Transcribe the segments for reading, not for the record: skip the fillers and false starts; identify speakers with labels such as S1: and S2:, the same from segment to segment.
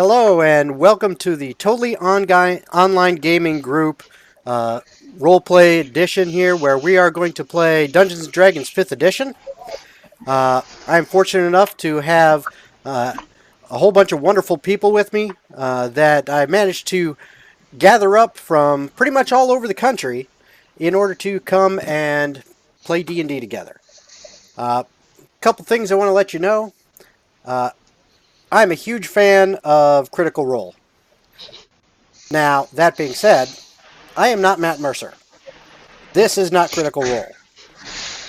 S1: Hello and welcome to the totally online gaming group roleplay edition here, where we are going to play Dungeons and Dragons 5th edition. I'm fortunate enough to have a whole bunch of wonderful people with me that I managed to gather up from pretty much all over the country in order to come and play D&D together. A couple things I want to let you know. I'm a huge fan of Critical Role. Now, that being said, I am not Matt Mercer. This is not Critical Role.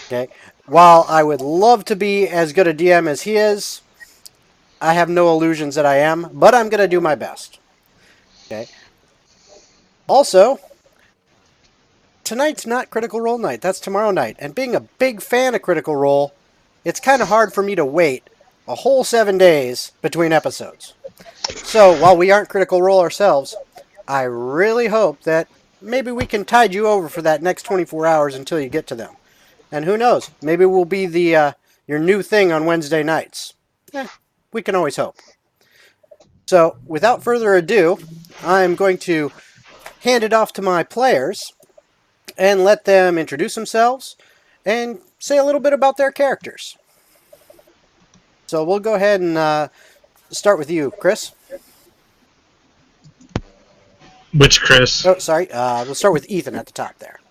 S1: Okay? While I would love to be as good a DM as he is, I have no illusions that I am, but I'm going to do my best. Okay? Also, tonight's not Critical Role night. That's tomorrow night. And being a big fan of Critical Role, it's kind of hard for me to wait a whole 7 days between episodes. So, while we aren't Critical Role ourselves, I really hope that maybe we can tide you over for that next 24 hours until you get to them. And who knows, maybe we'll be the your new thing on Wednesday nights. We can always hope. So, without further ado, I'm going to hand it off to my players and let them introduce themselves and say a little bit about their characters. So we'll go ahead and start with you, Chris.
S2: Which Chris?
S1: Oh, sorry. We'll start with Ethan at the top there.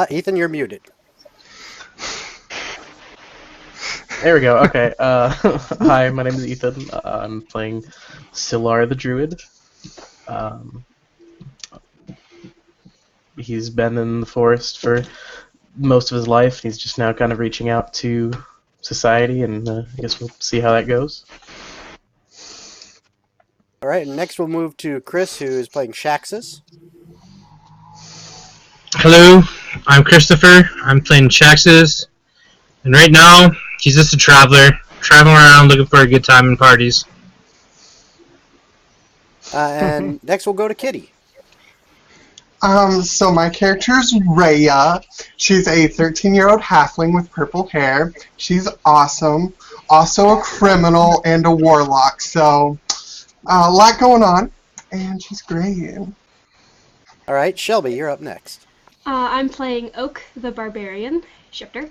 S1: Ethan, you're muted.
S3: There we go. Okay. Hi, my name is Ethan. I'm playing Silar the Druid. He's been in the forest for most of his life. He's just now kind of reaching out to society, and I guess we'll see how that goes.
S1: All right, and next we'll move to Chris, who is playing Shaxus.
S2: Hello, I'm Christopher. I'm playing Chaxis, and right now he's just a traveler, traveling around looking for a good time in parties.
S1: And next we'll go to Kitty.
S4: So my character's Rhea. She's a 13-year-old halfling with purple hair. She's awesome. Also a criminal and a warlock, so a lot going on. And she's great.
S1: All right, Shelby, you're up next.
S5: I'm playing Oak the Barbarian, shifter.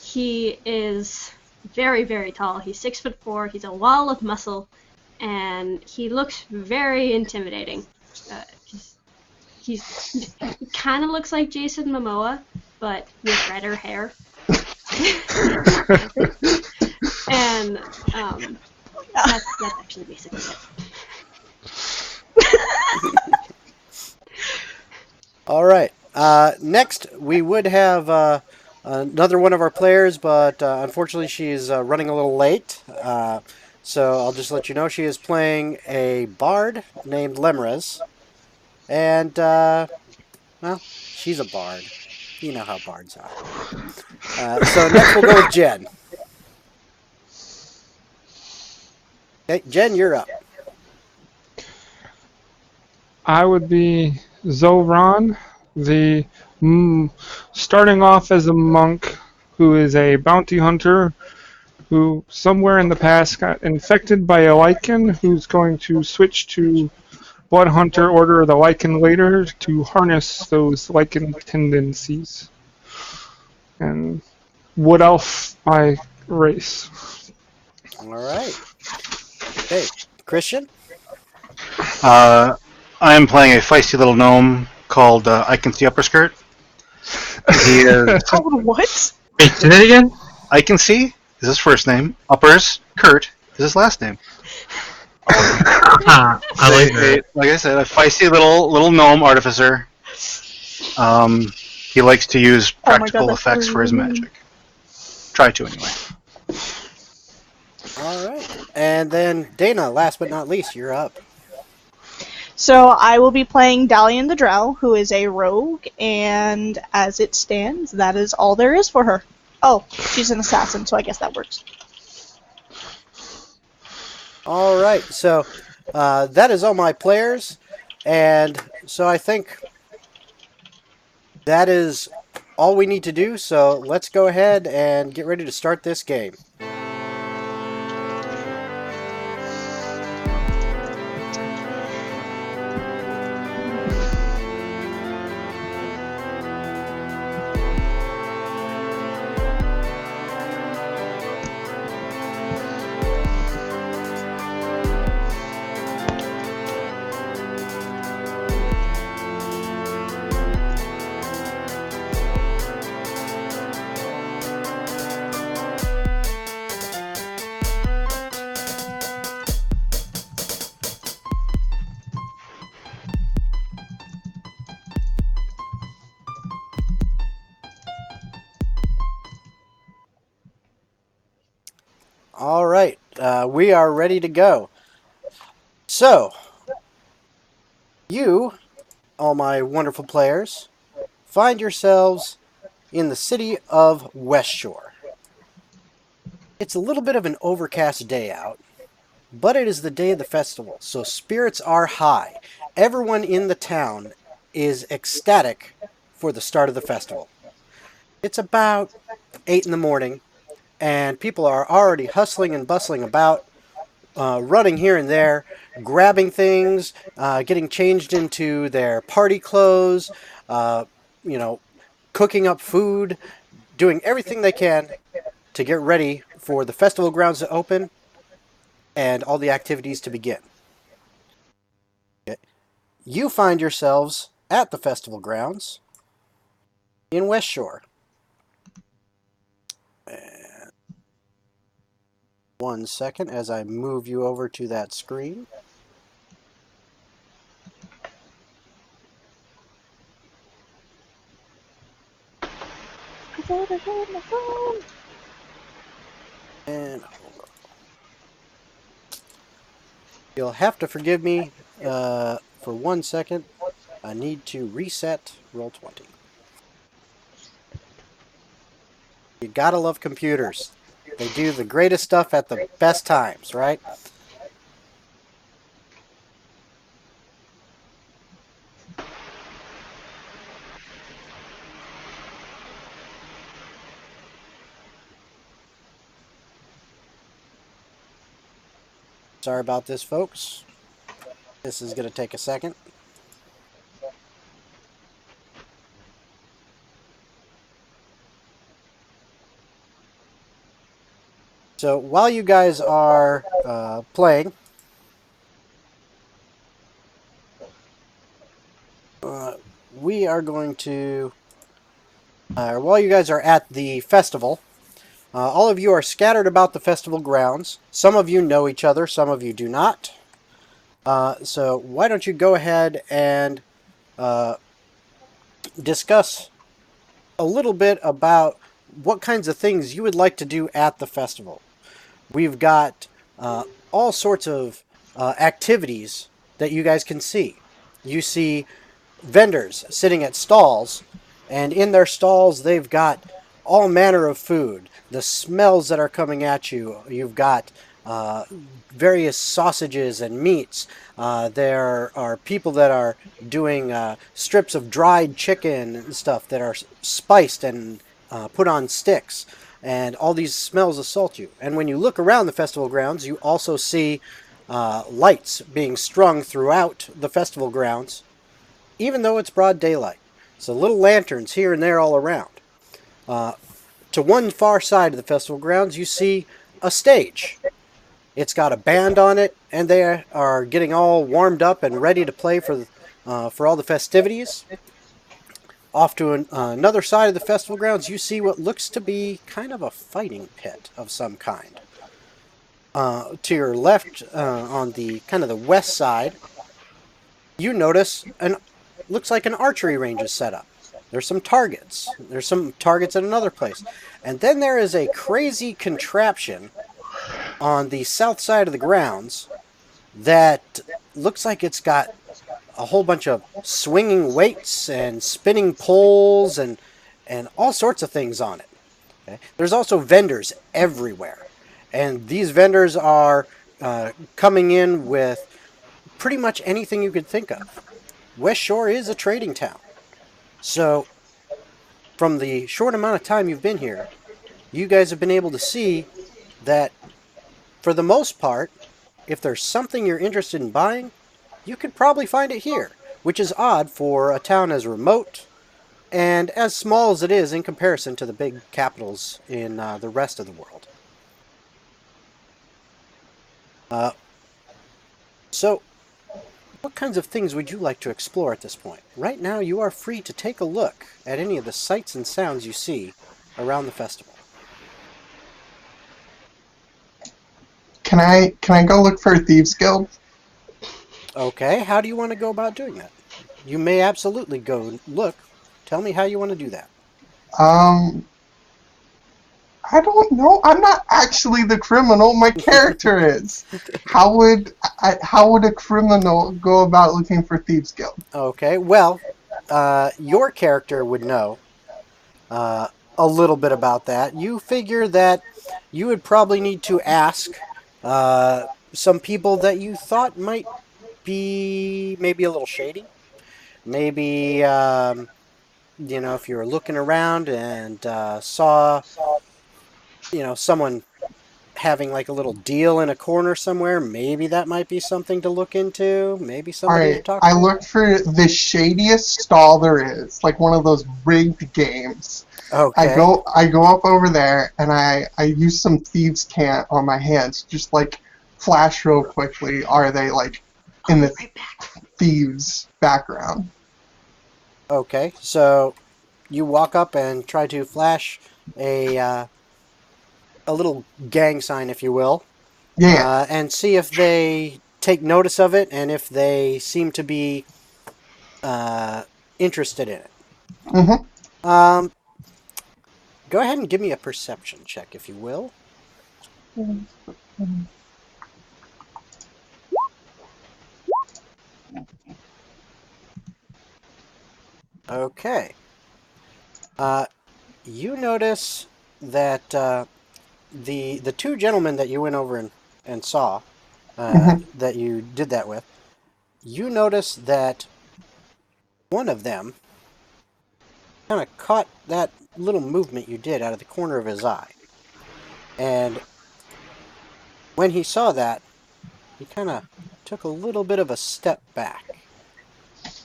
S5: He is very, very tall. He's 6'4". He's a wall of muscle, and he looks very intimidating. He kind of looks like Jason Momoa, but with redder hair. And that's actually basically it.
S1: All right. Next, we would have another one of our players, but unfortunately she's running a little late. So I'll just let you know she is playing a bard named Lemrez. And, well, she's a bard. You know how bards are. So next we'll go with Jen. Okay, Jen, you're up.
S6: I would be Zoran, starting off as a monk who is a bounty hunter who somewhere in the past got infected by a lichen who's going to switch to Blood Hunter Order of the Lichen later to harness those lichen tendencies. And Wood Elf by race.
S1: All right. Hey, Christian?
S7: I am playing a feisty little gnome called I Can See Upper Skirt. He is.
S8: Called what?
S2: Wait, say that again?
S7: I Can See is his first name. Uppers Kurt is his last name.
S2: I like that.
S7: Like I said, a feisty little gnome artificer. He likes to use practical effects for his magic. Try to, anyway.
S1: All right. And then Dana, last but not least, you're up.
S8: So I will be playing Dalian the Drow, who is a rogue, and as it stands, that is all there is for her. Oh, she's an assassin, so I guess that works.
S1: All right. So that is all my players. And so I think that is all we need to do. So let's go ahead and get ready to start this game. All right, we are ready to go. So, you, all my wonderful players, find yourselves in the city of West Shore. It's a little bit of an overcast day out, but it is the day of the festival, so spirits are high. Everyone in the town is ecstatic for the start of the festival. It's about 8 in the morning, and people are already hustling and bustling about, running here and there, grabbing things, getting changed into their party clothes, uh, you know, cooking up food, doing everything they can to get ready for the festival grounds to open and all the activities to begin. Okay. You find yourselves at the festival grounds in West Shore. And 1 second as I move you over to that screen.
S8: My phone.
S1: And you'll have to forgive me for 1 second. I need to reset Roll20. You gotta love computers. They do the greatest stuff at the best times, right? Sorry about this, folks. This is gonna take a second. So while you guys are playing, we are going to, while you guys are at the festival, all of you are scattered about the festival grounds. Some of you know each other, some of you do not. So why don't you go ahead and discuss a little bit about what kinds of things you would like to do at the festival. We've got all sorts of activities that you guys can see. You see vendors sitting at stalls, and in their stalls they've got all manner of food. The smells that are coming at you, you've got various sausages and meats. There are people that are doing strips of dried chicken and stuff that are spiced and put on sticks. And all these smells assault you. And when you look around the festival grounds, you also see lights being strung throughout the festival grounds, even though it's broad daylight. So little lanterns here and there all around. To one far side of the festival grounds, you see a stage. It's got a band on it, and they are getting all warmed up and ready to play for all the festivities. Off to another side of the festival grounds, you see what looks to be kind of a fighting pit of some kind. To your left, on the kind of the west side, you notice looks like an archery range is set up. There's some targets. There's some targets at another place. And then there is a crazy contraption on the south side of the grounds that looks like it's got a whole bunch of swinging weights and spinning poles and all sorts of things on it. Okay? There's also vendors everywhere. And these vendors are coming in with pretty much anything you could think of. West Shore is a trading town. So, from the short amount of time you've been here, you guys have been able to see that, for the most part, if there's something you're interested in buying, you could probably find it here, which is odd for a town as remote and as small as it is in comparison to the big capitals in the rest of the world. So, what kinds of things would you like to explore at this point? Right now, you are free to take a look at any of the sights and sounds you see around the festival.
S4: Can I go look for a thieves guild?
S1: Okay, how do you want to go about doing that? You may absolutely go look. Tell me how you want to do that.
S4: I I don't know. I'm not actually the criminal. My character is. How would a criminal go about looking for Thieves Guild?
S1: Okay, well, your character would know a little bit about that. You figure that you would probably need to ask some people that you thought might be maybe a little shady. Maybe, if you were looking around and saw, someone having like a little deal in a corner somewhere, maybe that might be something to look into. Maybe somebody to
S4: Alright,
S1: talk
S4: I
S1: to.
S4: looked for the shadiest stall there is, like one of those rigged games.
S1: Okay.
S4: I go up over there and I use some thieves' cant on my hands, just like flash real quickly. Are they like in the
S5: Right back.
S4: thieves background?
S1: Okay. So you walk up and try to flash a little gang sign, if you will,
S4: Yeah.
S1: and see if they take notice of it and if they seem to be uh, interested in it.
S4: Mm-hmm.
S1: Um, Go ahead and give me a perception check, if you will. Okay. Uh, you notice that the two gentlemen that you went over and saw
S4: Mm-hmm.
S1: that you did that with, you notice that one of them kind of caught that little movement you did out of the corner of his eye. And when he saw that, he kind of took a little bit of a step back.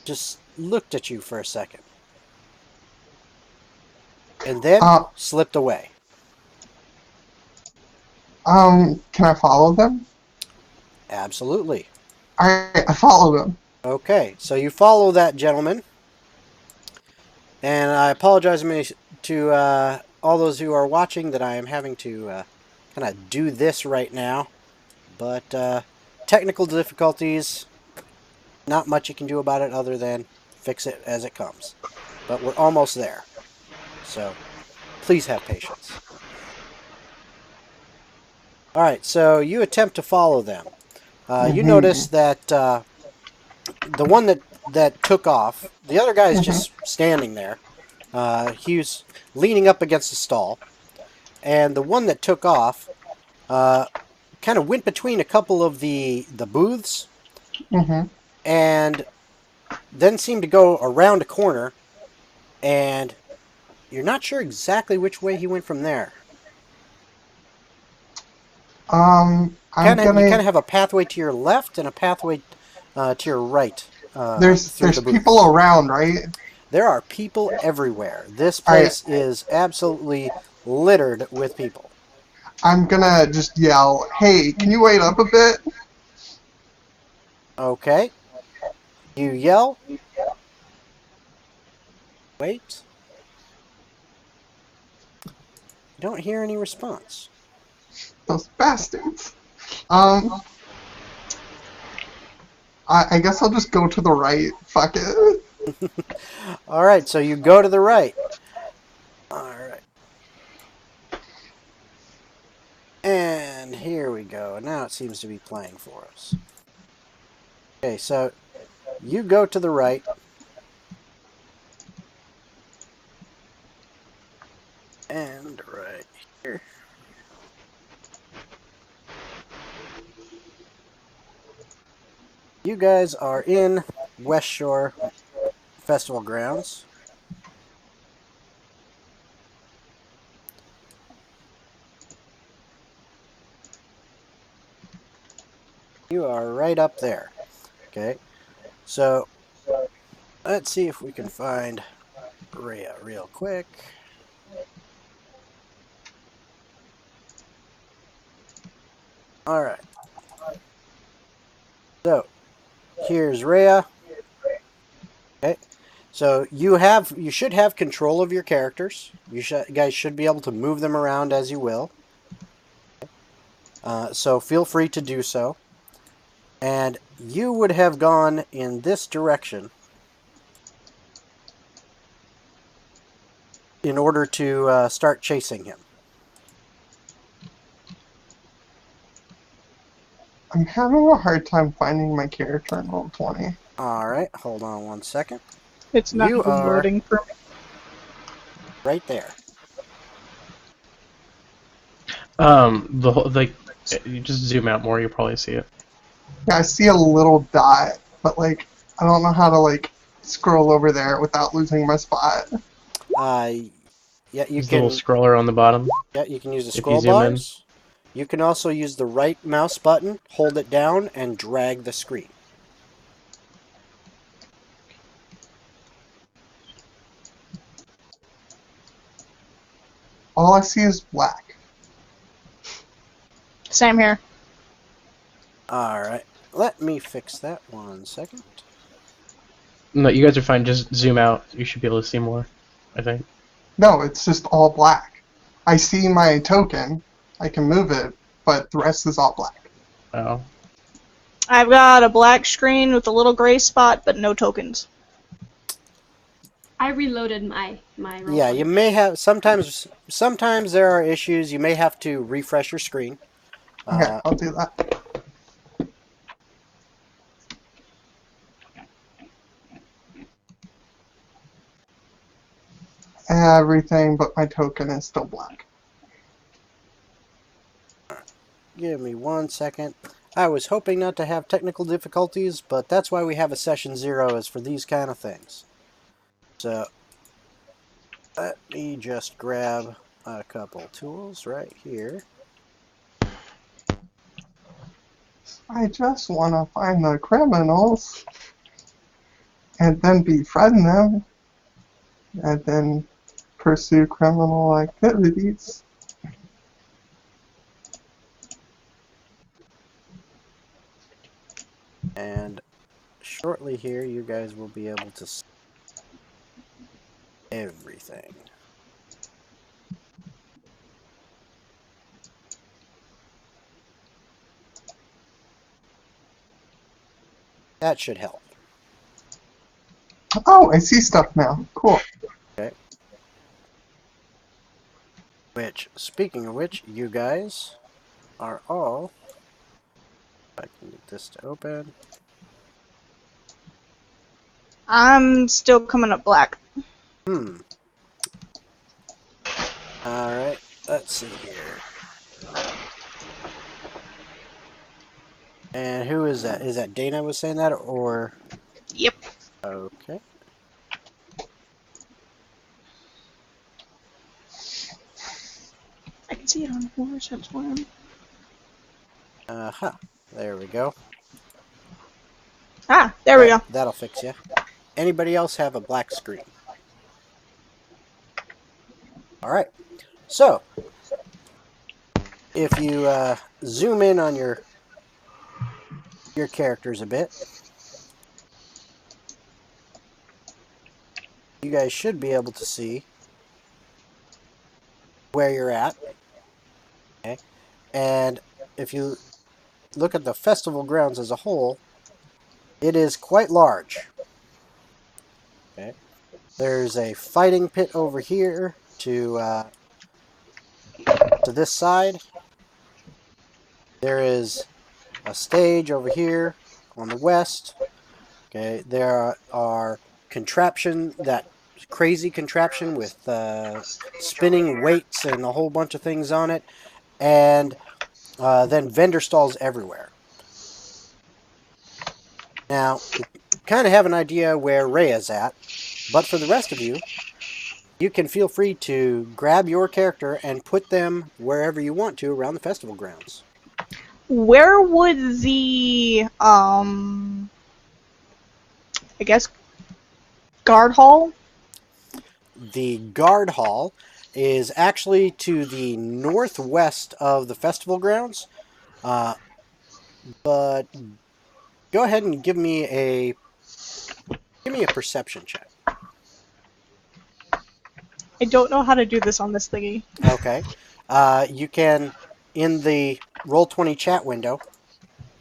S1: Just looked at you for a second. And then
S4: Uh,
S1: slipped away.
S4: can I follow them?
S1: Absolutely.
S4: Alright, I follow them.
S1: Okay, so you follow that gentleman. And I apologize to all those who are watching that I am having to kind of do this right now. But technical difficulties, not much you can do about it other than fix it as it comes. But we're almost there. So please have patience. All right, so you attempt to follow them. You
S4: Mm-hmm.
S1: notice that the one that took off, the other guy is
S4: Mm-hmm.
S1: just standing there. He was leaning up against the stall. And the one that took off uh, kind of went between a couple of the booths
S4: Mm-hmm.
S1: and then seemed to go around a corner, and you're not sure exactly which way he went from there.
S4: I'm
S1: You kind
S4: gonna.
S1: of have a pathway to your left and a pathway to your right through
S4: There's
S1: the
S4: people
S1: booths.
S4: around, right?
S1: There are people everywhere. This
S4: Alright,
S1: place is absolutely littered with people.
S4: I'm gonna just yell, "Hey, can you wait up a bit?"
S1: Okay, you yell, wait. You don't hear any response.
S4: Those bastards. Um, I guess I'll just go to the right. Fuck it.
S1: All right, so you go to the right. All right. And here we go. Now it seems to be playing for us. Okay, so you go to the right. And right here. You guys are in West Shore Festival grounds. You are right up there. Okay, so let's see if we can find Rhea real quick. All right. So here's Rhea. Okay. So you should have control of your characters. You guys should be able to move them around as you will. So feel free to do so. And you would have gone in this direction in order to start chasing him.
S4: I'm having a hard time finding my character in Roll20.
S1: All right, hold on one second.
S8: It's not
S1: You
S8: even
S1: are
S8: loading for me.
S1: right there.
S3: You just zoom out more, you'll probably see it.
S4: Yeah, I see a little dot, but like I don't know how to like scroll over there without losing my spot.
S1: Yeah, you
S3: There's a little
S1: can.
S3: scroller on the bottom.
S1: Yeah, you can use the
S3: If you
S1: scroll
S3: zoom in.
S1: bars. You can also use the right mouse button, hold it down, and drag the screen.
S4: All I see is black.
S8: Same here.
S1: All right, let me fix that 1 second.
S3: No, you guys are fine. Just zoom out. You should be able to see more, I think.
S4: No, it's just all black. I see my token. I can move it, but the rest is all black.
S3: Oh.
S8: I've got a black screen with a little gray spot, but no tokens.
S5: I reloaded my roll.
S1: Yeah, you may have sometimes there are issues. You may have to refresh your screen.
S4: Okay, I'll do that. Everything but my token is still black.
S1: Give me 1 second. I was hoping not to have technical difficulties, but that's why we have a session 0 is for these kind of things. So let me just grab a couple tools right here.
S4: I just want to find the criminals and then befriend them and then pursue criminal activities.
S1: And shortly here, you guys will be able to see everything. That should help.
S4: Oh, I see stuff now. Cool.
S1: Okay. Which, speaking of which, you guys are all... I can get this to open.
S8: I'm still coming up black.
S1: Alright, let's see here. And who is that? Is that Dana was saying that, or...
S8: Yep.
S1: Okay.
S8: I can see it on horse, that's why I'm...
S1: Uh-huh. There we go.
S8: Ah, there we go.
S1: That'll fix you. Anybody else have a black screen? Alright. So, if you zoom in on your characters a bit, you guys should be able to see where you're at. Okay. And if you look at the festival grounds as a whole, it is quite large. Okay. There's a fighting pit over here to this side. There is a stage over here on the west. Okay, there are that crazy contraption with spinning weights and a whole bunch of things on it, and then vendor stalls everywhere. Now, you kind of have an idea where Rhea's at, but for the rest of you, you can feel free to grab your character and put them wherever you want to around the festival grounds.
S8: Where would the, I guess, guard hall?
S1: The guard hall is actually to the northwest of the festival grounds, but go ahead and give me a perception check.
S8: I don't know how to do this on this thingy.
S1: Okay, you can in the Roll20 chat window.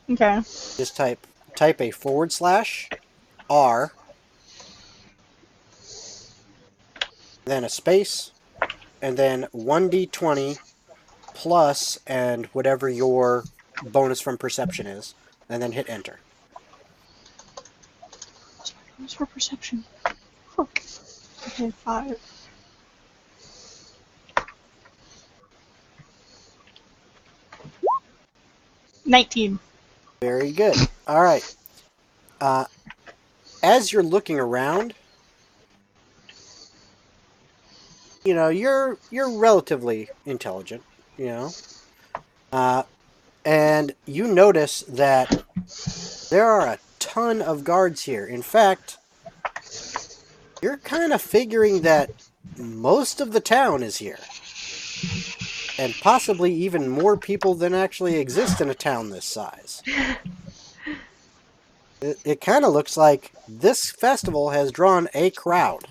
S8: Okay.
S1: Just type a /R, then a space, and then 1d20 plus and whatever your bonus from perception is, and then hit enter.
S8: What's for perception? Fuck. Okay, 5. $19.
S1: Very good. All right. As you're looking around, you're relatively intelligent, and you notice that there are a ton of guards here. In fact, you're kind of figuring that most of the town is here. And possibly even more people than actually exist in a town this size. It kind of looks like this festival has drawn a crowd.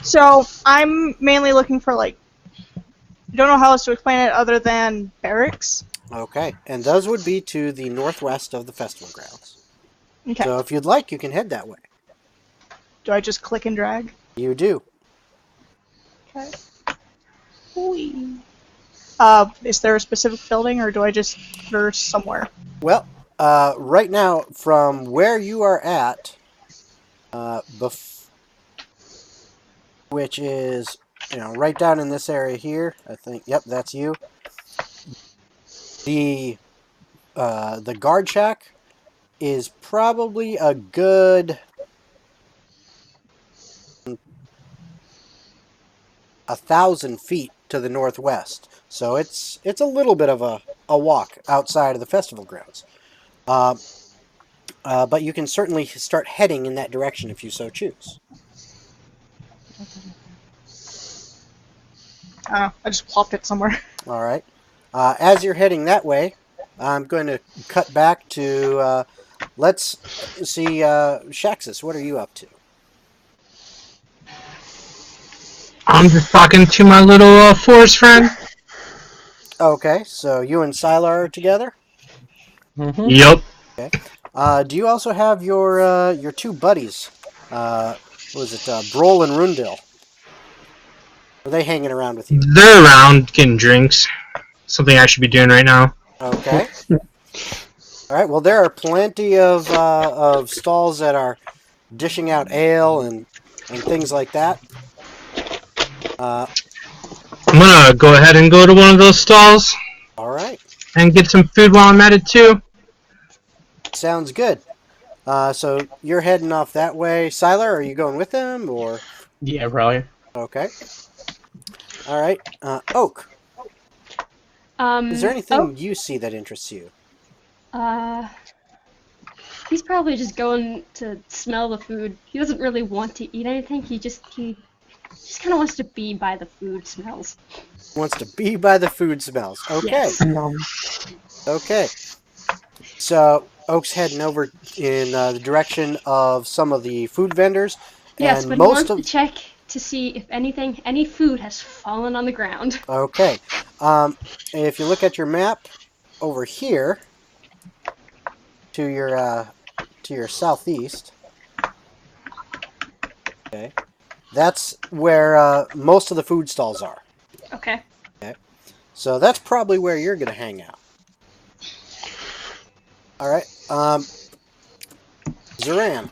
S8: So, I'm mainly looking for, I don't know how else to explain it other than barracks.
S1: Okay, and those would be to the northwest of the festival grounds.
S8: Okay.
S1: So if you'd like, you can head that way.
S8: Do I just click and drag?
S1: You do.
S8: Okay. Whee. Is there a specific building, or do I just verse somewhere?
S1: Well, right now, from where you are at, which is, right down in this area here, I think, yep, that's you. The guard shack is probably a good 1,000 feet to the northwest. So it's a little bit of a walk outside of the festival grounds. But you can certainly start heading in that direction if you so choose.
S8: I just plopped it somewhere.
S1: All right. As you're heading that way, I'm going to cut back to, let's see, Shaxus, what are you up to?
S2: I'm just talking to my little forest friend.
S1: Okay, so you and Sylar are together?
S3: Mm-hmm.
S2: Yup.
S1: Okay. Do you also have your two buddies? What was it, Brol and Rundil? Are they hanging around with you?
S2: They're around getting drinks. Something I should be doing right now.
S1: Okay. All right. Well, there are plenty of stalls that are dishing out ale and things like that.
S2: I'm gonna go ahead and go to one of those stalls
S1: All right.
S2: and get some food while I'm at it too.
S1: Sounds good. So you're heading off that way. Sylar, are you going with them or?
S3: Yeah, probably.
S1: Okay. All right. Oak, is there anything you see that interests you?
S5: He's probably just going to smell the food. He doesn't really want to eat anything. He just kind of wants to be by the food smells.
S1: Wants to be by the food smells. Okay.
S5: Yes.
S1: Okay. So Oak's heading over in the direction of some of the food vendors.
S5: Yes,
S1: and
S5: but
S1: most
S5: he wants to check to see if any food has fallen on the ground.
S1: Okay. If you look at your map over here to your southeast, okay, that's where most of the food stalls are.
S5: Okay.
S1: Okay. So that's probably where you're going to hang out. All right. Zoran,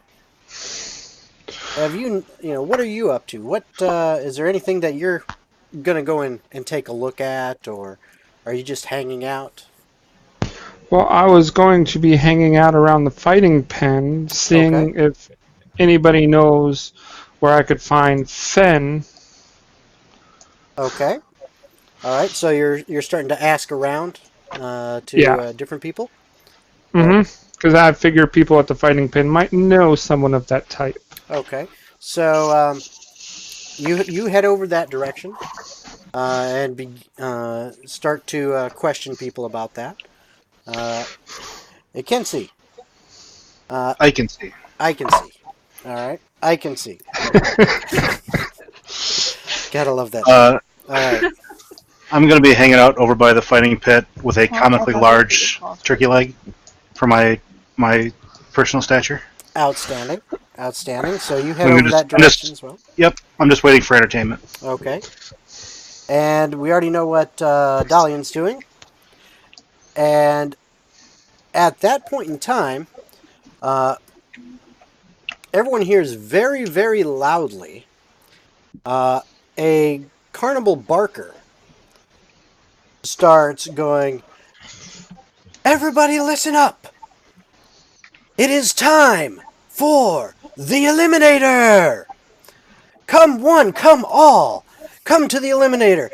S1: have what are you up to? What is there anything that you're going to go in and take a look at, or are you just hanging out?
S6: Well, I was going to be hanging out around the fighting pen, seeing if anybody knows where I could find Fen.
S1: Okay. All right. So you're starting to ask around to different people.
S6: Mm-hmm. Because I figure people at the fighting pen might know someone of that type.
S1: Okay. So you head over that direction and start to question people about that. It can see.
S7: I can see.
S1: I can see. All right. I can see. Gotta love that. All right.
S7: I'm going to be hanging out over by the fighting pit with a comically large turkey leg for my personal stature.
S1: Outstanding. Outstanding. So you head over that direction as well.
S7: Yep. I'm just waiting for entertainment.
S1: Okay. And we already know what Dalian's doing. And at that point in time, everyone hears very, very loudly a carnival barker starts going, "Everybody listen up! It is time for the Eliminator! Come one, come all! Come to the Eliminator!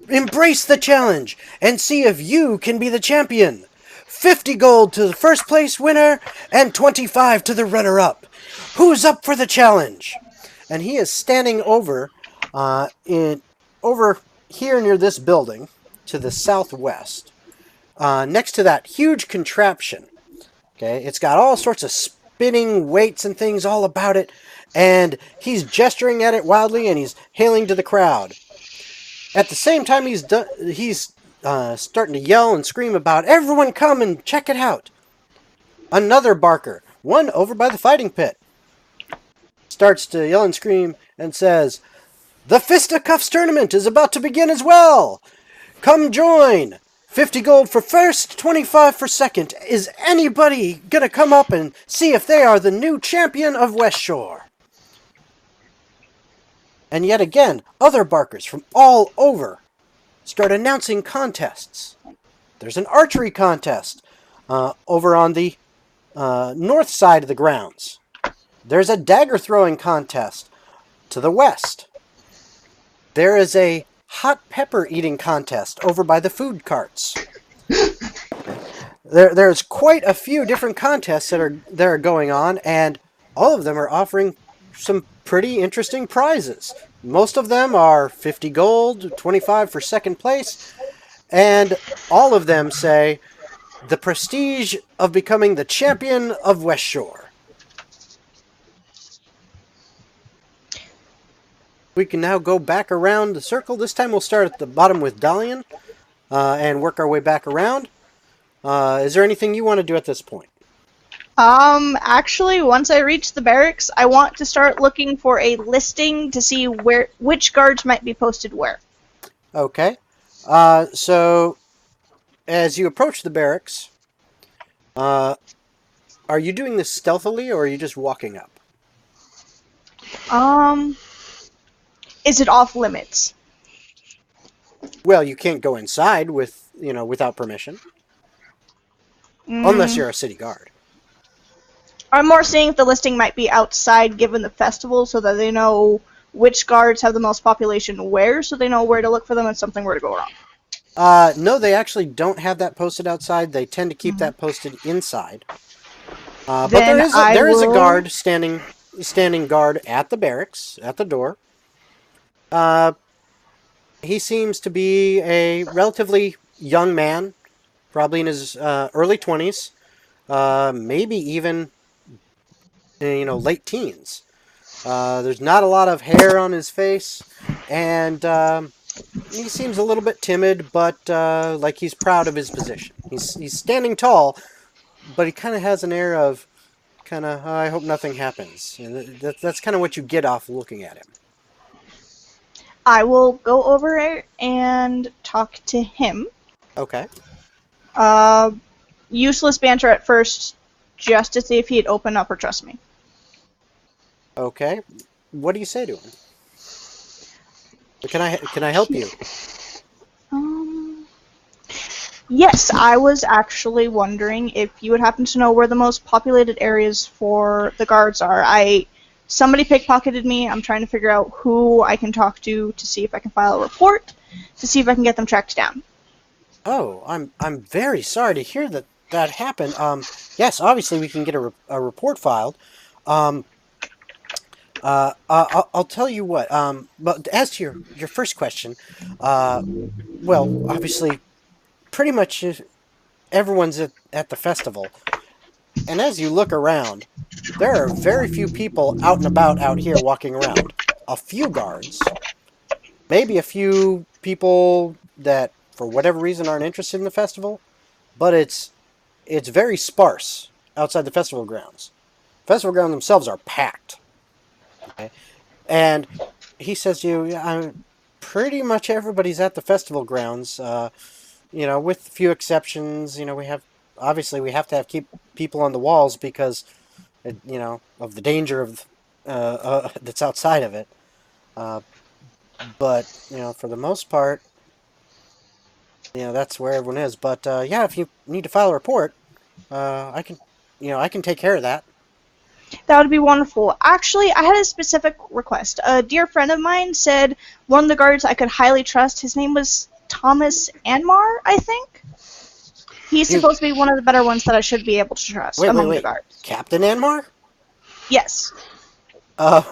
S1: Embrace the challenge and see if you can be the champion! 50 gold to the first place winner and 25 to the runner-up! Who's up for the challenge?" And he is standing over over here near this building to the southwest, next to that huge contraption. Okay, it's got all sorts of spinning weights and things all about it, and he's gesturing at it wildly, and he's hailing to the crowd. At the same time, he's starting to yell and scream about, "Everyone come and check it out!" Another barker, one over by the fighting pit, starts to yell and scream and says, "The Fisticuffs tournament is about to begin as well! Come join! 50 gold for first, 25 for second. Is anybody gonna come up and see if they are the new champion of West Shore?" And yet again, other barkers from all over start announcing contests. There's an archery contest over on the north side of the grounds. There's a dagger throwing contest to the west. There is a hot pepper eating contest over by the food carts. There's quite a few different contests that are going on, and all of them are offering some pretty interesting prizes. Most of them are 50 gold, 25 for second place, and all of them say the prestige of becoming the champion of West Shore. We can now go back around the circle. This time we'll start at the bottom with Dalian and work our way back around. Is there anything you want to do at this point?
S8: Actually, once I reach the barracks, I want to start looking for a listing to see which guards might be posted where.
S1: Okay. So, as you approach the barracks, are you doing this stealthily, or are you just walking up?
S8: Is it off limits?
S1: Well, you can't go inside without permission. Unless you're a city guard.
S8: I'm more seeing if the listing might be outside given the festival so that they know which guards have the most population where, so they know where to look for them if something were to go wrong.
S1: No, they actually don't have that posted outside. They tend to keep that posted inside. But there is a guard standing guard at the barracks, at the door. He seems to be a relatively young man, probably in his early 20s, maybe even late teens. There's not a lot of hair on his face, and he seems a little bit timid, but like he's proud of his position. He's standing tall, but he kind of has an air of I hope nothing happens. And that's kind of what you get off looking at him.
S8: I will go over and talk to him.
S1: Okay.
S8: Useless banter at first, just to see if he'd open up or trust me.
S1: Okay. What do you say to him? Can I help you?
S8: Yes, I was actually wondering if you would happen to know where the most populated areas for the guards are. Somebody pickpocketed me. I'm trying to figure out who I can talk to see if I can file a report, to see if I can get them tracked down.
S1: Oh, I'm very sorry to hear that happened. Yes, obviously we can get a report filed. I'll tell you what. But as to your first question, well, obviously, pretty much everyone's at the festival, and as you look around, there are very few people out and about out here walking around. A few guards, maybe a few people that, for whatever reason, aren't interested in the festival, but it's very sparse outside the festival grounds. Festival grounds themselves are packed. Okay? And he says to you, pretty much everybody's at the festival grounds. with a few exceptions, we have obviously we have to have keep people on the walls because of the danger of that's outside of it. Uh, but for the most part, that's where everyone is. But yeah, if you need to file a report, I can take care of that.
S8: That would be wonderful. Actually, I had a specific request. A dear friend of mine said one of the guards I could highly trust. His name was Thomas Anmar, I think. He's
S1: You
S8: supposed to be one of the better ones that I should be able to trust
S1: wait, wait,
S8: among the
S1: wait,
S8: guards.
S1: Captain Anmar?
S8: Yes.
S1: Uh,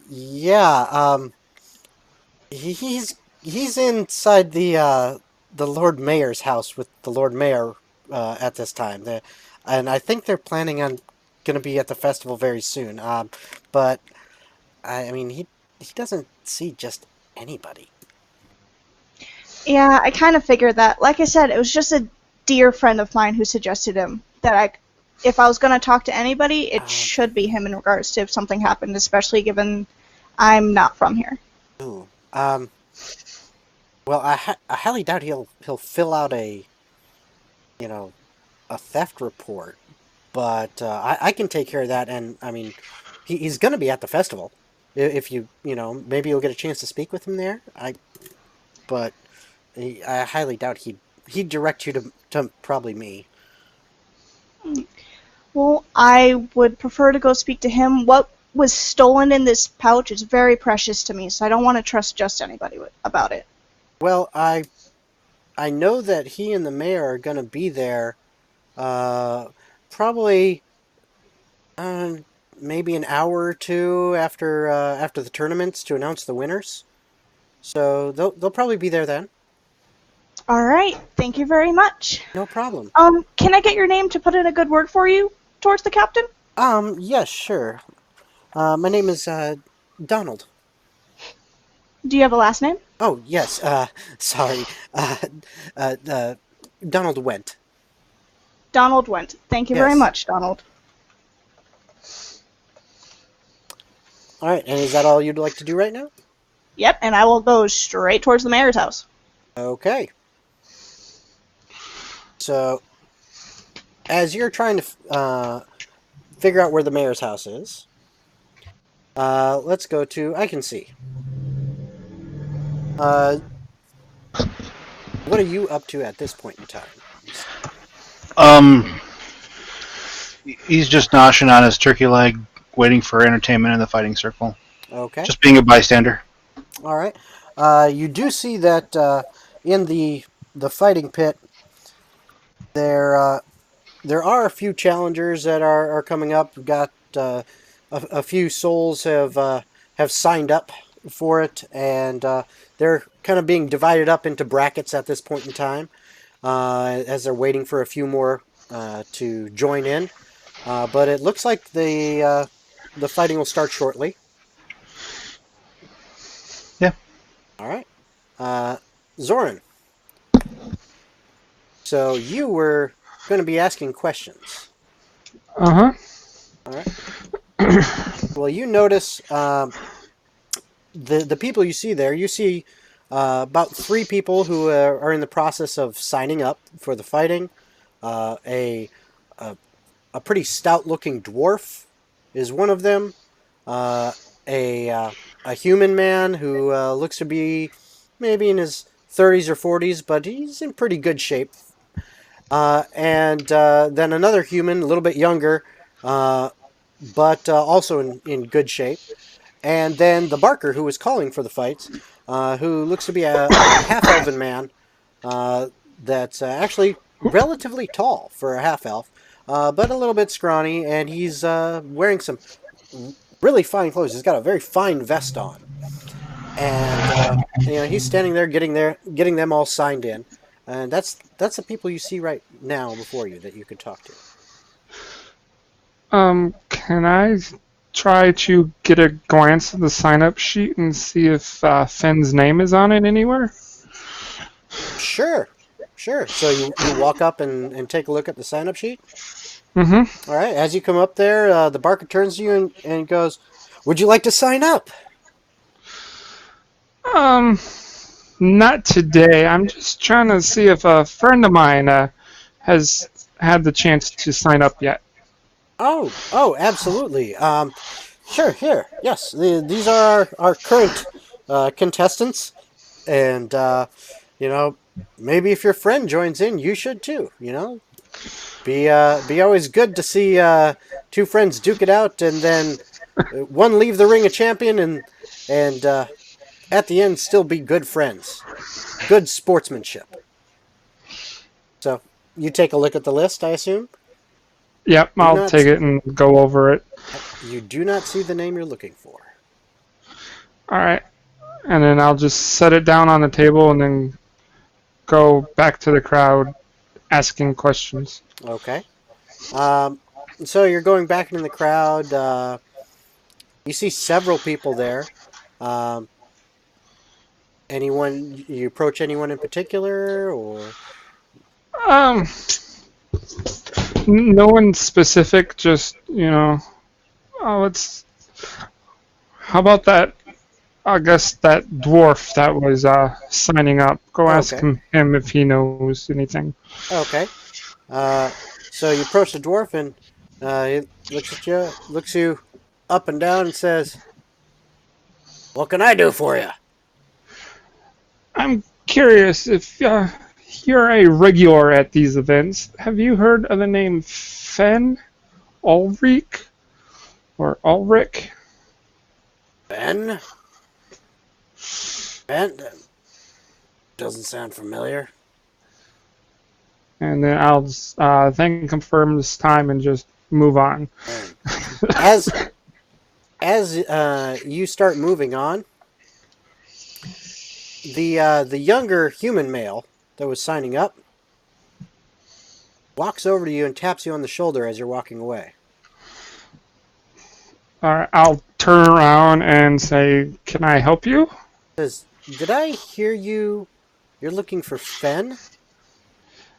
S1: yeah. He's inside the Lord Mayor's house with the Lord Mayor at this time. And I think they're planning on going to be at the festival very soon. But I mean, he doesn't see just anybody.
S8: Yeah, I kind of figured that. Like I said, it was just a dear friend of mine who suggested him that if I was going to talk to anybody, it should be him in regards to if something happened, especially given I'm not from here.
S1: Ooh. Well, I highly doubt he'll fill out a theft report, but I can take care of that. And I mean, he's going to be at the festival. If maybe you'll get a chance to speak with him there. But I highly doubt he'd direct you to probably me.
S8: Well, I would prefer to go speak to him. What was stolen in this pouch is very precious to me, so I don't want to trust just anybody about it.
S1: Well, I know that he and the mayor are going to be there. Probably uh, maybe an hour or two after the tournaments to announce the winners. So they'll probably be there then.
S8: All right, thank you very much.
S1: No problem.
S8: Can I get your name to put in a good word for you towards the captain?
S1: Yes, sure. My name is Donald.
S8: Do you have a last name?
S1: Oh, yes. Sorry. Donald Went.
S8: Donald Went. Thank you very
S1: Yes.
S8: much, Donald.
S1: All right, and is that all you'd like to do right now?
S8: Yep, and I will go straight towards the mayor's house.
S1: Okay. So, as you're trying to figure out where the mayor's house is, let's go to I can see. What are you up to at this point in time?
S7: Um, he's just noshing on his turkey leg, waiting for entertainment in the fighting circle.
S1: Okay.
S7: Just being a bystander.
S1: All right. You do see that in the fighting pit, there are a few challengers that are coming up. We've got a few souls have signed up for it, and they're kind of being divided up into brackets at this point in time, as they're waiting for a few more to join in. But it looks like the fighting will start shortly.
S7: Yeah.
S1: All right. Zoran. So you were going to be asking questions.
S6: Uh-huh.
S1: All right. Well, you notice the people you see there. You see about 3 people who are in the process of signing up for the fighting. A pretty stout-looking dwarf is one of them. A human man who looks to be maybe in his 30s or 40s, but he's in pretty good shape. And then another human, a little bit younger, but also in good shape. And then the Barker, who was calling for the fights, who looks to be a half-elven man that's actually relatively tall for a half-elf, but a little bit scrawny, and he's wearing some really fine clothes. He's got a very fine vest on. And he's standing there getting them all signed in. And that's the people you see right now before you that you could talk to.
S6: Can I try to get a glance at the sign-up sheet and see if Finn's name is on it anywhere?
S1: Sure. So you walk up and take a look at the sign-up sheet?
S6: Mm-hmm.
S1: All right. As you come up there, the Barker turns to you and goes, "Would you like to sign up?"
S6: Not today. I'm just trying to see if a friend of mine has had the chance to sign up yet.
S1: Oh, absolutely. Sure, here. Yes, these are our current contestants. And, maybe if your friend joins in, you should too, Be always good to see two friends duke it out and then one leave the ring a champion and at the end still be good friends. Good sportsmanship. So, you take a look at the list, I assume?
S6: Yep,
S1: Do
S6: I'll
S1: not
S6: take it and go over it.
S1: You do not see the name you're looking for.
S6: All right, and then I'll just set it down on the table and then go back to the crowd asking questions.
S1: Okay. So you're going back into the crowd. You see several people there. Um, anyone you approach anyone in particular, or
S6: Um, no one specific, just, oh, it's, how about that, I guess that dwarf that was signing up. Go ask
S1: okay,
S6: him if he knows anything.
S1: okay. So you approach the dwarf and he looks at you, looks you up and down, and says, "What can I do for you?"
S6: I'm curious if you're a regular at these events. Have you heard of the name Fen Ulrich or Ulrich?
S1: Ben? Ben? Doesn't sound familiar.
S6: And then I'll just, then confirm this time and just move on.
S1: And as you start moving on, the younger human male that was signing up walks over to you and taps you on the shoulder as you're walking away.
S6: All right, I'll turn around and say, "Can I help you?"
S1: Says, "Did I hear you? You're looking for Fen?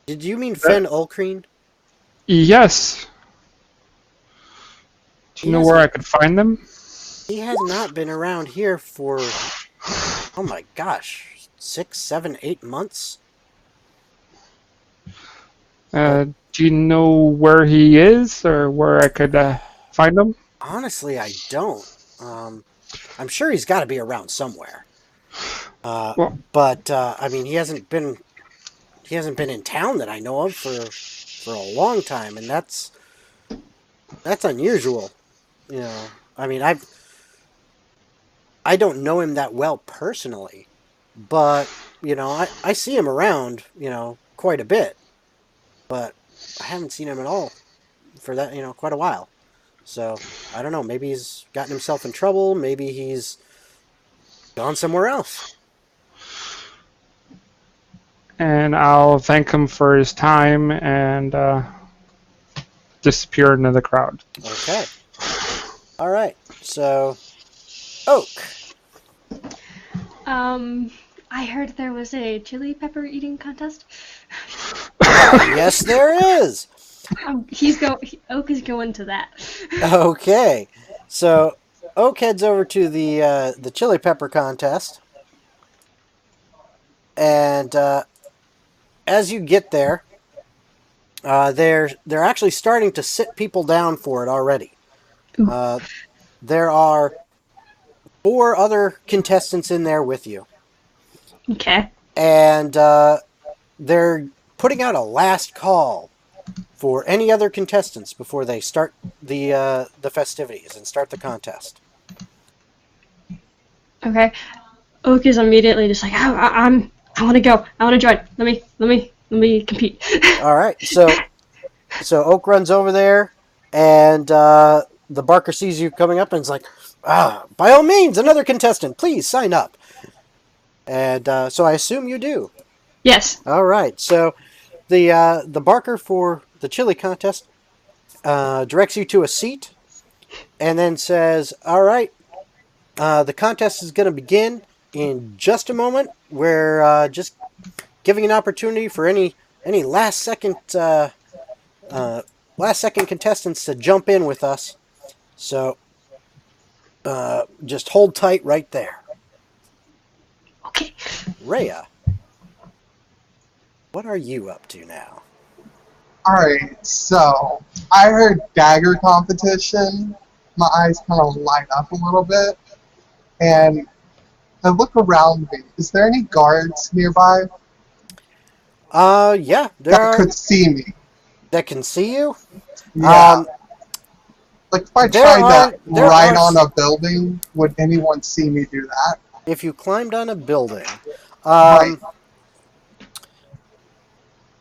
S1: Did you mean Fen Ulkreen?"
S6: Yes. Do you know where I could find them?
S1: He has not been around here for, oh my gosh, 6, 7, 8 months.
S6: Do you know where he is or where I could find him?
S1: Honestly, I don't. I'm sure he's got to be around somewhere.
S6: Well,
S1: But I mean, he hasn't been in town that I know of for a long time, and that's unusual. I mean, I don't know him that well personally, but I see him around, quite a bit, but I haven't seen him at all for that, quite a while. So I don't know. Maybe he's gotten himself in trouble. Maybe he's gone somewhere else.
S6: and I'll thank him for his time and disappear into the crowd.
S1: Okay. All right. So, Oak.
S5: I heard there was a chili pepper eating contest.
S1: Yes, there is.
S5: Oak is going to that.
S1: Okay. So, Oak heads over to the chili pepper contest, and as you get there, they're actually starting to sit people down for it already. There are 4 other contestants in there with you.
S5: Okay.
S1: And they're putting out a last call for any other contestants before they start the festivities and start the contest.
S5: Okay. Oak is immediately just like, I want to go. I want to join. Let me compete.
S1: All right. So Oak runs over there, and the Barker sees you coming up and is like, by all means, another contestant, please sign up. And so I assume you do.
S5: Yes.
S1: All right. So the Barker for the chili contest directs you to a seat, and then says, "All right, the contest is going to begin in just a moment. We're just giving an opportunity for any last second contestants to jump in with us. So just hold tight right there."
S8: Okay.
S1: Rhea, what are you up to now?
S4: Alright, so I heard dagger competition. My eyes kind of light up a little bit. And I look around me. Is there any guards nearby
S1: Yeah, there
S4: that
S1: are
S4: could see me?
S1: that can see you.
S4: Yeah.
S1: Um,
S4: Like if I
S1: there
S4: tried to
S1: are there
S4: ride
S1: are
S4: on a building, would anyone see me do that?
S1: if you climbed on a building.
S4: Right.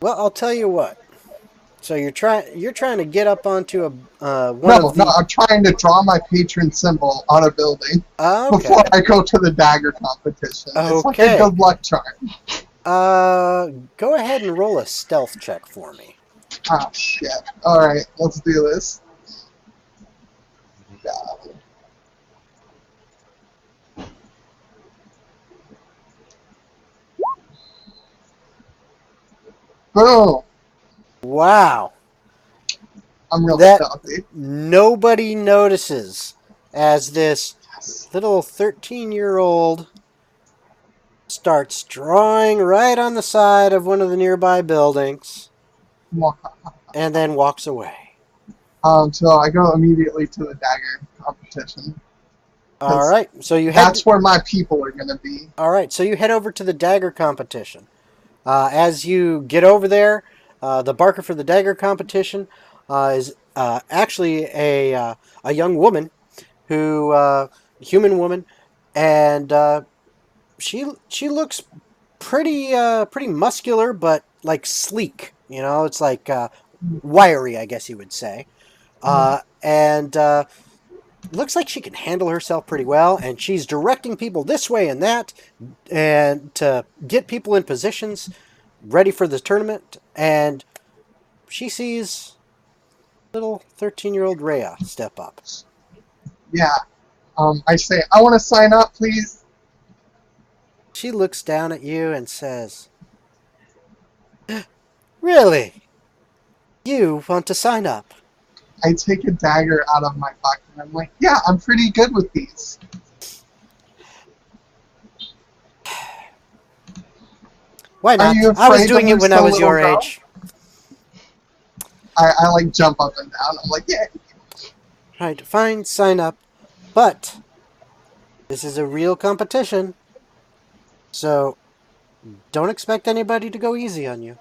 S1: Well, I'll tell you what. So you're trying to get up onto a one
S4: No,
S1: of
S4: no,
S1: the
S4: I'm trying to draw my patron symbol on a building before
S1: okay.
S4: I go to the dagger competition. It's like a
S1: Okay.
S4: good luck charm.
S1: Go ahead and roll a stealth check for me.
S4: Ah, shit. Alright, let's do this. Yeah. Boom!
S1: Wow.
S4: I'm real
S1: That
S4: stealthy.
S1: nobody notices as this
S4: Yes.
S1: little 13-year-old starts drawing right on the side of one of the nearby buildings and then walks away.
S4: So I go immediately to the dagger competition.
S1: All
S4: Because
S1: right. So you head
S4: that's where my people are going to be.
S1: All right. So you head over to the dagger competition. As you get over there, the barker for the dagger competition is actually a young woman who human woman, and she looks pretty muscular, but like sleek. You know, it's like wiry, I guess you would say. And looks like she can handle herself pretty well, and she's directing people this way and that, and to get people in positions ready for the tournament. And she sees little 13-year-old Rhea step up.
S4: Yeah. I say, I want to sign up, please.
S1: She looks down at you and says, "Really? You want to sign up?"
S4: I take a dagger out of my pocket and I'm like, yeah, I'm pretty good with these.
S1: Why
S4: Are you
S1: not? I was
S4: afraid to
S1: doing it
S4: lose
S1: when I
S4: the
S1: was
S4: little
S1: your
S4: girl?
S1: age.
S4: I like jump up and down. I'm like, yeah.
S1: Right, fine, sign up. But this is a real competition, so don't expect anybody to go easy on you.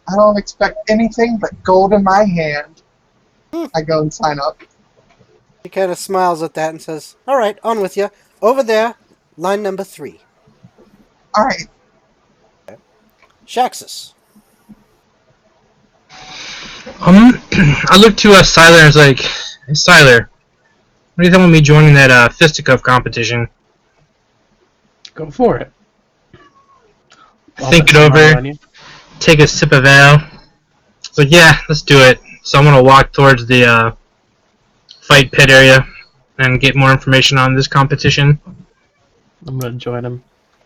S4: I don't expect anything but gold in my hand. I go and sign up.
S1: He kind of smiles at that and says, "All right, on with you. Over there, line number 3.
S4: All right.
S1: Shaxus."
S2: I looked to Siler and was like, hey, Siler, what do you think of me joining that fisticuff competition?
S3: Go for it. I'll
S2: Think
S3: bet
S2: it
S3: some money
S2: over,
S3: on you.
S2: take a sip of ale. It's like, yeah, let's do it. So I'm gonna walk towards the fight pit area and get more information on this competition.
S3: I'm gonna join him.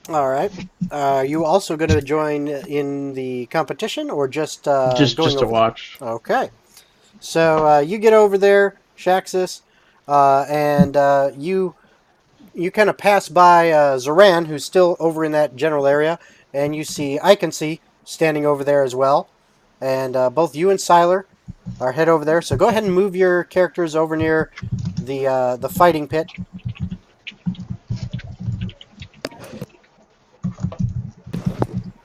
S1: All right. Are you also going to join in the competition or just going
S3: Just to
S1: over there?
S3: watch.
S1: Okay. So you get over there, Shaxus, and you kind of pass by Zoran, who's still over in that general area, and you see I can see standing over there as well. And both you and Siler are head over there. So go ahead and move your characters over near the fighting pit.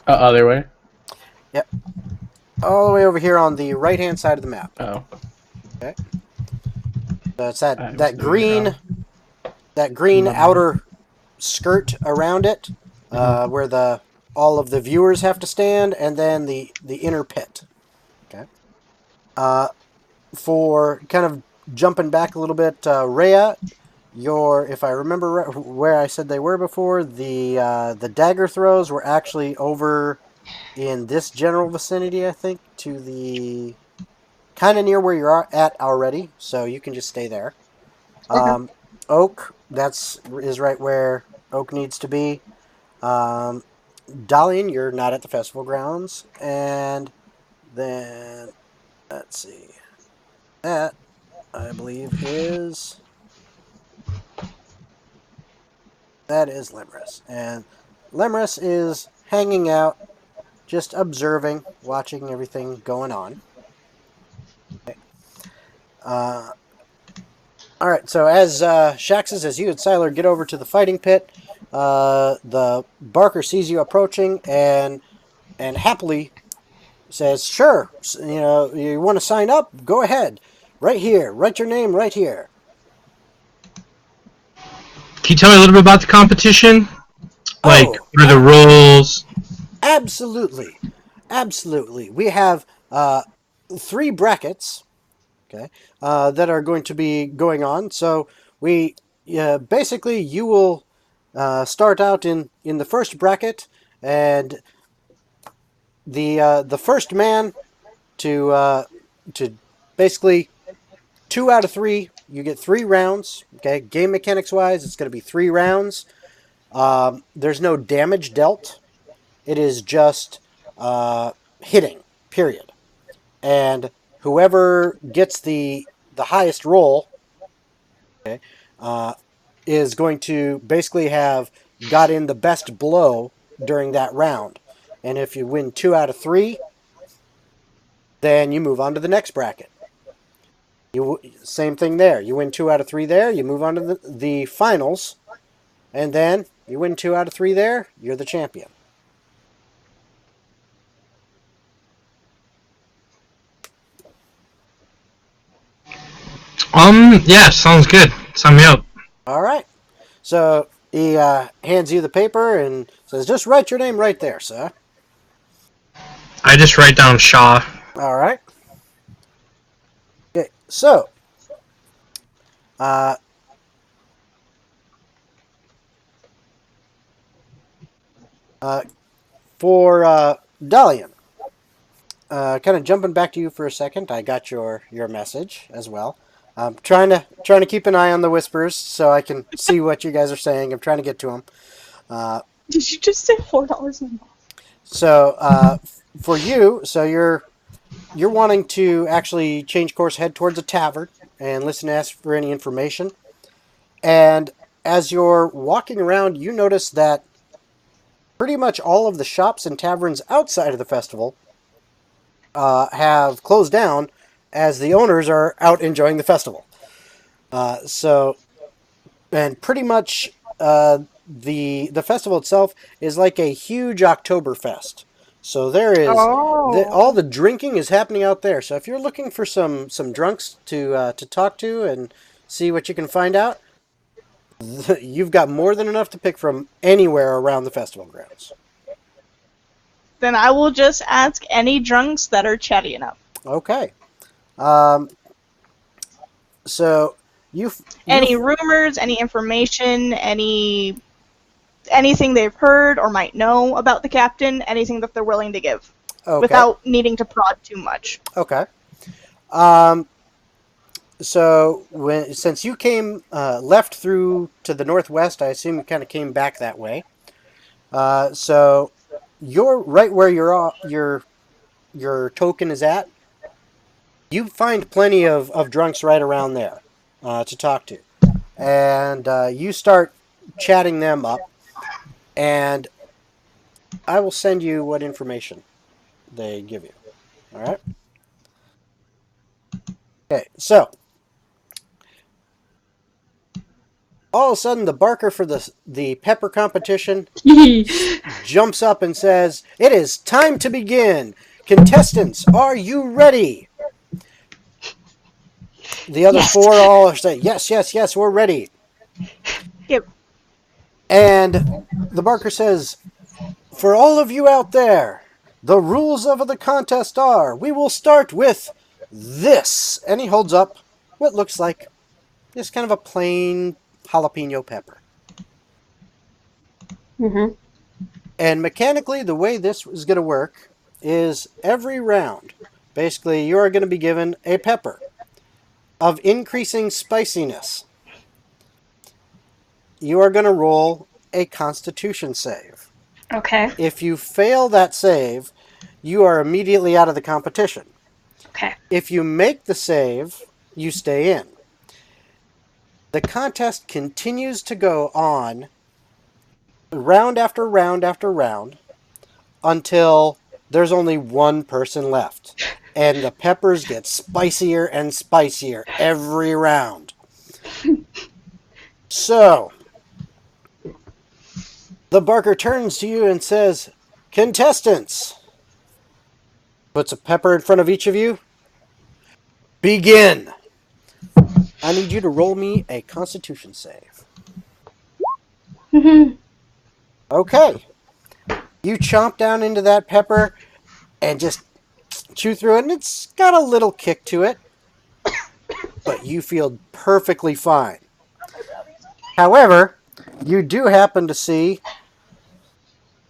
S3: Other way.
S1: Yep. All the way over here on the right hand side of the map.
S3: Oh,
S1: Okay. So it's that,
S3: I was
S1: that
S3: doing it
S1: green
S3: wrong.
S1: that green
S3: My bad.
S1: outer skirt around it, where the all of the viewers have to stand, and then the inner pit. Okay. For kind of jumping back a little bit, Rhea, your if I remember where I said they were before, the dagger throws were actually over in this general vicinity. I think to the kind of near where you're at already, so you can just stay there.
S4: Okay.
S1: Um, Oak, is right where Oak needs to be. Um, Dalian, you're not at the festival grounds, and then let's see. That I believe is That is Lemris. And Lemris is hanging out, just observing, watching everything going on. Okay. All right, so as Shaxes, as you and Siler get over to the fighting pit, the Barker sees you approaching and happily says, "Sure, you want to sign up? Go ahead, right here. Write your name right here."
S2: Can you tell me a little bit about the competition? Like,
S1: Oh,
S2: what are the rules?
S1: absolutely, absolutely. We have 3 brackets, okay, that are going to be going on. So we basically you will start out in the first bracket, and the first man to basically 2 out of 3. You get 3 rounds. Okay, game mechanics wise, it's going to be 3 rounds. There's no damage dealt. It is just hitting. Period. And whoever gets the highest roll, okay, is going to basically have got in the best blow during that round. And if you win 2 out of 3, then you move on to the next bracket. Same thing there. You win 2 out of 3 there, you move on to the finals, and then you win 2 out of 3 there, you're the champion.
S2: Yeah, sounds good. Sign me up.
S1: All right. So he hands you the paper and says, "Just write your name right there, sir."
S2: I just write down Shaw.
S1: All right. Okay. So, uh, for Dalian, kind of jumping back to you for a second. I got your message as well. I'm trying to keep an eye on the whispers so I can see what you guys are saying. I'm trying to get to them.
S8: Did you just say $4 a month?
S1: So for you, so you're wanting to actually change course, head towards a tavern, and listen, ask for any information. And as you're walking around, you notice that pretty much all of the shops and taverns outside of the festival have closed down, as the owners are out enjoying the festival. So, and pretty much the festival itself is like a huge Oktoberfest. So there is all the drinking is happening out there. So if you're looking for some drunks to talk to and see what you can find out, you've got more than enough to pick from anywhere around the festival grounds.
S8: Then I will just ask any drunks that are chatty enough.
S1: Okay. So
S8: Any rumors, any information, anything they've heard or might know about the captain, anything that they're willing to give, without needing to prod too much.
S1: Okay. So since you came left through to the northwest, I assume you kind of came back that way. So you're right where your token is at. You find plenty of drunks right around there to talk to, and you start chatting them up. And I will send you what information they give you. All right. Okay. So all of a sudden, the barker for the pepper competition jumps up and says, "It is time to begin. Contestants, are you ready?" The other 4 all say, "Yes, yes, yes, we're ready."
S8: Yep.
S1: And the barker says, "For all of you out there, the rules of the contest are, we will start with this." And he holds up what looks like just kind of a plain jalapeno pepper.
S5: Mm-hmm.
S1: And mechanically, the way this is going to work is every round, basically, you are going to be given a pepper of increasing spiciness. You are going to roll a Constitution save.
S5: Okay.
S1: If you fail that save, you are immediately out of the competition.
S5: Okay.
S1: If you make the save, you stay in. The contest continues to go on round after round after round until there's only one person left. And the peppers get spicier and spicier every round. So, the barker turns to you and says, "Contestants," puts a pepper in front of each of you. "Begin." I need you to roll me a constitution save. Okay. You chomp down into that pepper and just chew through it, and it's got a little kick to it, but you feel perfectly fine. However, you do happen to see.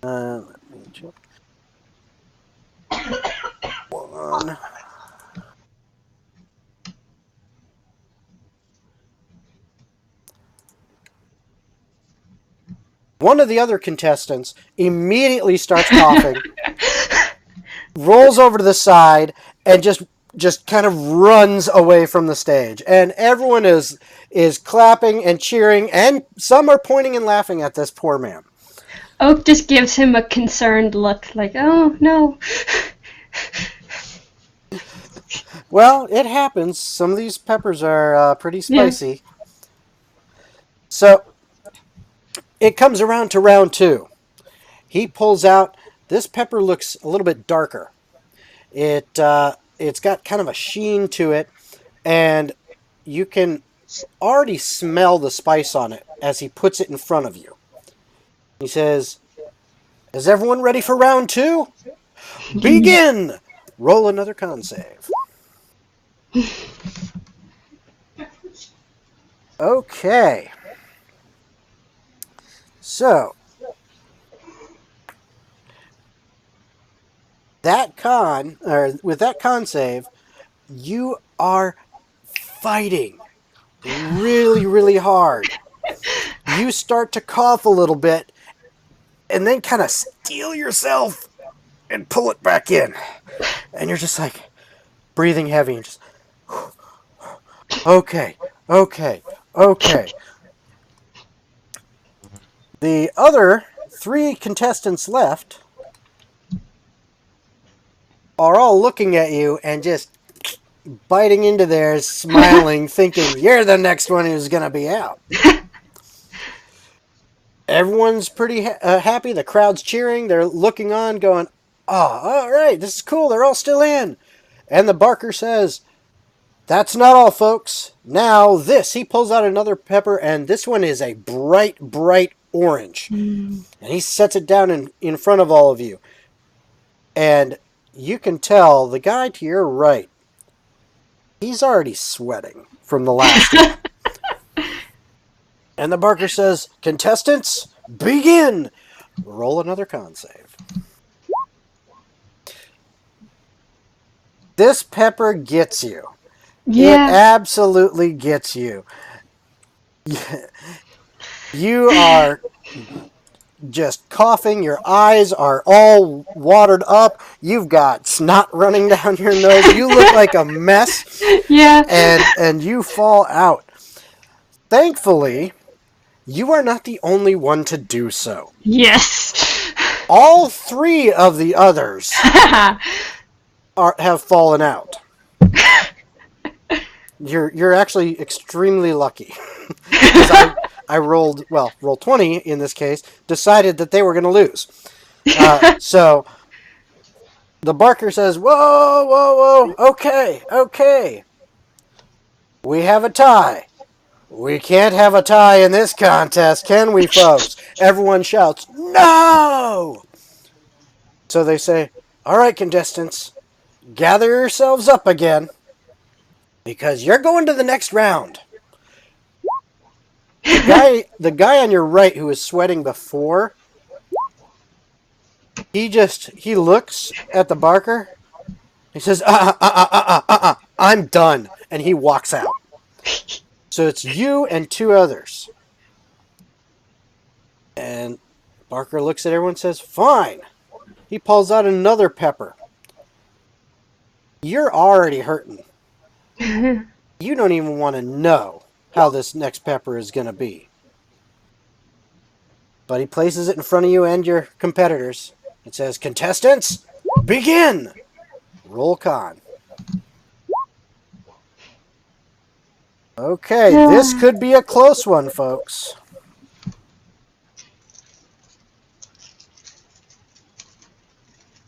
S1: Let me check. One. One of the other contestants immediately starts coughing, rolls over to the side, and just kind of runs away from the stage. And everyone is clapping and cheering, and some are pointing and laughing at this poor man.
S5: Oak just gives him a concerned look, like, oh no.
S1: Well, it happens. Some of these peppers are pretty
S5: Yeah.
S1: spicy. So it comes around to round 2. He pulls out. This pepper looks a little bit darker. It's got kind of a sheen to it, and you can already smell the spice on it as he puts it in front of you. He says, "Is everyone ready for round 2? Begin!" Roll another con save. Okay. So, with that con save, you are fighting really, really hard. You start to cough a little bit, and then kind of steel yourself and pull it back in. And you're just like breathing heavy and just, okay. The other 3 contestants left are all looking at you and just biting into theirs, smiling, thinking you're the next one who's going to be out. Everyone's pretty happy. The crowd's cheering. They're looking on, going, "Oh, all right, this is cool. They're all still in." And the barker says, "That's not all, folks. Now this." He pulls out another pepper, and this one is a bright, bright orange. And he sets it down in front of all of you. And you can tell the guy to your right, he's already sweating from the last one. And the barker says, "Contestants, begin!" Roll another con save. This pepper gets you.
S5: Yeah.
S1: It absolutely gets you. You are just coughing. Your eyes are all watered up. You've got snot running down your nose. You look like a mess.
S5: Yeah.
S1: And you fall out. Thankfully, you are not the only one to do so.
S5: Yes.
S1: All 3 of the others have fallen out. You're actually extremely lucky. I rolled 20 in this case, decided that they were going to lose. So the barker says, whoa, okay. We have a tie. We can't have a tie in this contest, can we, folks? Everyone shouts, "No!" So they say, "All right, contestants, gather yourselves up again, because you're going to the next round." The guy on your right who was sweating before, he looks at the barker. He says, "I'm done," and he walks out. So it's you and 2 others. And Barker looks at everyone and says, "Fine." He pulls out another pepper. You're already hurting. You don't even want to know how this next pepper is going to be. but he places it in front of you and your competitors. It says, "Contestants, begin! Roll con." Okay, this could be a close one, folks.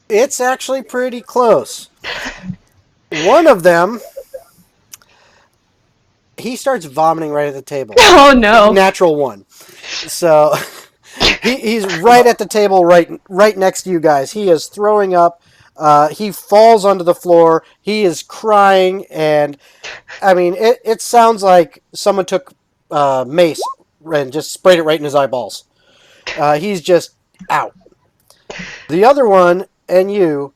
S1: It's actually pretty close. One of them, he starts vomiting right at the table.
S9: Oh no.
S1: Natural one. So he's right at the table, right next to you guys. He is throwing up. He falls onto the floor. He is crying, and I mean, it sounds like someone took mace and just sprayed it right in his eyeballs. He's just out. The other one and you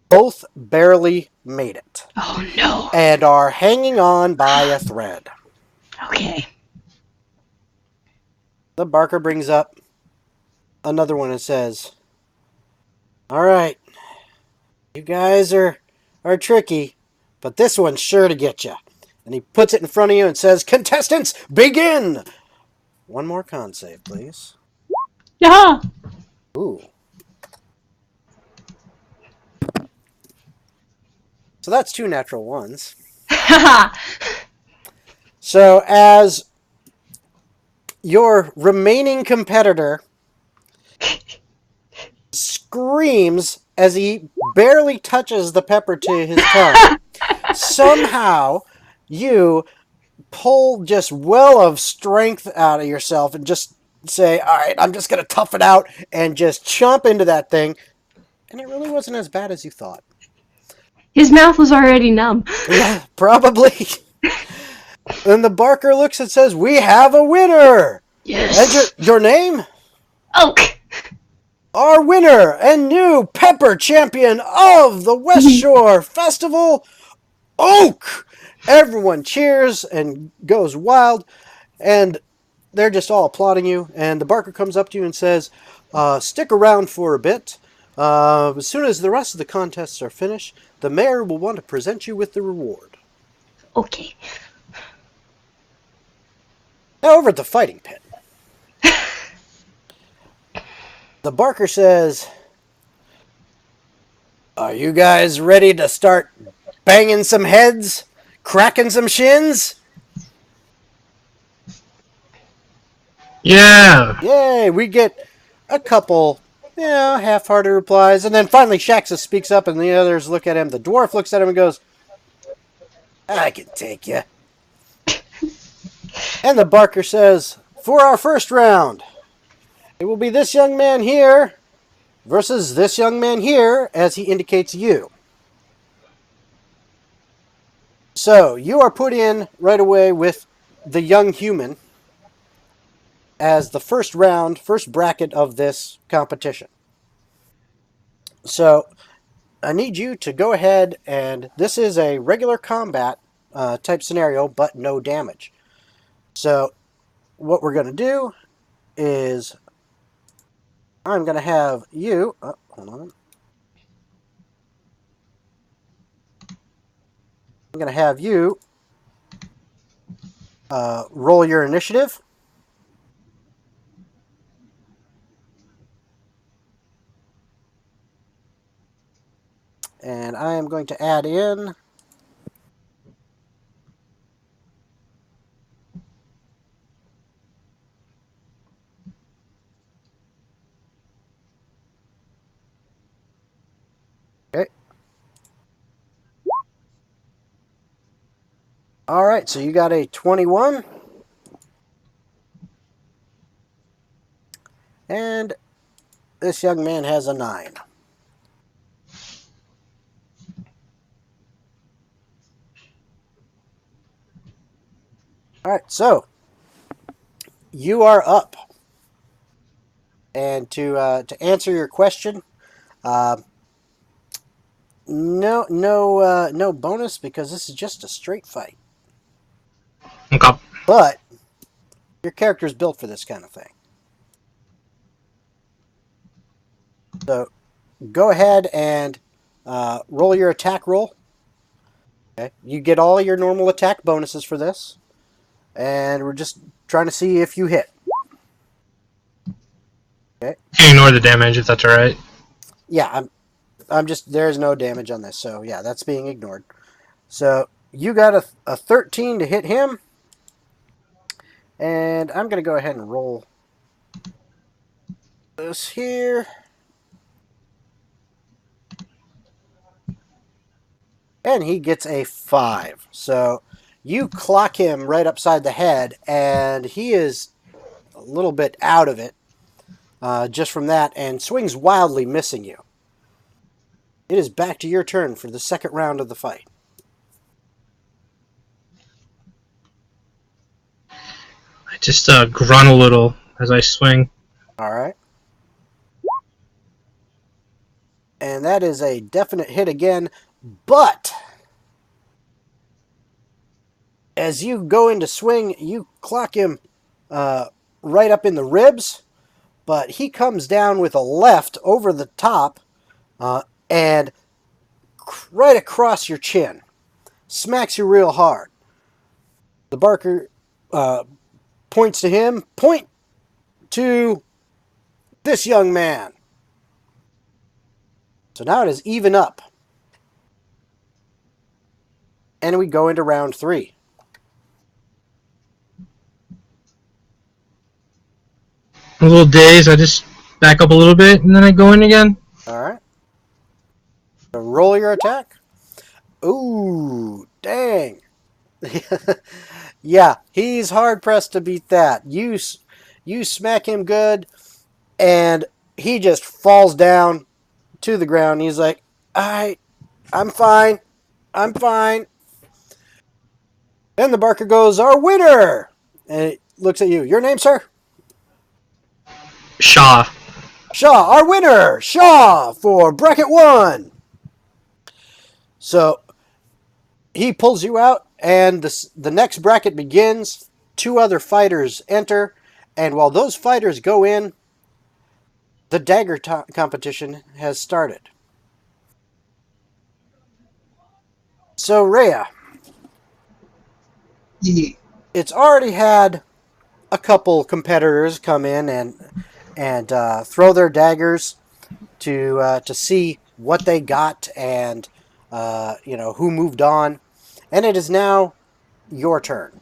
S1: both barely made it
S9: Oh no.
S1: and are hanging on by a thread.
S9: Okay.
S1: The Barker brings up another one and says, "All right, you guys are tricky, but this one's sure to get you." And he puts it in front of you and says, "Contestants, begin!" One more con save, please.
S9: Yeah.
S1: Ooh. So that's 2 natural ones.
S9: Haha.
S1: So as your remaining competitor screams as he barely touches the pepper to his tongue, somehow you pull just well of strength out of yourself and just say, "All right, I'm just going to tough it out," and just chomp into that thing. And it really wasn't as bad as you thought.
S9: His mouth was already numb.
S1: Yeah, probably. Then the Barker looks and says, "We have a winner!"
S9: Yes.
S1: And your name?
S9: Oak.
S1: Our winner and new pepper champion of the West Shore Festival, Oak! Everyone cheers and goes wild, and they're just all applauding you. And the Barker comes up to you and says, "Stick around for a bit. As soon as the rest of the contests are finished, the mayor will want to present you with the reward."
S9: Okay.
S1: Now over at the fighting pit, the Barker says, "Are you guys ready to start banging some heads? Cracking some shins?"
S2: Yeah.
S1: Yay, we get a couple, half-hearted replies. And then finally Shaxus speaks up and the others look at him. The dwarf looks at him and goes, "I can take you." And the Barker says, "For our first round, it will be this young man here versus this young man here," as he indicates you. So you are put in right away with the young human as the first round, first bracket of this competition. So I need you to go ahead and this is a regular combat type scenario, but no damage. So what we're going to do is I'm going to have you, hold on. I'm going to have you roll your initiative. And I am going to add in okay. All right, so you got a 21. And this young man has a 9. All right, so you are up. And to answer your question, no bonus because this is just a straight fight.
S2: Okay.
S1: But your character is built for this kind of thing. So go ahead and roll your attack roll. Okay, you get all your normal attack bonuses for this, and we're just trying to see if you hit.
S2: You can ignore the damage if that's alright.
S1: Yeah, I'm just, there's no damage on this, so yeah, that's being ignored. So you got a 13 to hit him, and I'm going to go ahead and roll this here. And he gets a 5. So you clock him right upside the head, and he is a little bit out of it just from that, and swings wildly, missing you. It is back to your turn for the second round of the fight.
S2: I just grunt a little as I swing.
S1: All right. And that is a definite hit again, but as you go into swing, you clock him right up in the ribs, but he comes down with a left over the top and right across your chin. Smacks you real hard. The barker points to him. Point to this young man. So now it is even up. And we go into round 3.
S2: I'm a little dazed. I just back up a little bit and then I go in again.
S1: All right. So roll your attack. Ooh, dang. Yeah, he's hard pressed to beat that. You smack him good, and he just falls down to the ground. He's like, I'm fine. I'm fine. Then the barker goes, our winner! And it looks at you. Your name, sir?
S2: Shaw.
S1: Shaw, our winner! Shaw for bracket 1! So he pulls you out, and the next bracket begins. 2 other fighters enter, and while those fighters go in, the dagger competition has started. So, Rhea,
S4: Yeah.
S1: it's already had a couple competitors come in and throw their daggers to see what they got and who moved on, and it is now your turn.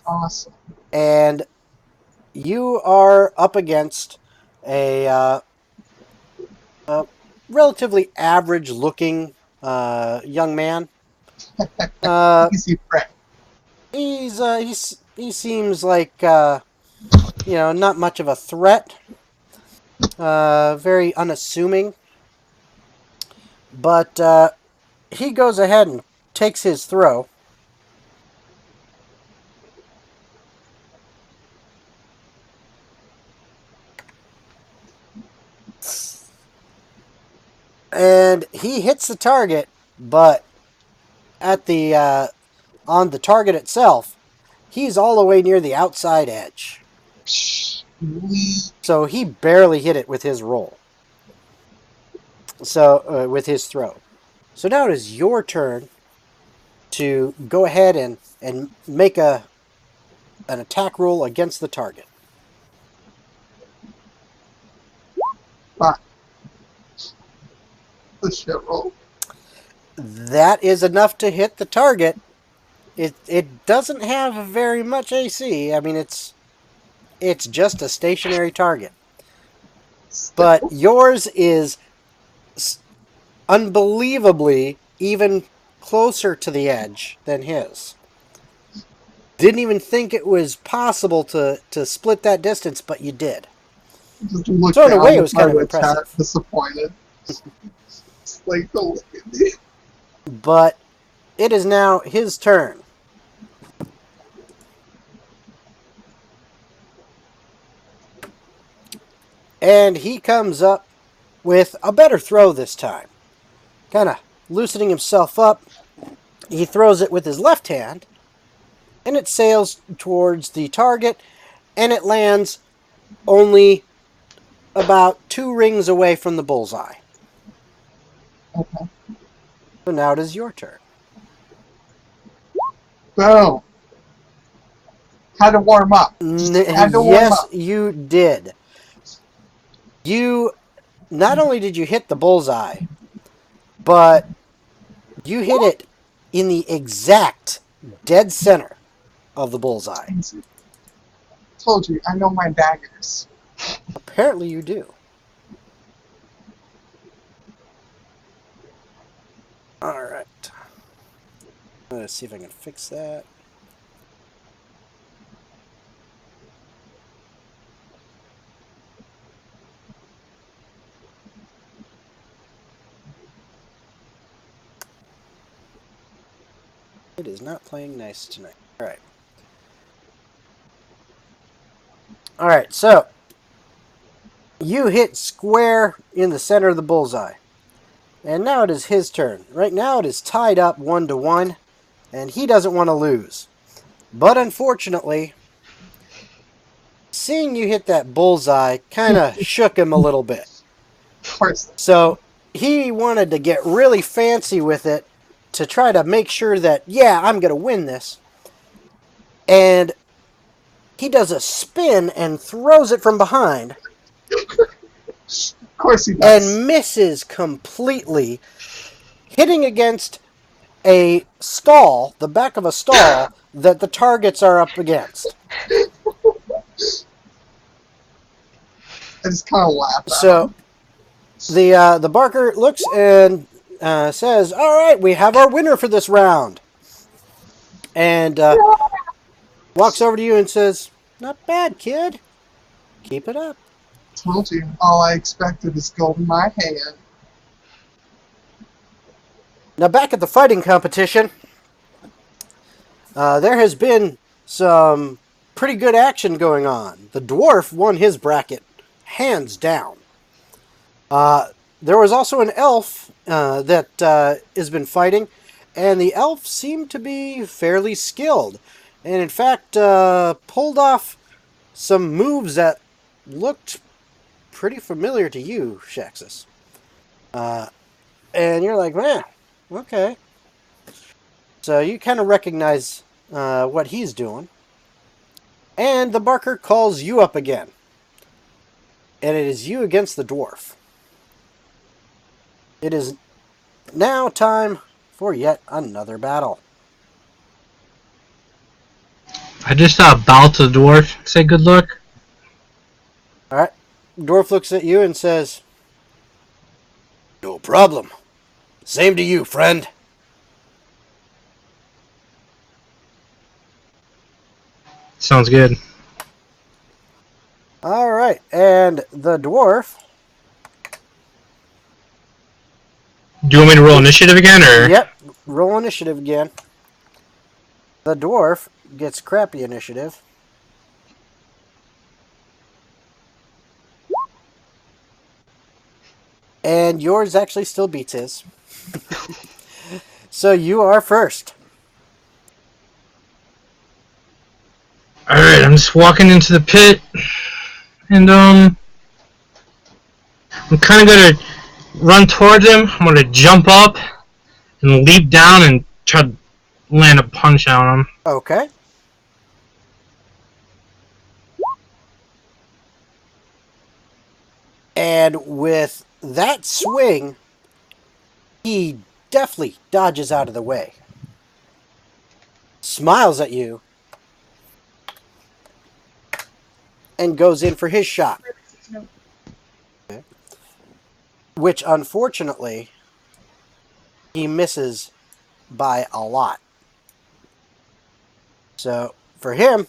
S4: Awesome.
S1: And you are up against a relatively average-looking young man.
S4: Easy prep.
S1: He seems like not much of a threat. Very unassuming. But he goes ahead and takes his throw. And he hits the target, but at the on the target itself, he's all the way near the outside edge. So he barely hit it with his roll. So with his throw. So now it is your turn to go ahead and make an attack roll against the target.
S4: Fine. The shit roll.
S1: That is enough to hit the target. It doesn't have very much AC. I mean, it's just a stationary target. But yours is unbelievably even closer to the edge than his. Didn't even think it was possible to split that distance, but you did.
S4: Just look
S1: So in a
S4: down
S1: way, it
S4: at
S1: was kind of
S4: my
S1: impressive.
S4: chat, disappointed. It's like, don't look at me.
S1: But it is now his turn. And he comes up with a better throw this time. Kind of loosening himself up. He throws it with his left hand, and it sails towards the target, and it lands only about 2 rings away from the bullseye.
S4: Okay.
S1: So now it is your turn.
S4: Boom. Had to warm up. Just had to warm
S1: Yes,
S4: up.
S1: you did. You not only did you hit the bullseye, but you hit it in the exact dead center of the bullseye.
S4: Told you, I know my daggers.
S1: Apparently you do. Alright. Let's see if I can fix that. It is not playing nice tonight. Alright. Alright, so you hit square in the center of the bullseye. And now it is his turn. Right now it is tied up 1-1, and he doesn't want to lose. But unfortunately, seeing you hit that bullseye kind of shook him a little bit.
S4: Of course.
S1: So he wanted to get really fancy with it to try to make sure that, yeah, I'm going to win this. And he does a spin and throws it from behind.
S4: Of course he does.
S1: And misses completely, hitting against a stall, the back of a stall, that the targets are up against.
S4: I just kind of laugh at
S1: So the Barker looks and says, "All right, we have our winner for this round." And walks over to you and says, "Not bad, kid. Keep it up."
S4: Told you, all I expected is gold in my hand.
S1: Now back at the fighting competition, there has been some pretty good action going on. The dwarf won his bracket, hands down. There was also an elf that has been fighting, and the elf seemed to be fairly skilled, and in fact pulled off some moves that looked pretty familiar to you, Shaxus. And you're like, man, okay. So you kind of recognize what he's doing. And the Barker calls you up again. And it is you against the dwarf. It is now time for yet another battle.
S2: I just bow to the dwarf, say good luck.
S1: Alright. Dwarf looks at you and says, "No problem. Same to you, friend."
S2: Sounds good.
S1: Alright, and the dwarf...
S2: Do you want me to roll initiative again, or?
S1: Yep, roll initiative again. The dwarf gets crappy initiative. And yours actually still beats his. So you are first.
S2: Alright, I'm just walking into the pit, and I'm kind of gonna run towards him. I'm gonna jump up and leap down and try to land a punch on him.
S1: Okay. And with that swing, he deftly dodges out of the way. Smiles at you. And goes in for his shot. Okay. Which, unfortunately, he misses by a lot. So, for him,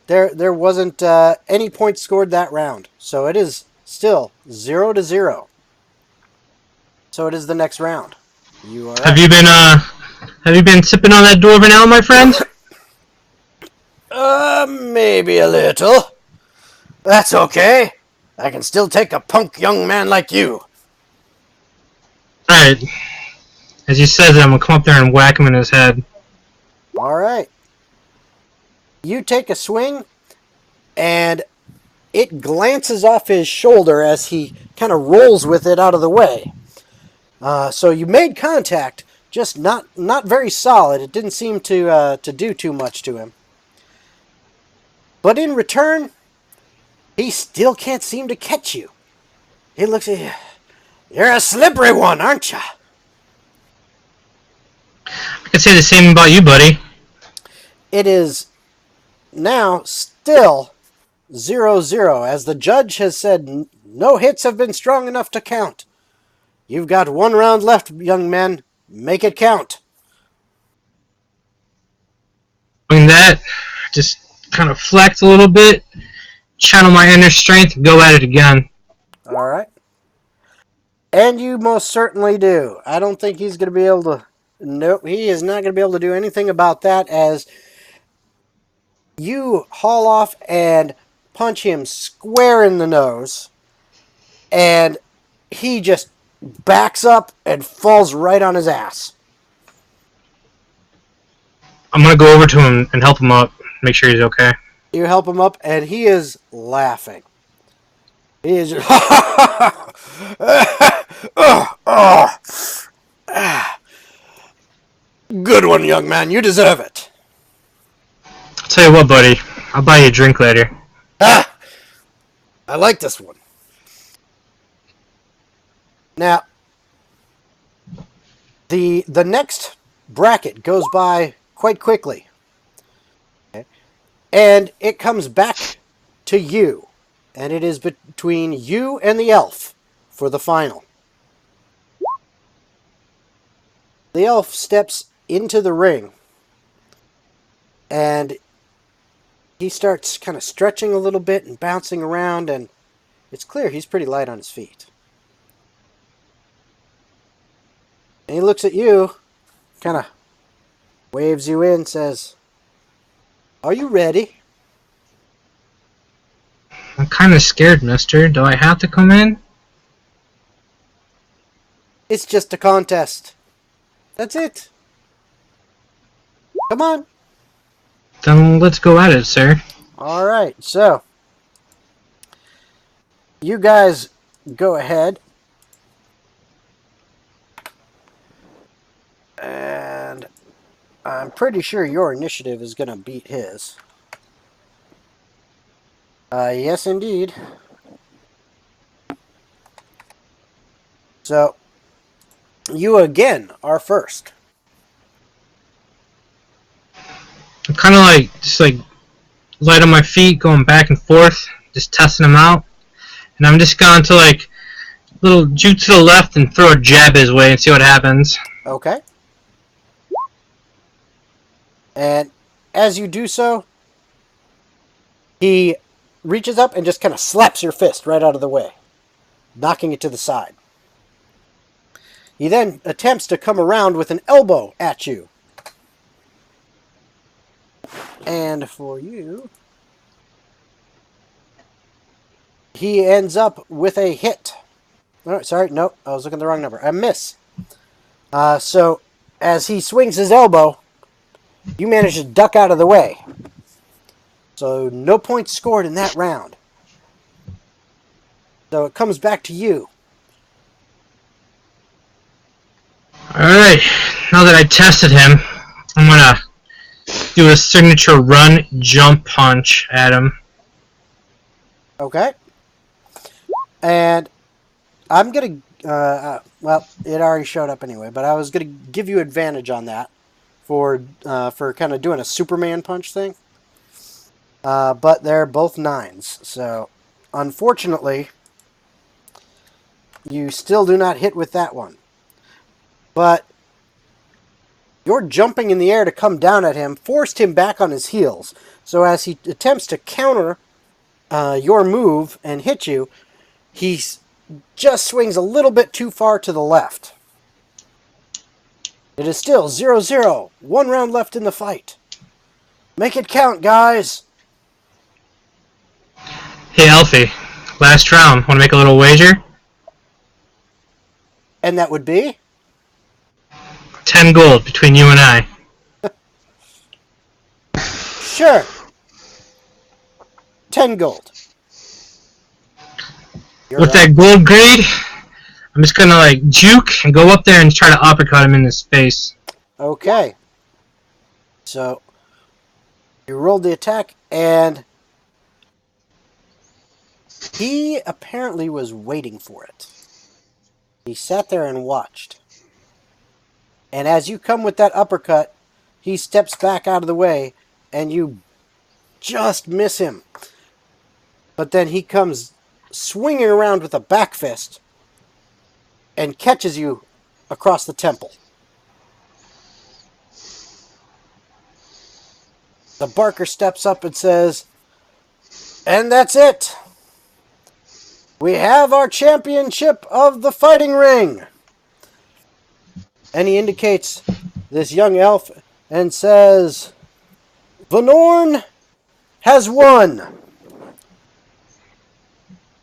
S1: there wasn't any points scored that round. So it is still 0-0. So it is the next round. You are
S2: Have you been sipping on that dwarven ale, my friend?
S1: Maybe a little. That's okay. I can still take a punk young man like you.
S2: Alright. As he says it, I'm gonna come up there and whack him in his head.
S1: Alright. You take a swing, and it glances off his shoulder as he kind of rolls with it out of the way. So you made contact, just not very solid. It didn't seem to do too much to him. But in return, he still can't seem to catch you. He looks at you. You're a slippery one, aren't you?
S2: I can say the same about you, buddy.
S1: It is now still 0-0, as the judge has said no hits have been strong enough to count. You've got 1 round left, young man. Make it count.
S2: Doing that, just kind of flex a little bit, channel my inner strength, and go at it again.
S1: All right. And you most certainly do. I don't think he's going to be able to... Nope, he is not going to be able to do anything about that, as you haul off and punch him square in the nose, and he just backs up and falls right on his ass.
S2: I'm gonna go over to him and help him up, make sure he's okay.
S1: You help him up, and he is laughing. He is just... Good one, young man. You deserve it.
S2: I'll tell you what, buddy. I'll buy you a drink later.
S1: Ah! I like this one. Now, the next bracket goes by quite quickly. Okay. And it comes back to you. And it is between you and the elf for the final. The elf steps into the ring. And he starts kind of stretching a little bit and bouncing around, and it's clear he's pretty light on his feet. And he looks at you, kind of waves you in, says, "Are you ready?"
S2: I'm kind of scared, mister. Do I have to come in?
S1: It's just a contest. That's it. Come on.
S2: Then let's go at it, sir.
S1: All right, so you guys go ahead. And I'm pretty sure your initiative is going to beat his. Yes, indeed. So, you again are first.
S2: I'm kind of just light on my feet, going back and forth, just testing him out. And I'm just going to little juke to the left and throw a jab his way and see what happens.
S1: Okay. And as you do so, he reaches up and just kind of slaps your fist right out of the way, knocking it to the side. He then attempts to come around with an elbow at you. And for you, he ends up with a hit. Oh, sorry, nope, I was looking at the wrong number. A miss. So, as he swings his elbow, you manage to duck out of the way. So, no points scored in that round. So, it comes back to you.
S2: Alright, now that I tested him, I'm going to do a signature run jump punch at him.
S1: Okay. And I'm going to, well, it already showed up anyway, but I was going to give you advantage on that for kind of doing a Superman punch thing. But they're both 9s, so unfortunately, you still do not hit with that one. But your jumping in the air to come down at him forced him back on his heels. So as he attempts to counter your move and hit you, he just swings a little bit too far to the left. It is still 0-0. 1 round left in the fight. Make it count, guys.
S2: Hey, Alfie. Last round. Want to make a little wager?
S1: And that would be?
S2: 10 gold between you and I.
S1: Sure. 10 gold.
S2: With that gold grade, I'm just going to juke and go up there and try to uppercut him in his face.
S1: Okay. So, you rolled the attack, and He apparently was waiting for it. He sat there and watched. And as you come with that uppercut, he steps back out of the way, and you just miss him. But then he comes swinging around with a back fist and catches you across the temple. The barker steps up and says, "And that's it. We have our championship of the fighting ring." And he indicates this young elf and says, "Venorn has won."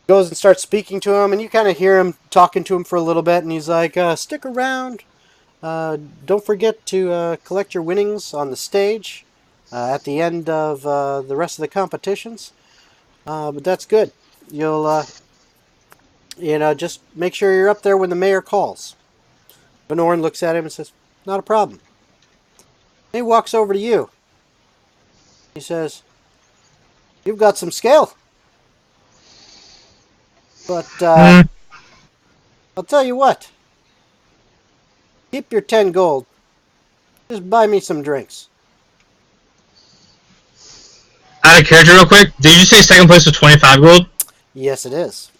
S1: Goes and starts speaking to him, and you kind of hear him talking to him for a little bit, and he's like, "Stick around. Don't forget to collect your winnings on the stage at the end of the rest of the competitions. But that's good. You'll, just make sure you're up there when the mayor calls." Venorn looks at him and says, "Not a problem." He walks over to you. He says, "You've got some skill. But I'll tell you what. Keep your 10 gold. Just buy me some drinks."
S2: Out of character, real quick. Did you say second place was 25 gold?
S1: Yes, it is.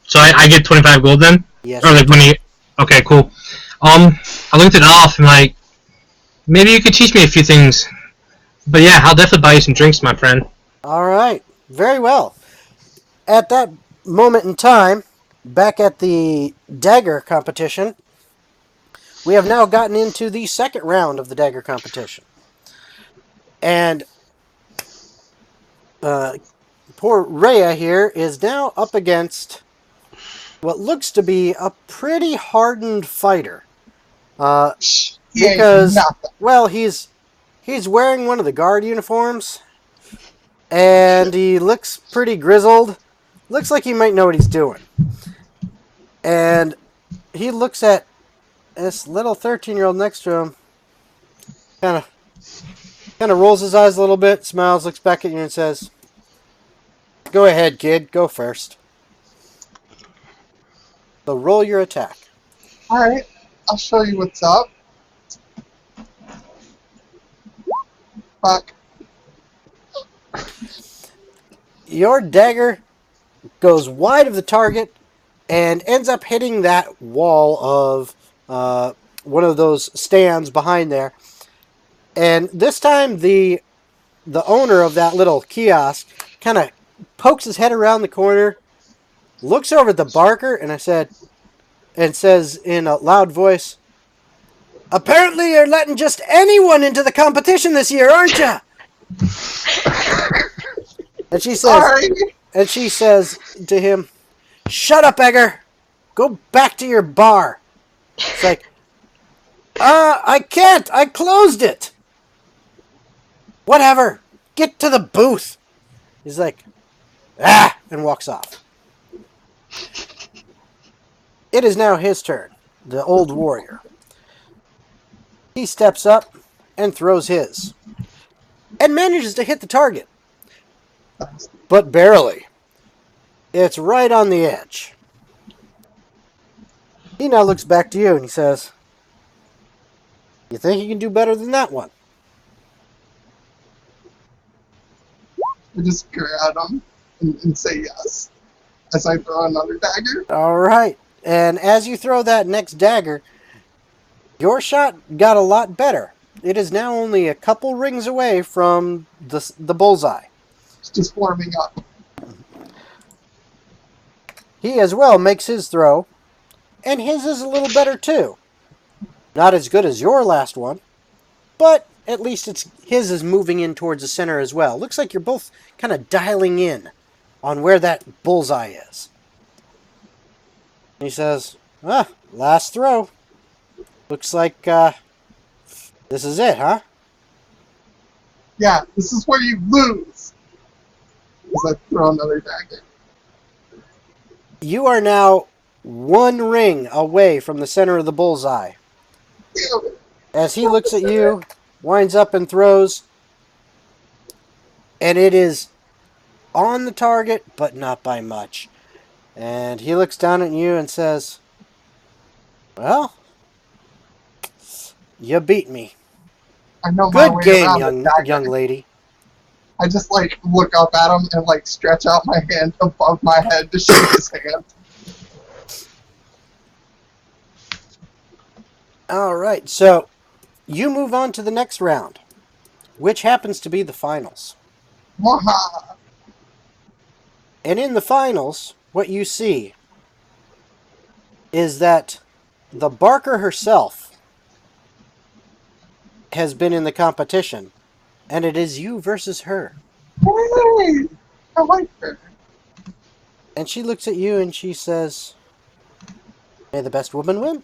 S2: So I get 25 gold then?
S1: Yes.
S2: Or like when you... Okay, cool. I looked it off and like, maybe you could teach me a few things. But yeah, I'll definitely buy you some drinks, my friend.
S1: All right. Very well. At that moment in time, back at the dagger competition, we have now gotten into the second round of the dagger competition. And poor Rhea here is now up against what looks to be a pretty hardened fighter. Because, well, he's wearing one of the guard uniforms, and he looks pretty grizzled. Looks like he might know what he's doing. And he looks at this little 13-year-old next to him, kind of rolls his eyes a little bit, smiles, looks back at you and says, "Go ahead, kid. Go first. So roll your attack."
S4: Alright, I'll show you what's up. Fuck.
S1: Your dagger goes wide of the target and ends up hitting that wall of one of those stands behind there. And this time the owner of that little kiosk kind of pokes his head around the corner, looks over at the barker, and says in a loud voice, "Apparently you're letting just anyone into the competition this year, aren't you?" And she says to him, "Shut up, Egger. Go back to your bar." It's like, I can't. I closed it." "Whatever. Get to the booth." He's like, and walks off. It is now his turn, the old warrior. He steps up and throws his, and manages to hit the target. But barely. It's right on the edge. He now looks back to you and he says, "You think you can do better than that one?"
S4: I just stare at him and say yes as I throw another dagger.
S1: All right. And as you throw that next dagger, your shot got a lot better. It is now only a couple rings away from the bullseye.
S4: It's just warming up.
S1: He as well makes his throw, and his is a little better too. Not as good as your last one, but at least his is moving in towards the center as well. Looks like you're both kind of dialing in on where that bullseye is. He says, "Last throw. Looks like this is it, huh?"
S4: Yeah, this is where you lose. As I throw another dagger.
S1: You are now one ring away from the center of the bullseye. As he looks at you, winds up and throws, and it is on the target, but not by much. And he looks down at you and says, "Well, you beat me.
S4: I know my
S1: Good
S4: way
S1: game,
S4: around the
S1: young
S4: dagger.
S1: lady."
S4: I just like look up at him and like stretch out my hand above my head to shake his hand.
S1: All right, so you move on to the next round, which happens to be the finals.
S4: Waha!
S1: And in the finals, what you see is that the Barker herself has been in the competition, and it is you versus her.
S4: Hey! I like her.
S1: And she looks at you and she says, "May the best woman win."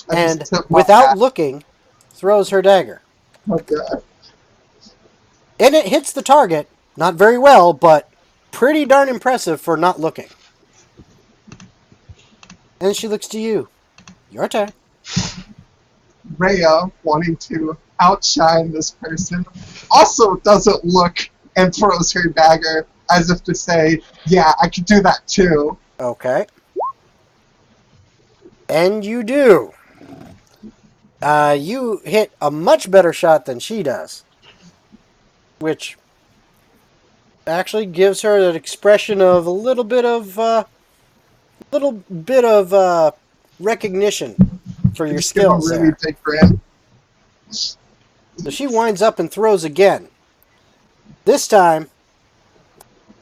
S4: I just
S1: And
S4: tip my
S1: without
S4: hat.
S1: looking, throws her dagger.
S4: Oh god.
S1: And it hits the target, not very well, but pretty darn impressive for not looking. And she looks to you. Your turn.
S4: Rhea, wanting to outshine this person, also doesn't look and throws her dagger as if to say, yeah, I could do that too.
S1: Okay. And you do. You hit a much better shot than she does, which actually gives her an expression of a little bit of recognition for
S4: I
S1: your
S4: just give a
S1: skills
S4: really
S1: there.
S4: big grin.
S1: So she winds up and throws again. This time,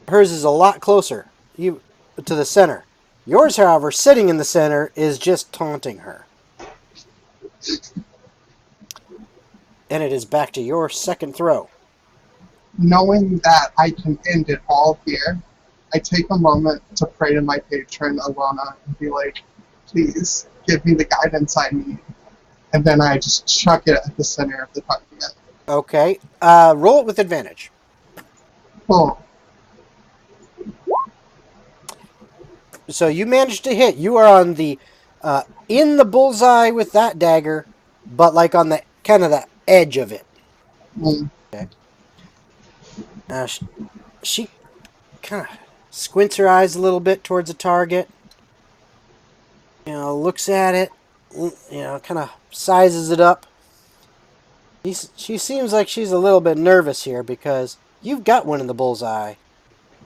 S1: hers is a lot closer to the center. Yours, however, sitting in the center, is just taunting her. And it is back to your second throw.
S4: Knowing that I can end it all here, I take a moment to pray to my patron, Alana, and be like, please give me the guidance I need. And then I just chuck it at the center of the target.
S1: Okay. Roll it with advantage.
S4: Oh,
S1: So you managed to hit. You are on the in the bullseye with that dagger, but like on the kind of the edge of it.
S4: mm,
S1: Okay. She kind of squints her eyes a little bit towards the target. Looks at it. Kind of sizes it up. She seems like she's a little bit nervous here because you've got one in the bullseye.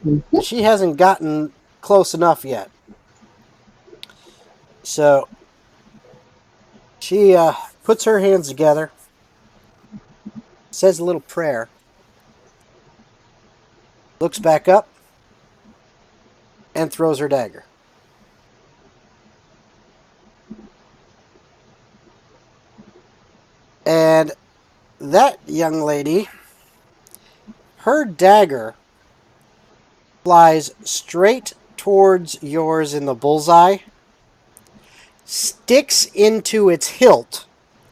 S4: mhm.
S1: She hasn't gotten close enough yet. So she puts her hands together, says a little prayer, looks back up, and throws her dagger. And that young lady, her dagger flies straight towards yours in the bullseye, sticks into its hilt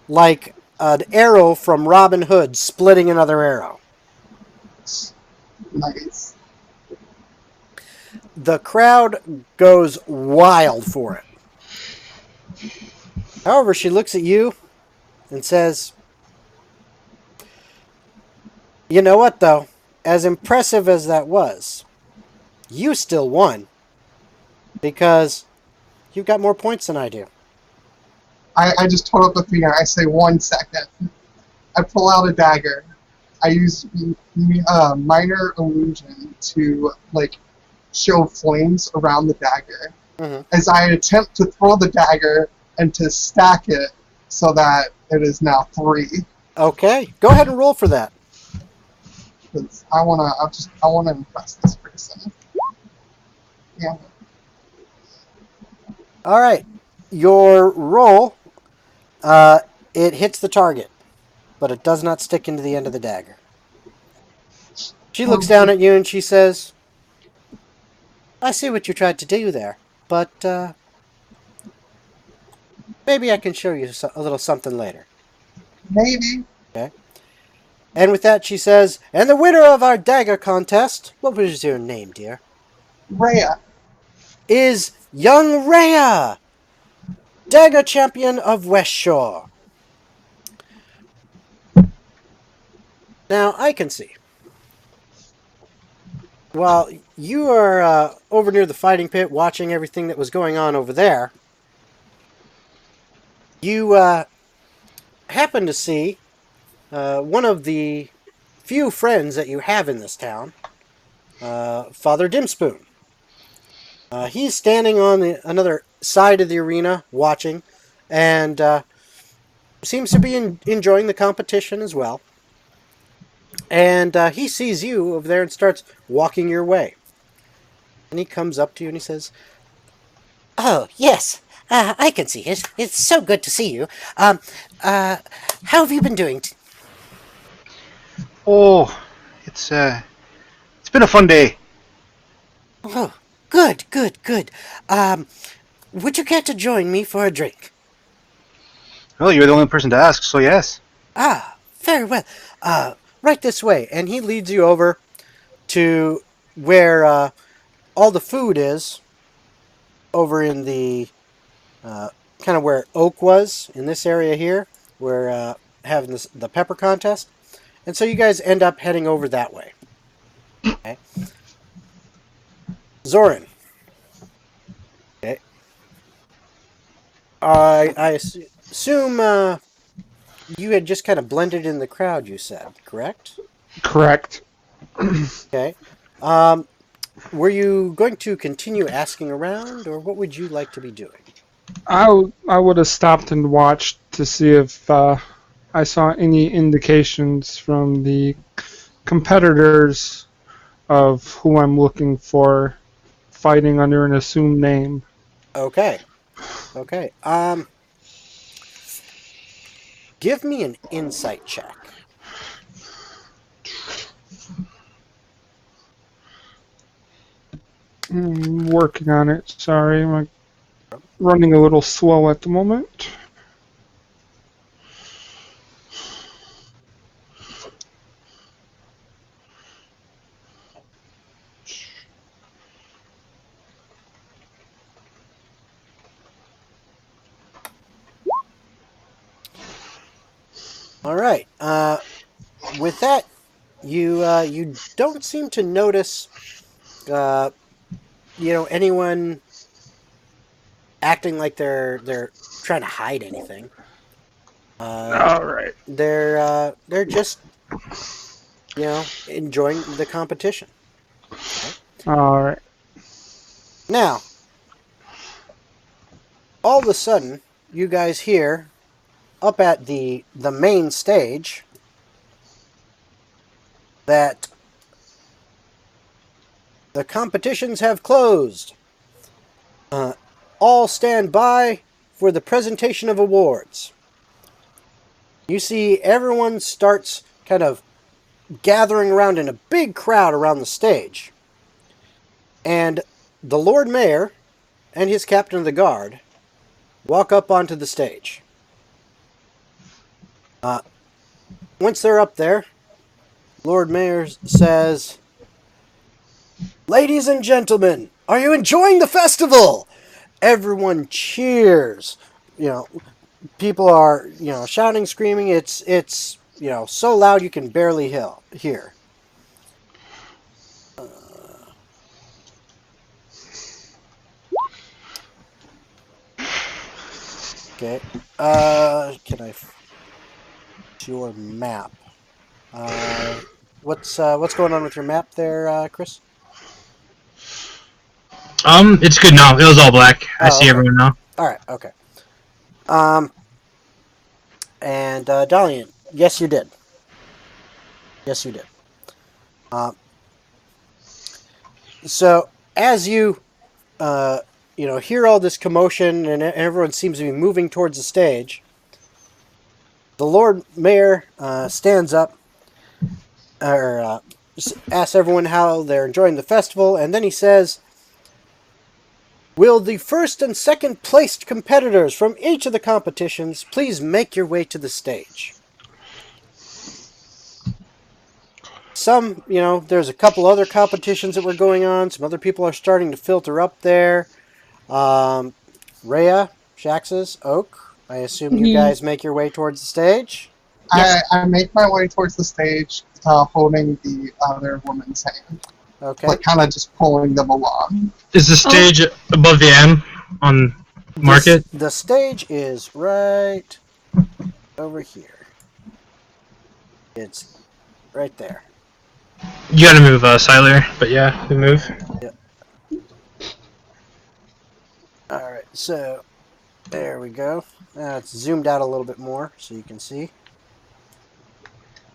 S1: like an arrow from Robin Hood splitting another arrow.
S4: Nice.
S1: The crowd goes wild for it. However, she looks at you and says, "You know what, though? As impressive as that was, you still won because you've got more points than I do."
S4: I just hold up a finger. I say 1 second. I pull out a dagger. I use minor illusion to like show flames around the dagger
S1: Mhm.
S4: as I attempt to throw the dagger and to stack it so that it is now 3.
S1: Okay, go ahead and roll for that.
S4: Because I wanna impress this person. Yeah.
S1: All right, your roll, it hits the target, but it does not stick into the end of the dagger. She looks down at you and she says, "I see what you tried to do there, but maybe I can show you a little something later."
S4: Maybe.
S1: Okay. And with that, she says, "And the winner of our dagger contest, what was your name, dear?
S4: Rhea.
S1: Is young Rhea, dagger champion of West Shore." Now, I can see while you are over near the fighting pit watching everything that was going on over there, you happen to see one of the few friends that you have in this town, Father Dimspoon. He's standing on another side of the arena watching, and seems to be enjoying the competition as well. And he sees you over there and starts walking your way. And he comes up to you and he says,
S10: Oh, yes. I can see it. It's so good to see you. How have you been doing?
S7: Oh, it's been a fun day.
S10: Oh, good, good, good. Would you care to join me for a drink?
S7: Well, you're the only person to ask, so yes.
S10: Ah, very well.
S1: right this way. And he leads you over to where all the food is, over in the kind of where Oak was, in this area here, where having the pepper contest. And so you guys end up heading over that way. Okay. Zoran. Okay. I assume you had just kind of blended in the crowd, you said, correct?
S6: Correct.
S1: Okay. Were you going to continue asking around, or what would you like to be doing?
S6: I would have stopped and watched to see if I saw any indications from the competitors of who I'm looking for fighting under an assumed name.
S1: Okay. Okay. Give me an insight check.
S6: Working on it. Sorry, I'm running a little slow at the moment.
S1: All right. With that, you don't seem to notice, anyone acting like they're trying to hide anything.
S6: All right.
S1: They're just enjoying the competition. Okay.
S6: All right.
S1: Now, all of a sudden, you guys hear up at the main stage that the competitions have closed. All stand by for the presentation of awards. You see everyone starts kind of gathering around in a big crowd around the stage. And the Lord Mayor and his captain of the guard walk up onto the stage. Once they're up there, Lord Mayor says, "Ladies and gentlemen, are you enjoying the festival?" Everyone cheers. People are, shouting, screaming. It's so loud you can barely hear. Okay. Can I? Your map. What's going on with your map there, Chris?
S2: It's good now. It was all black. I see
S1: okay.
S2: everyone now.
S1: All right. Okay. And Dalian, yes, you did. Yes, you did. So as you, hear all this commotion and everyone seems to be moving towards the stage, the Lord Mayor stands up, or asks everyone how they're enjoying the festival, and then he says, "Will the first and second placed competitors from each of the competitions please make your way to the stage?" Some, there's a couple other competitions that were going on. Some other people are starting to filter up there. Rhea, Shaxus, Oak, I assume you guys make your way towards the stage?
S4: I make my way towards the stage, holding the other woman's hand.
S1: Okay.
S4: like kind of just pulling them along.
S2: Is the stage above the M on market?
S1: The stage is right over here. It's right there.
S2: You gotta move Siler, but yeah, we move.
S1: Yep. All right, so there we go. Now it's zoomed out a little bit more so you can see.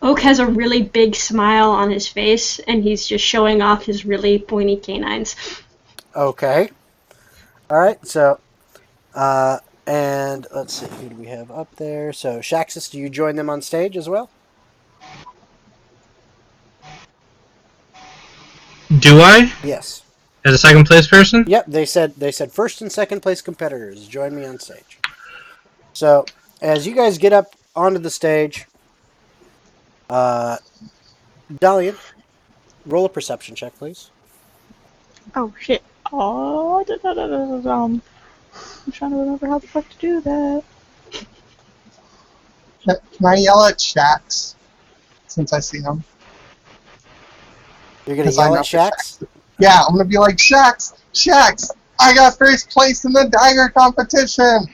S5: Oak has a really big smile on his face, and he's just showing off his really pointy canines.
S1: Okay. All right, so, and let's see, who do we have up there? So, Shaxus, do you join them on stage as well?
S2: Do I?
S1: Yes.
S2: As a second place person?
S1: Yep, they said first and second place competitors join me on stage. So, as you guys get up onto the stage, Dalian, roll a perception check, please.
S8: Oh shit. Oh, I'm trying to remember how the fuck to do that.
S4: Can I yell at Shax since I see him?
S1: You're gonna
S4: 'Cause I
S1: yell
S4: know
S1: at Shax?
S4: Yeah, I'm gonna be like, Shax, I got first place in the dagger competition.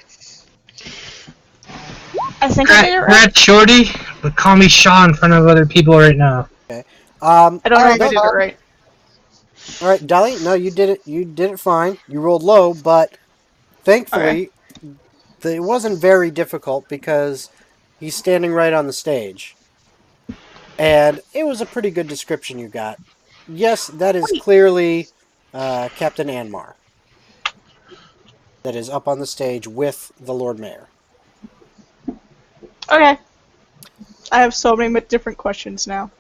S8: I think I did it right.
S2: Rat Shorty, but call me Shaw in front of other people right now.
S1: Okay.
S8: I don't know if I did it
S4: no.
S8: right.
S1: All right, Dalian, no, you did it. You did it fine. You rolled low, but thankfully, it wasn't very difficult because he's standing right on the stage. And it was a pretty good description you got. Yes, that is clearly Captain Anmar. That is up on the stage with the Lord Mayor.
S8: Okay. I have so many different questions now.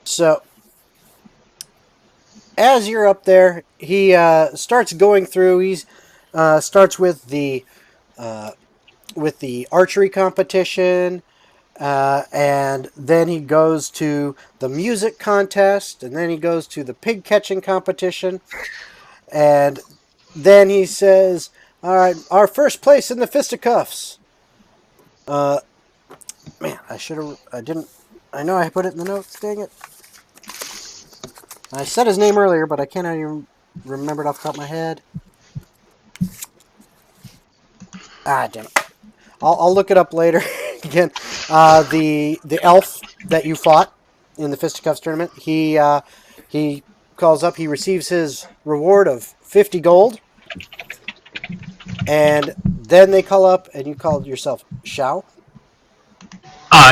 S1: So, as you're up there, he starts going through. He starts with the archery competition, and then he goes to the music contest, and then he goes to the pig catching competition, and then he says, "All right, our first place in the fisticuffs." Man, I should have. I didn't. I know I put it in the notes. Dang it! I said his name earlier, but I can't even remember it off the top of my head. Damn it. I'll look it up later. Again, the elf that you fought in the fisticuffs tournament, he calls up. He receives his reward of 50 gold, and then they call up, and you call yourself Shao.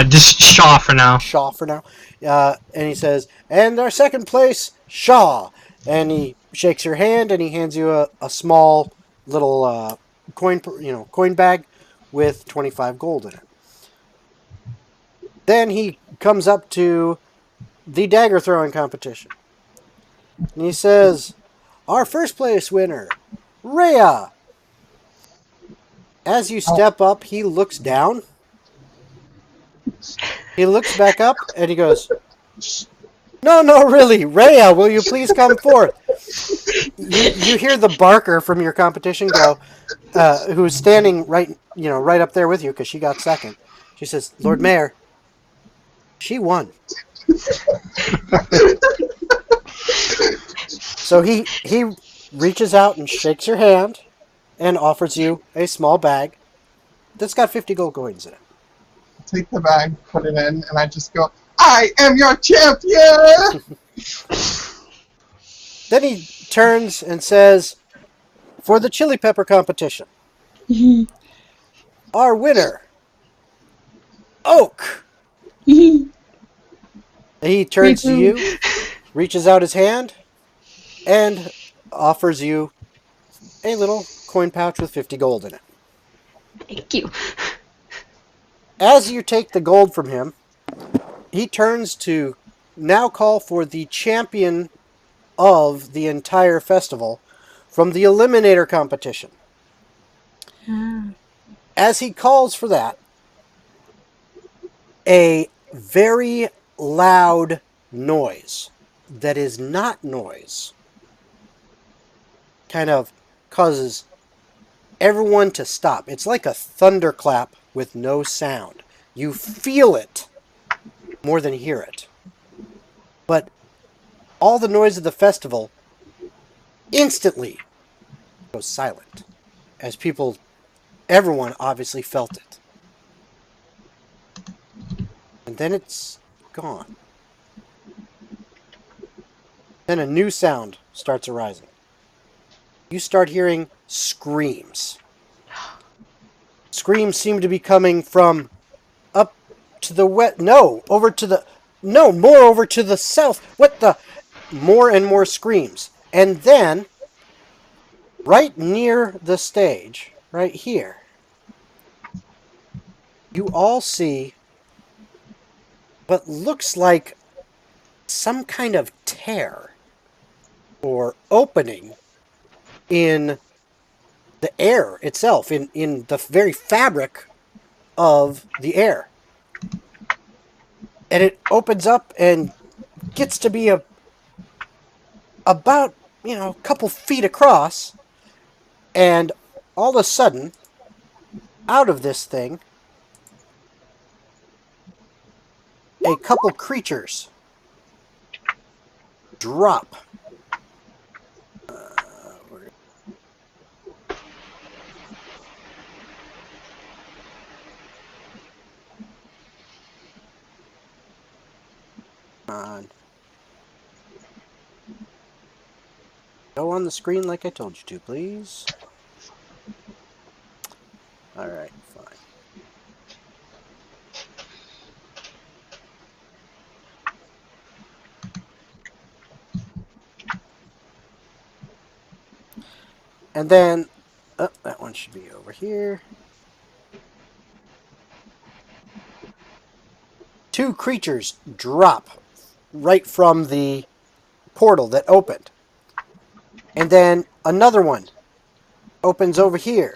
S2: Just Shaw for now.
S1: Shaw for now. And he says, and our second place, Shaw. And he shakes your hand and he hands you a small little coin bag with 25 gold in it. Then he comes up to the dagger throwing competition. And he says, our first place winner, Rhea. As you step up, he looks down. He looks back up and he goes, no, really, Rhea, will you please come forth? You hear the barker from your competition go, who's standing right up there with you because she got second. She says, Lord Mayor, she won. So he reaches out and shakes your hand and offers you a small bag that's got 50 gold coins in it.
S4: Take the bag, put it in, and I just go, I am your champion!
S1: Then he turns and says, for the chili pepper competition, our winner, Oak. He turns to you, reaches out his hand, and offers you a little coin pouch with 50 gold in it.
S9: Thank you.
S1: As you take the gold from him, he turns to now call for the champion of the entire festival from the Eliminator competition. As he calls for that, a very loud noise that is not noise kind of causes everyone to stop. It's like a thunderclap with no sound. You feel it more than hear it. But all the noise of the festival instantly goes silent as everyone obviously felt it. And then it's gone. Then a new sound starts arising. You start hearing screams. Screams seem to be coming from up to the west. No, over to the. No, more over to the south. What the? More and more screams. And then, right near the stage, right here, you all see what looks like some kind of tear or opening in the air itself, in the very fabric of the air. And it opens up and gets to be about, a couple feet across. And all of a sudden, out of this thing, a couple creatures drop. On. Go on the screen like I told you to, please. Alright, fine. And then, that one should be over here. Two creatures drop right from the portal that opened. And then another one opens over here.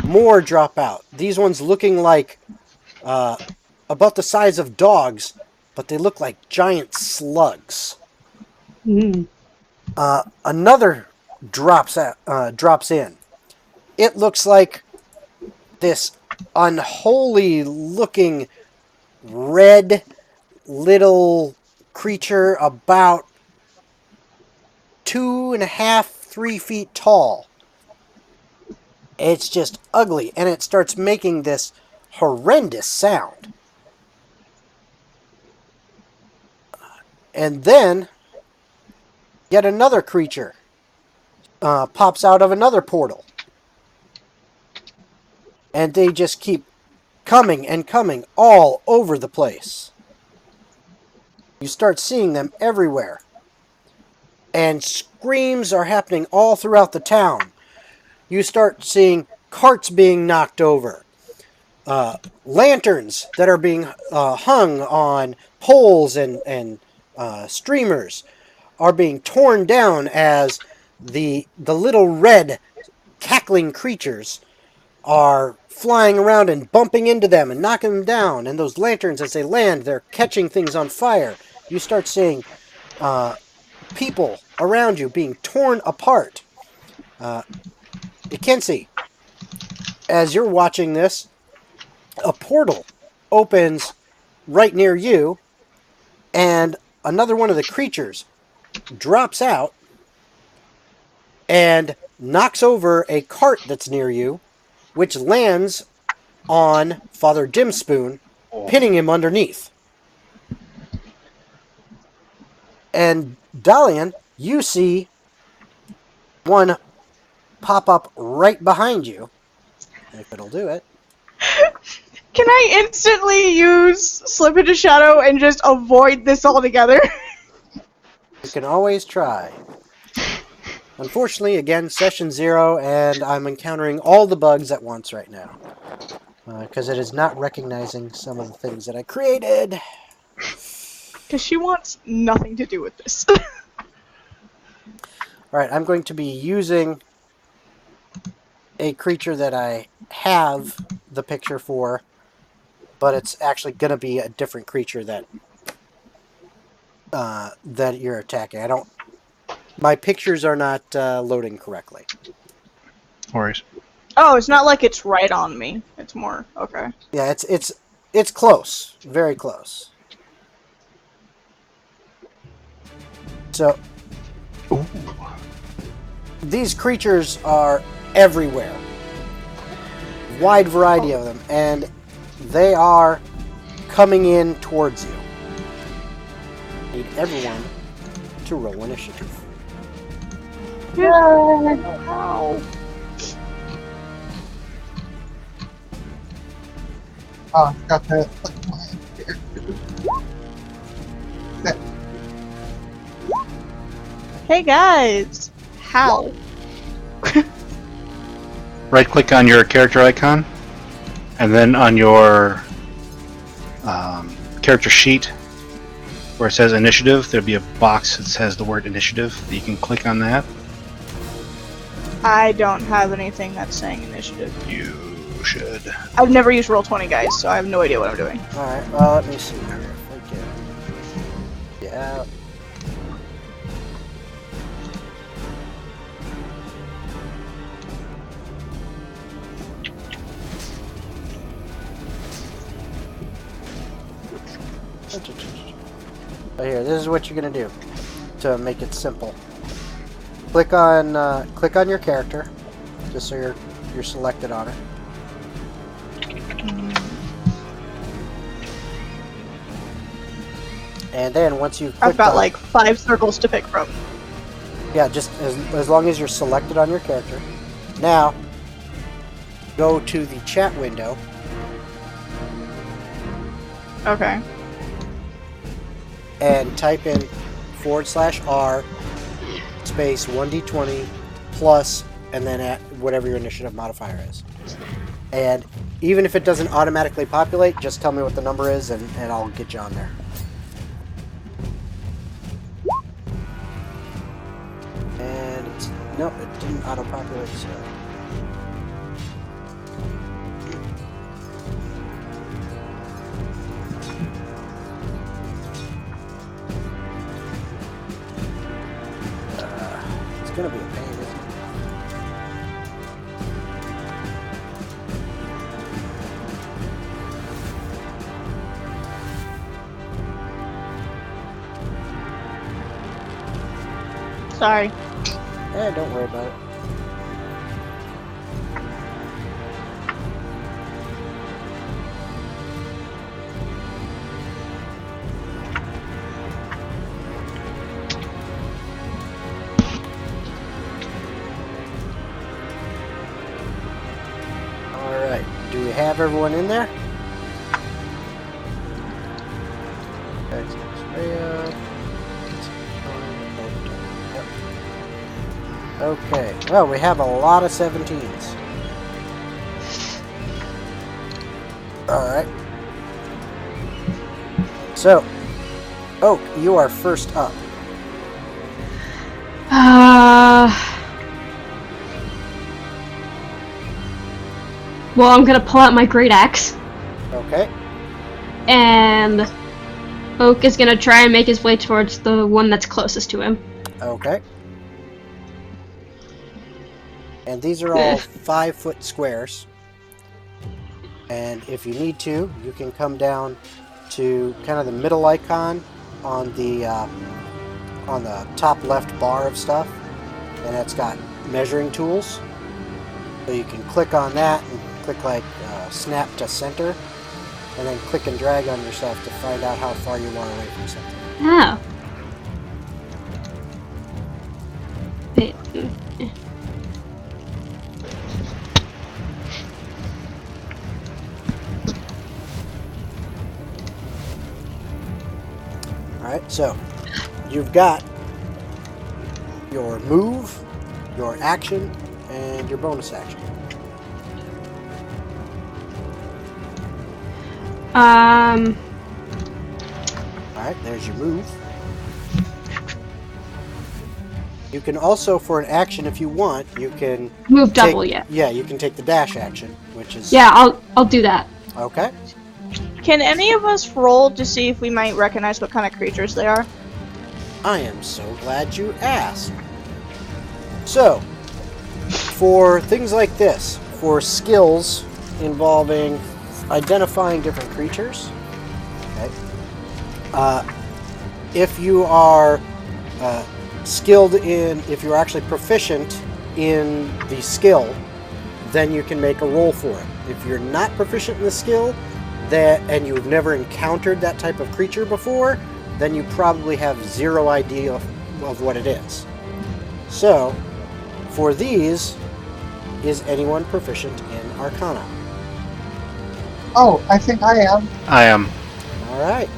S1: More drop out. These ones looking like about the size of dogs, but they look like giant slugs. Another drops in. It looks like this unholy looking red little creature about 2.5, 3 feet tall. It's just ugly, and it starts making this horrendous sound. And then, yet another creature pops out of another portal. And they just keep coming and coming all over the place. You start seeing them everywhere. And screams are happening all throughout the town. You start seeing carts being knocked over. Lanterns that are being hung on poles and streamers are being torn down as the little red cackling creatures are flying around and bumping into them and knocking them down. And those lanterns, as they land, they're catching things on fire. You start seeing people around you being torn apart. Mackenzie, as you're watching this, a portal opens right near you, and another one of the creatures drops out and knocks over a cart that's near you, which lands on Father Dimspoon, pinning him underneath. And Dalian, you see one pop up right behind you. If it'll do it.
S8: Can I instantly use Slip into Shadow and just avoid this altogether?
S1: You can always try. Unfortunately, again, session 0, and I'm encountering all the bugs at once right now. Because it is not recognizing some of the things that I created.
S8: Because she wants nothing to do with this.
S1: Alright, I'm going to be using a creature that I have the picture for, but it's actually going to be a different creature that you're attacking. My pictures are not loading correctly.
S7: No worries.
S8: Oh, it's not like it's right on me. It's more, okay.
S1: Yeah, It's close. Very close. So, these creatures are everywhere. Wide variety of them, and they are coming in towards you. Need everyone to roll initiative.
S8: Ow.
S4: Oh, I forgot to click my character. There.
S8: Hey guys! How?
S7: Right click on your character icon, and then on your character sheet where it says initiative, there'll be a box that says the word initiative. You can click on that.
S8: I don't have anything that's saying initiative.
S7: You should.
S8: I've never used Roll20, guys, so I have no idea what I'm doing.
S1: Alright, well, let me see here. If I can get out. Oh, here, this is what you're gonna do to make it simple. Click on your character, just so you're selected on it. And then once you click
S8: I've got like 5 circles to pick from.
S1: yeah, just as long as you're selected on your character. Now, go to the chat window.
S8: Okay.
S1: And type in /R space 1d20 plus, and then at whatever your initiative modifier is. And even if it doesn't automatically populate, just tell me what the number is, and I'll get you on there. And it's, no, it didn't auto-populate, so... it's gonna be a pain, isn't it?
S8: Sorry.
S1: Don't worry about it. Alright, do we have everyone in there? Okay, well, we have a lot of 17s. Alright. So, Oak, you are first up.
S5: Well, I'm gonna pull out my great axe,
S1: Okay.
S5: and Oak is gonna try and make his way towards the one that's closest to him.
S1: Okay. And these are all 5-foot squares. And if you need to, you can come down to kind of the middle icon on the top left bar of stuff, and it's got measuring tools. So you can click on that and click like snap to center, and then click and drag on yourself to find out how far you are away from something.
S5: Oh. Wait.
S1: Alright, so you've got your move, your action, and your bonus action. Alright, there's your move. You can also, for an action if you want, you can
S5: Move double, yeah.
S1: Yeah, you can take the dash action, which is...
S5: Yeah, I'll do that.
S1: Okay.
S8: Can any of us roll to see if we might recognize what kind of creatures they are?
S1: I am so glad you asked. So, for things like this, for skills involving identifying different creatures. Okay. If you are skilled in, if you're actually proficient in the skill, then you can make a roll for it. If you're not proficient in the skill, and you've never encountered that type of creature before, then you probably have zero idea of what it is. So, for these, is anyone proficient in Arcana?
S4: Oh, I think I am.
S7: I am.
S1: Alright.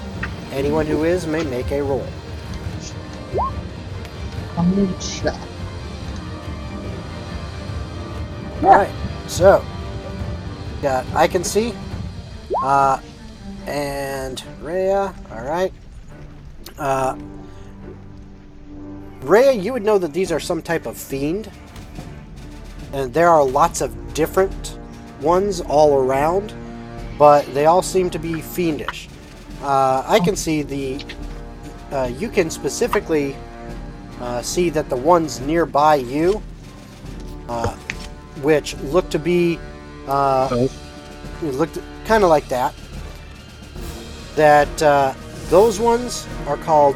S1: Anyone who is may make a roll.
S4: I'm gonna check.
S1: Alright, so got I can see, and Rhea. Alright. Rhea, you would know that these are some type of fiend, and there are lots of different ones all around, but they all seem to be fiendish. I can see you can specifically see that the ones nearby you, which look to be, looked kind of like that, those ones are called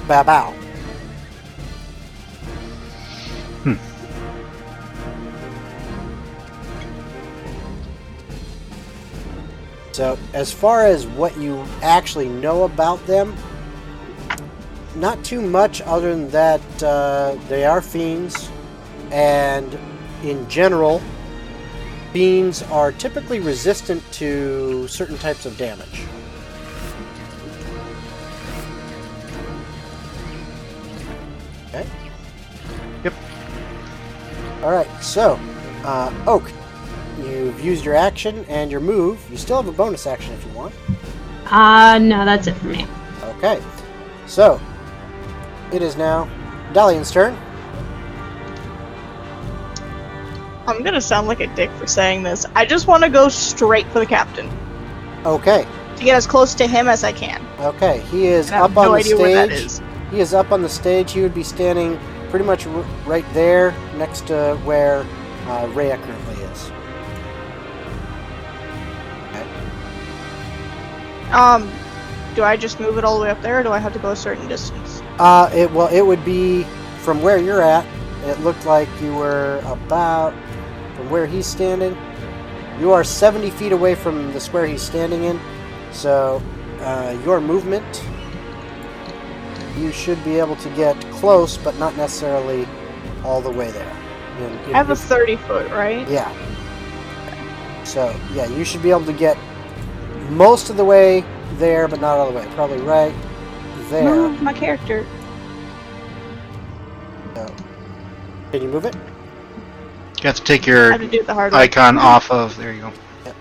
S1: Babao. So, as far as what you actually know about them, not too much other than that they are fiends, and in general, fiends are typically resistant to certain types of damage. Okay.
S7: Yep.
S1: Alright, so, Oak, you've used your action and your move. You still have a bonus action if you want.
S5: No, that's it for me.
S1: Okay, so, it is now Dalian's turn.
S8: I'm gonna sound like a dick for saying this. I just want to go straight for the captain.
S1: Okay,
S8: To get as close to him as I can.
S1: okay, he is
S8: And I have
S1: up on
S8: no
S1: the
S8: idea where that
S1: stage.
S8: is.
S1: He is up on the stage. He would be standing pretty much right there next to where Rhea currently is.
S8: Do I just move it all the way up there, or do I have to go a certain distance?
S1: It would be from where you're at. It looked like you were about from where he's standing. You are 70 feet away from the square he's standing in. So your movement, you should be able to get close, but not necessarily all the way there.
S8: I have a 30-foot, right?
S1: Yeah. So yeah, you should be able to get most of the way there, but not all the way. Probably right there.
S8: Move my character.
S1: So, can you move it?
S7: You have to take
S8: I
S7: your
S8: have to do it the hard way.
S7: icon off of. There you go.
S1: There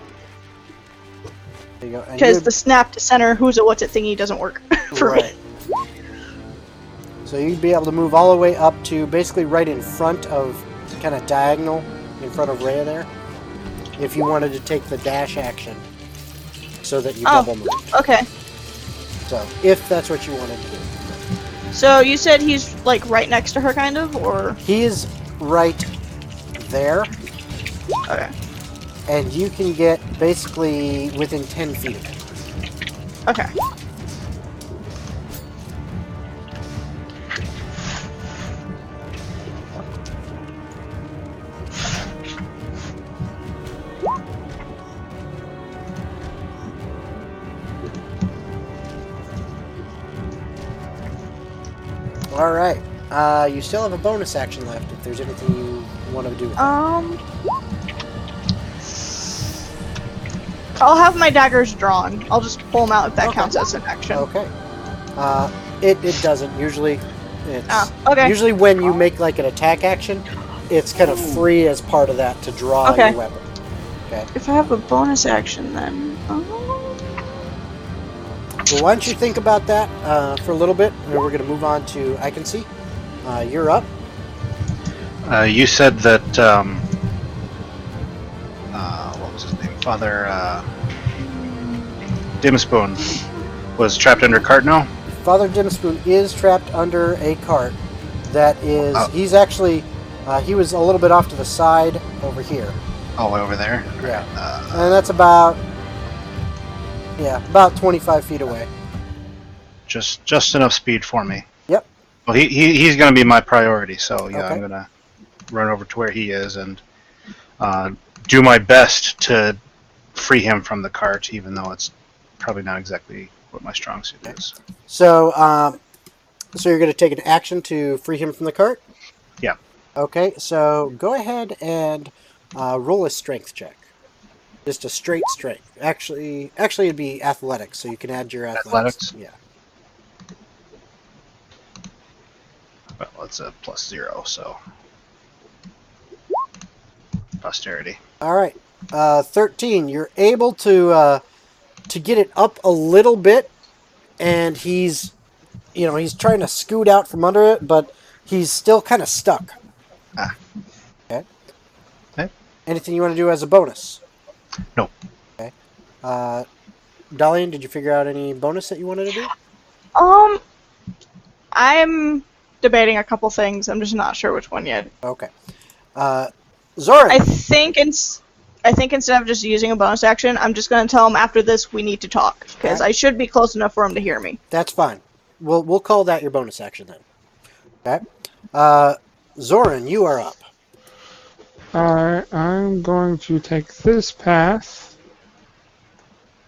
S1: you go. And
S8: Because
S1: you'd-
S8: the snap to center who's it what's it thingy doesn't work for me.
S1: right. So you'd be able to move all the way up to basically right in front of, kind of diagonal in front of Rhea there, if you wanted to take the dash action, so that you double move.
S8: Okay.
S1: So if that's what you wanted to do,
S8: So you said he's like right next to her, kind of, or
S1: he is right there,
S8: okay.
S1: and you can get basically within 10 feet of him.
S8: Okay.
S1: All right. You still have a bonus action left if there's anything you want to do with it.
S8: I'll have my daggers drawn. I'll just pull them out if that
S1: Okay.
S8: counts as an action.
S1: Okay. It doesn't usually. It's
S8: Okay.
S1: usually when you make like an attack action, it's kind of free as part of that to draw
S8: Okay.
S1: your weapon. Okay.
S8: If I have a bonus action, then
S1: Well, why don't you think about that for a little bit, and then we're going to move on to I can see. You're up.
S7: You said that. What was his name? Father Dimspoon was trapped under a cart now.
S1: Father Dimspoon is trapped under a cart. That is,
S7: Oh.
S1: he's actually, he was a little bit off to the side over here.
S7: all the way over there.
S1: Yeah.
S7: Alright,
S1: And that's about 25 feet away.
S7: just enough speed for me.
S1: Yep.
S7: Well, he's going to be my priority, so yeah,
S1: Okay.
S7: I'm going to run over to where he is and do my best to free him from the cart, even though it's probably not exactly what my strong suit is.
S1: So, so you're going to take an action to free him from the cart?
S7: Yeah.
S1: Okay, so go ahead and roll a strength check. Just a straight strength. Actually, it'd be athletics, so you can add your athletics.
S7: Athletics?
S1: Yeah.
S7: Well, it's a +0, so posterity.
S1: All right. 13. You're able to get it up a little bit, and he's trying to scoot out from under it, but he's still kind of stuck.
S7: Ah.
S1: Okay.
S7: Okay.
S1: Anything you want to do as a bonus?
S7: No.
S1: Okay. Dalian, did you figure out any bonus that you wanted to do?
S8: I'm debating a couple things. I'm just not sure which one yet.
S1: Okay. Zoran.
S8: I think instead of just using a bonus action, I'm just going to tell him after this we need to talk because I should be close enough for him to hear me.
S1: That's fine. We'll call that your bonus action then. Okay. Zoran, you are up.
S6: I'm going to take this path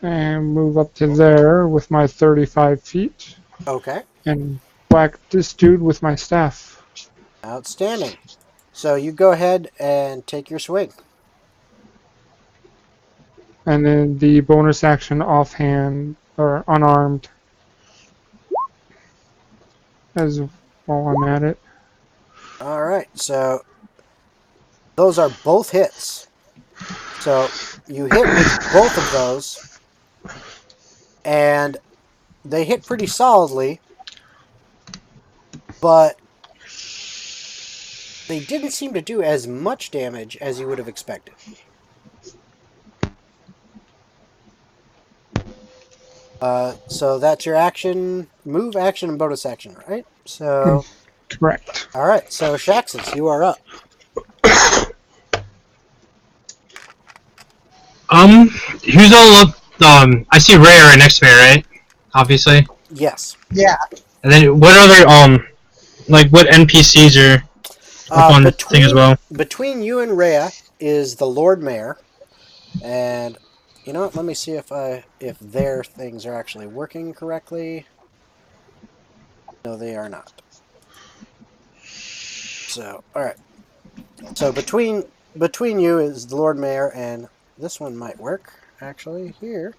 S6: and move up to there with my 35 feet
S1: Okay.
S6: and whack this dude with my staff.
S1: Outstanding. So you go ahead and take your swing.
S6: And then the bonus action offhand or unarmed as while I'm at it.
S1: All right. So those are both hits. So you hit with both of those, and they hit pretty solidly, but they didn't seem to do as much damage as you would have expected. So that's your action, move, action, and bonus action, right? So,
S6: Correct.
S1: all right. So Shaxus, you are up.
S2: Who's all up? I see Ray right next to me, right? Obviously.
S1: Yes.
S4: Yeah.
S2: And then what other like what NPCs are up on the thing as well?
S1: Between you and Rhea is the Lord Mayor, and you know what? Let me see if their things are actually working correctly. No, they are not. So, all right. So between you is the Lord Mayor, and this one might work actually here.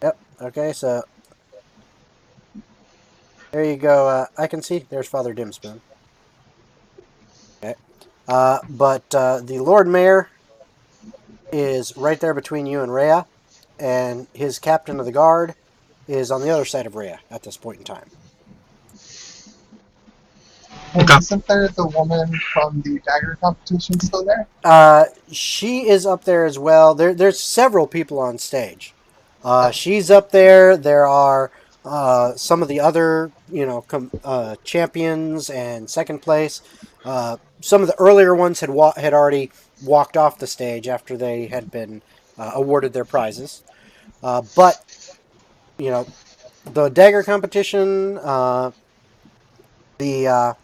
S1: Yep. Okay. So there you go. I can see. There's Father Dimspoon. Okay. But the Lord Mayor is right there between you and Rhea, and his captain of the guard is on the other side of Rhea at this point in time.
S4: And isn't there the woman from the dagger competition still there?
S1: She is up there as well. There's several people on stage. She's up there. There are some of the other, champions and second place. Some of the earlier ones had already walked off the stage after they had been awarded their prizes. But the dagger competition, the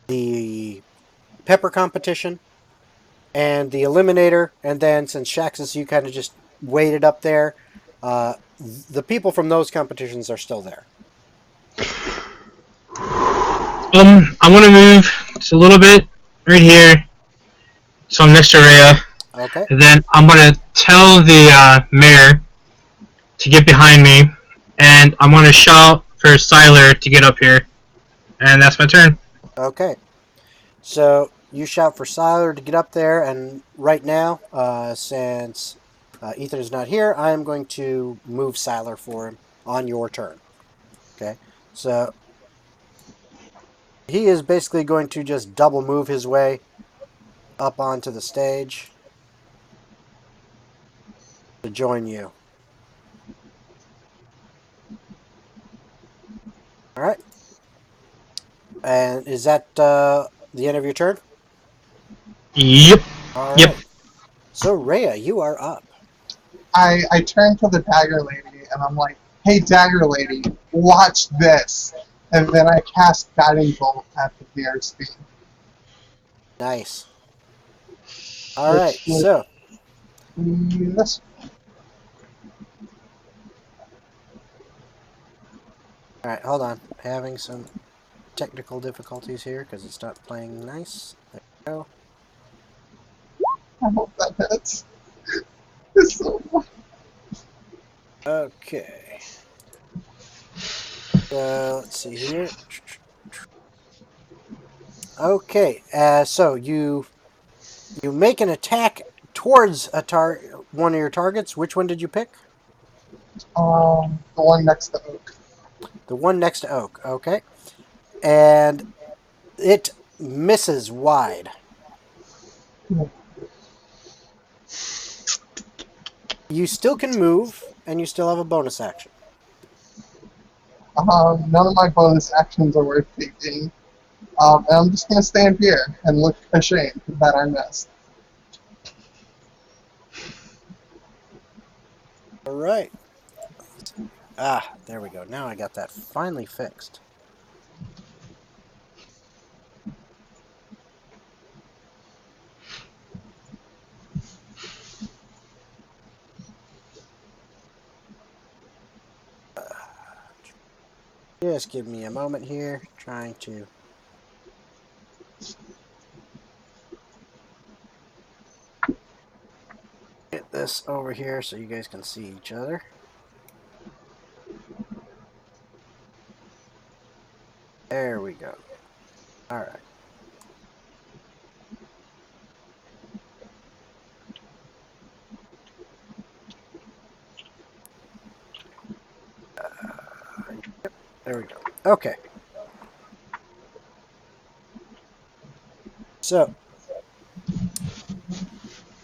S1: the pepper competition, and the eliminator, and then since Shaxus, you kind of just waited up there. The people from those competitions are still there.
S2: I want to move just a little bit right here, so I'm next to Rhea.
S1: Okay.
S2: And then I'm gonna tell the mayor to get behind me, and I'm gonna shout for Siler to get up here, and that's my turn.
S1: Okay. So you shout for Siler to get up there, and right now, since Ethan is not here, I am going to move Siler for him on your turn. Okay. So he is basically going to just double move his way up onto the stage to join you. All right. And is that the end of your turn?
S2: Yep.
S1: All
S2: Yep.
S1: right. So Rhea, you are up.
S4: I turn to the dagger lady and I'm like, "Hey, dagger lady, watch this!" And then I cast guiding bolt at the nearest beam,
S1: Nice. All right.
S4: which would
S1: So
S4: be this.
S1: all right. Hold on. Having some technical difficulties here because it's not playing nice. There we go.
S4: I hope that hits. It's so fun.
S1: Okay. So let's see here. Okay. So you make an attack towards one of your targets. Which one did you pick?
S4: The one next to Oak.
S1: The one next to Oak. Okay. And it misses wide. You still can move, and you still have a bonus action.
S4: None of my bonus actions are worth taking. And I'm just gonna stand here and look ashamed that I missed.
S1: All right. Ah, there we go. Now I got that finally fixed. Just give me a moment here, trying to get this over here so you guys can see each other. There we go. All right. There we go. Okay. So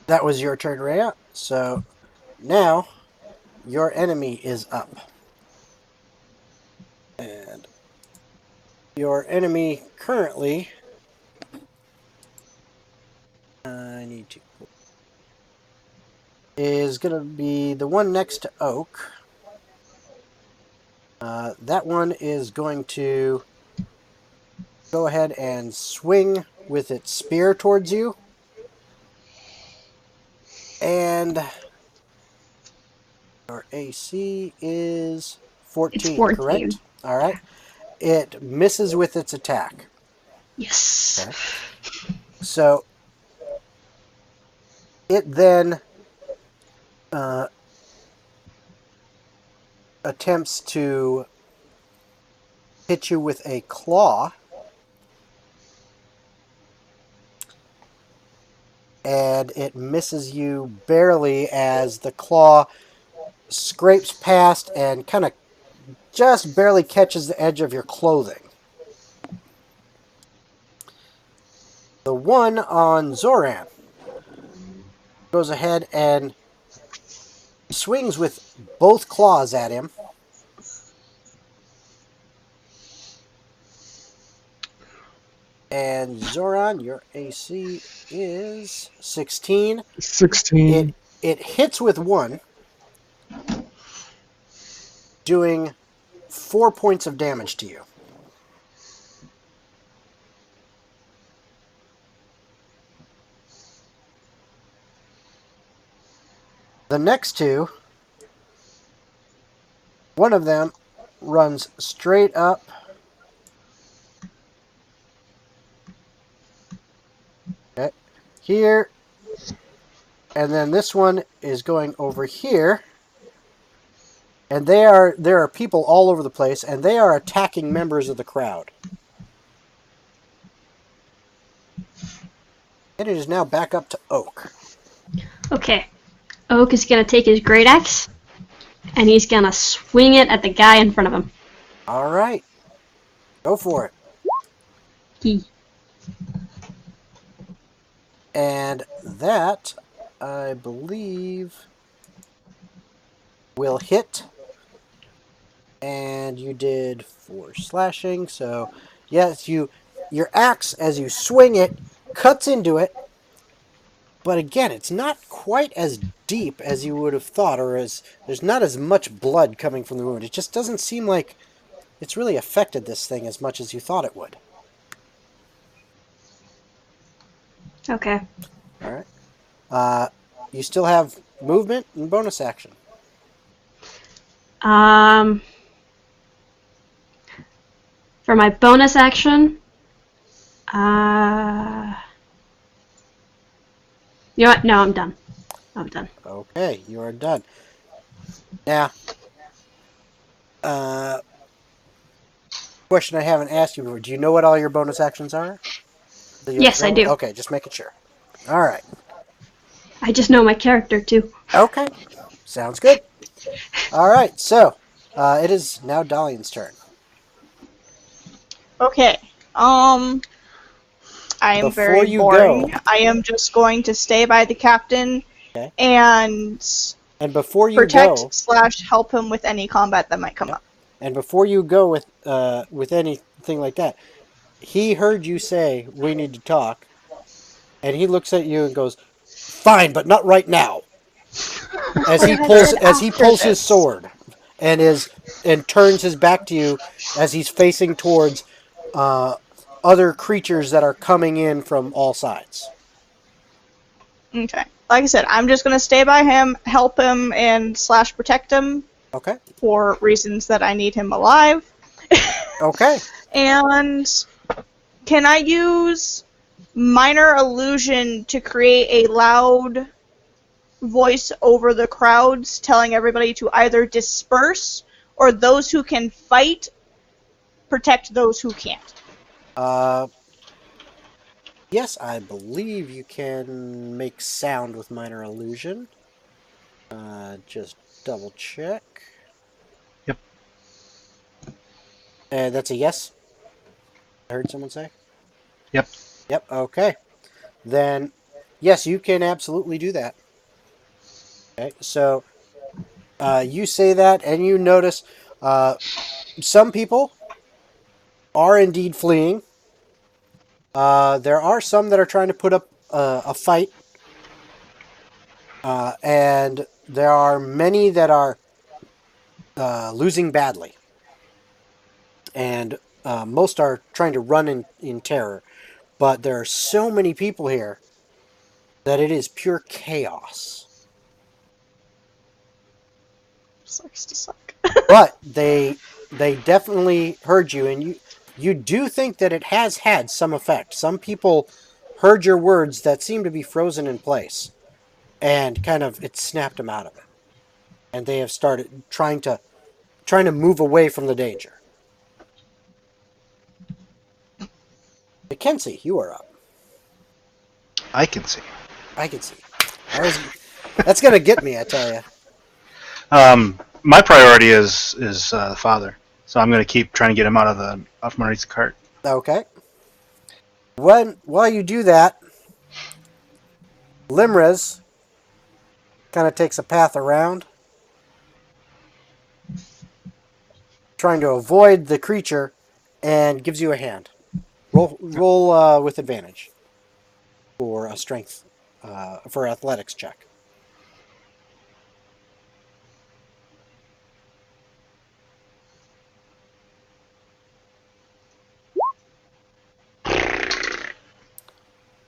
S1: that was your turn, Rhea. So now your enemy is up. And your enemy currently, I need to, is going to be the one next to Oak. That one is going to go ahead and swing with its spear towards you. And your AC is 14,
S9: It's 14.
S1: correct? All right. It misses with its attack.
S9: Yes.
S1: Okay. So it then attempts to hit you with a claw. And it misses you barely as the claw scrapes past and kind of just barely catches the edge of your clothing. The one on Zoran goes ahead and swings with both claws at him. And Zoran, your AC is 16.
S6: 16.
S1: It hits with one, doing 4 points of damage to you. The next two, one of them runs straight up here, and then this one is going over here. And there are people all over the place, and they are attacking members of the crowd. And it is now back up to Oak.
S5: Okay. Oak is gonna take his great axe, and he's gonna swing it at the guy in front of him.
S1: All right. Go for it.
S5: He.
S1: And that, I believe, will hit. And you did 4 slashing. So, yes, your axe, as you swing it, cuts into it but again, it's not quite as deep as you would have thought, or as there's not as much blood coming from the wound. It just doesn't seem like it's really affected this thing as much as you thought it would.
S5: Okay.
S1: All right. You still have movement and bonus action.
S5: For my bonus action, you know what? No, I'm done. I'm done.
S1: Okay, you are done. Now, question I haven't asked you before. Do you know what all your bonus actions are?
S5: Yes, I do.
S1: Okay, just making sure. All right.
S5: I just know my character too.
S1: Okay. Sounds good. All right, so it is now Dalian's turn.
S8: Okay. I am
S1: Before
S8: very
S1: you
S8: boring.
S1: go-
S8: I am just going to stay by the captain
S1: Okay.
S8: and
S1: And before you
S8: protect
S1: go,
S8: / help him with any combat that might come up.
S1: and before you go with anything like that, he heard you say we need to talk, and he looks at you and goes, "Fine, but not right now." As he
S8: Like I
S1: pulls
S8: said,
S1: as he
S8: after
S1: pulls his
S8: this.
S1: sword and turns his back to you as he's facing towards uh, other creatures that are coming in from all sides.
S8: Okay. Like I said, I'm just gonna stay by him, help him, and / protect him
S1: Okay.
S8: for reasons that I need him alive.
S1: Okay.
S8: And can I use minor illusion to create a loud voice over the crowds telling everybody to either disperse or those who can fight protect those who can't?
S1: Yes, I believe you can make sound with minor illusion. Just double check.
S7: Yep.
S1: That's a yes. I heard someone say.
S7: Yep.
S1: Yep. Okay. Then, yes, you can absolutely do that. Okay. So, you say that, and you notice some people are indeed fleeing. There are some that are trying to put up a fight, and there are many that are losing badly, and most are trying to run in terror. But there are so many people here that it is pure chaos.
S8: Sucks to suck.
S1: But they definitely heard you, and you do think that it has had some effect. Some people heard your words that seem to be frozen in place, and kind of it snapped them out of it, and they have started trying to move away from the danger. Mackenzie, you are up.
S7: I can see.
S1: I can see. That's gonna get me, I tell you.
S7: My priority is the father, so I'm going to keep trying to get him out of underneath the cart.
S1: Okay. While you do that, Limrez kind of takes a path around, trying to avoid the creature, and gives you a hand. Roll with advantage for a strength for athletics check.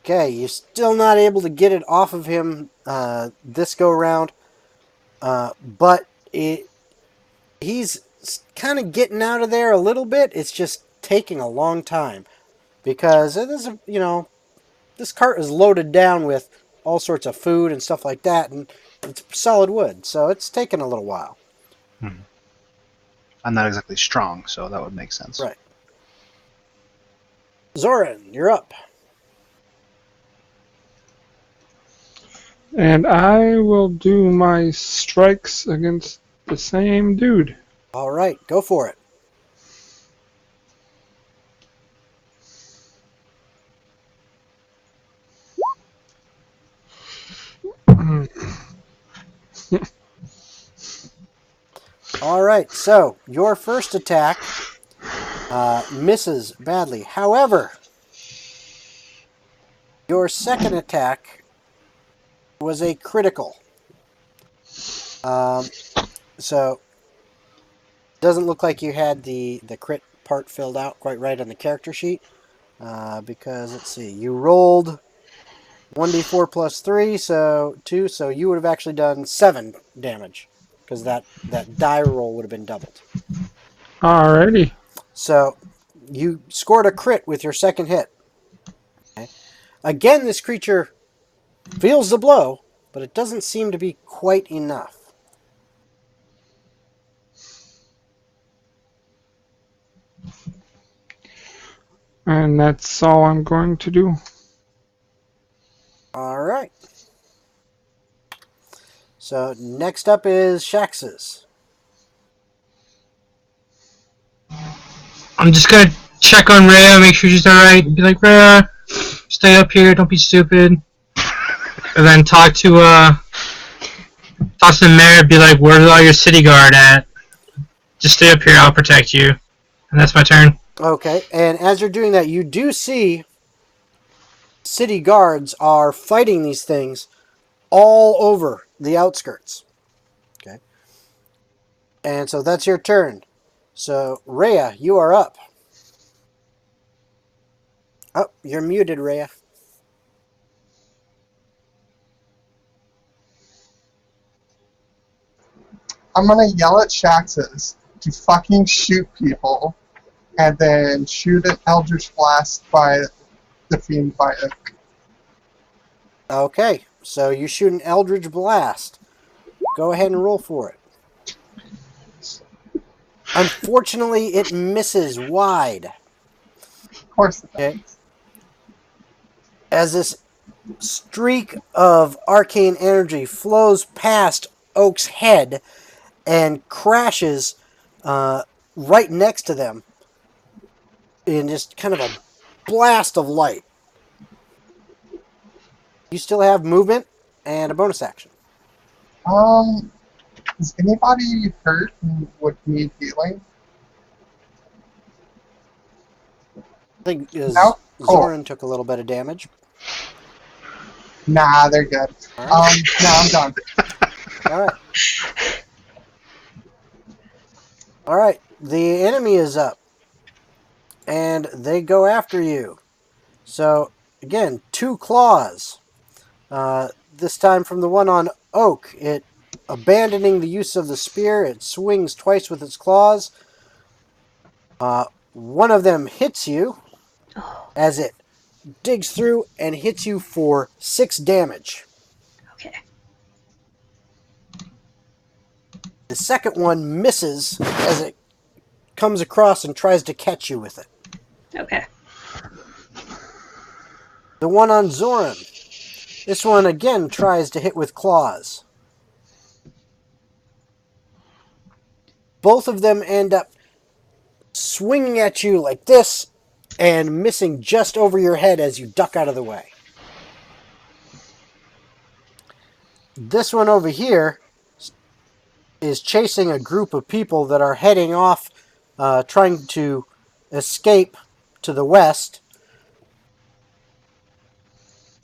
S1: Okay, you're still not able to get it off of him this go round, but he's kind of getting out of there a little bit. It's just taking a long time because it is, this cart is loaded down with all sorts of food and stuff like that, and it's solid wood, so it's taking a little while.
S7: I'm not exactly strong, so that would make sense.
S1: Right. Zoran, you're up.
S6: And I will do my strikes against the same dude.
S1: All right, go for it. All right, so your first attack misses badly. However, your second attack was a critical. So doesn't look like you had the crit part filled out quite right on the character sheet. Because let's see, you rolled 1d4 plus 3, so 2, so you would have actually done 7 damage because that die roll would have been doubled.
S6: Alrighty.
S1: So you scored a crit with your second hit. Okay. Again, this creature feels the blow, but it doesn't seem to be quite enough.
S6: And that's all I'm going to do.
S1: All right. So next up is Shax's.
S2: I'm just gonna check on Rhea, make sure she's alright, and be like, Rhea, stay up here, don't be stupid. And then talk to the mayor, be like, where's all your city guard at? Just stay up here, I'll protect you. And that's my turn.
S1: Okay, and as you're doing that, you do see city guards are fighting these things all over the outskirts. Okay. And so that's your turn. So, Rhea, you are up. Oh, you're muted, Rhea.
S4: I'm gonna yell at Shaxes to fucking shoot people, and then shoot an Eldritch Blast by the Fiend by Oak.
S1: Okay, so you shoot an Eldritch Blast. Go ahead and roll for it. Unfortunately, it misses wide.
S4: Of course it
S1: Okay.
S4: does.
S1: As this streak of arcane energy flows past Oak's head and crashes right next to them in just kind of a blast of light. You still have movement and a bonus action.
S4: Is anybody hurt who would need healing?
S1: I think
S4: No? Cool.
S1: Zoran took a little bit of damage.
S4: Nah, they're good.
S1: All right.
S4: No, I'm done.
S1: All right. All right. The enemy is up, and they go after you. So again, 2 claws. This time from the one on Oak. It abandoning the use of the spear. It swings twice with its claws. One of them hits you as it digs through and hits you for 6 damage.
S9: Okay.
S1: The second one misses as it comes across and tries to catch you with it.
S9: Okay.
S1: The one on Zoran. This one again tries to hit with claws. Both of them end up swinging at you like this and missing just over your head as you duck out of the way. This one over here is chasing a group of people that are heading off, trying to escape to the west.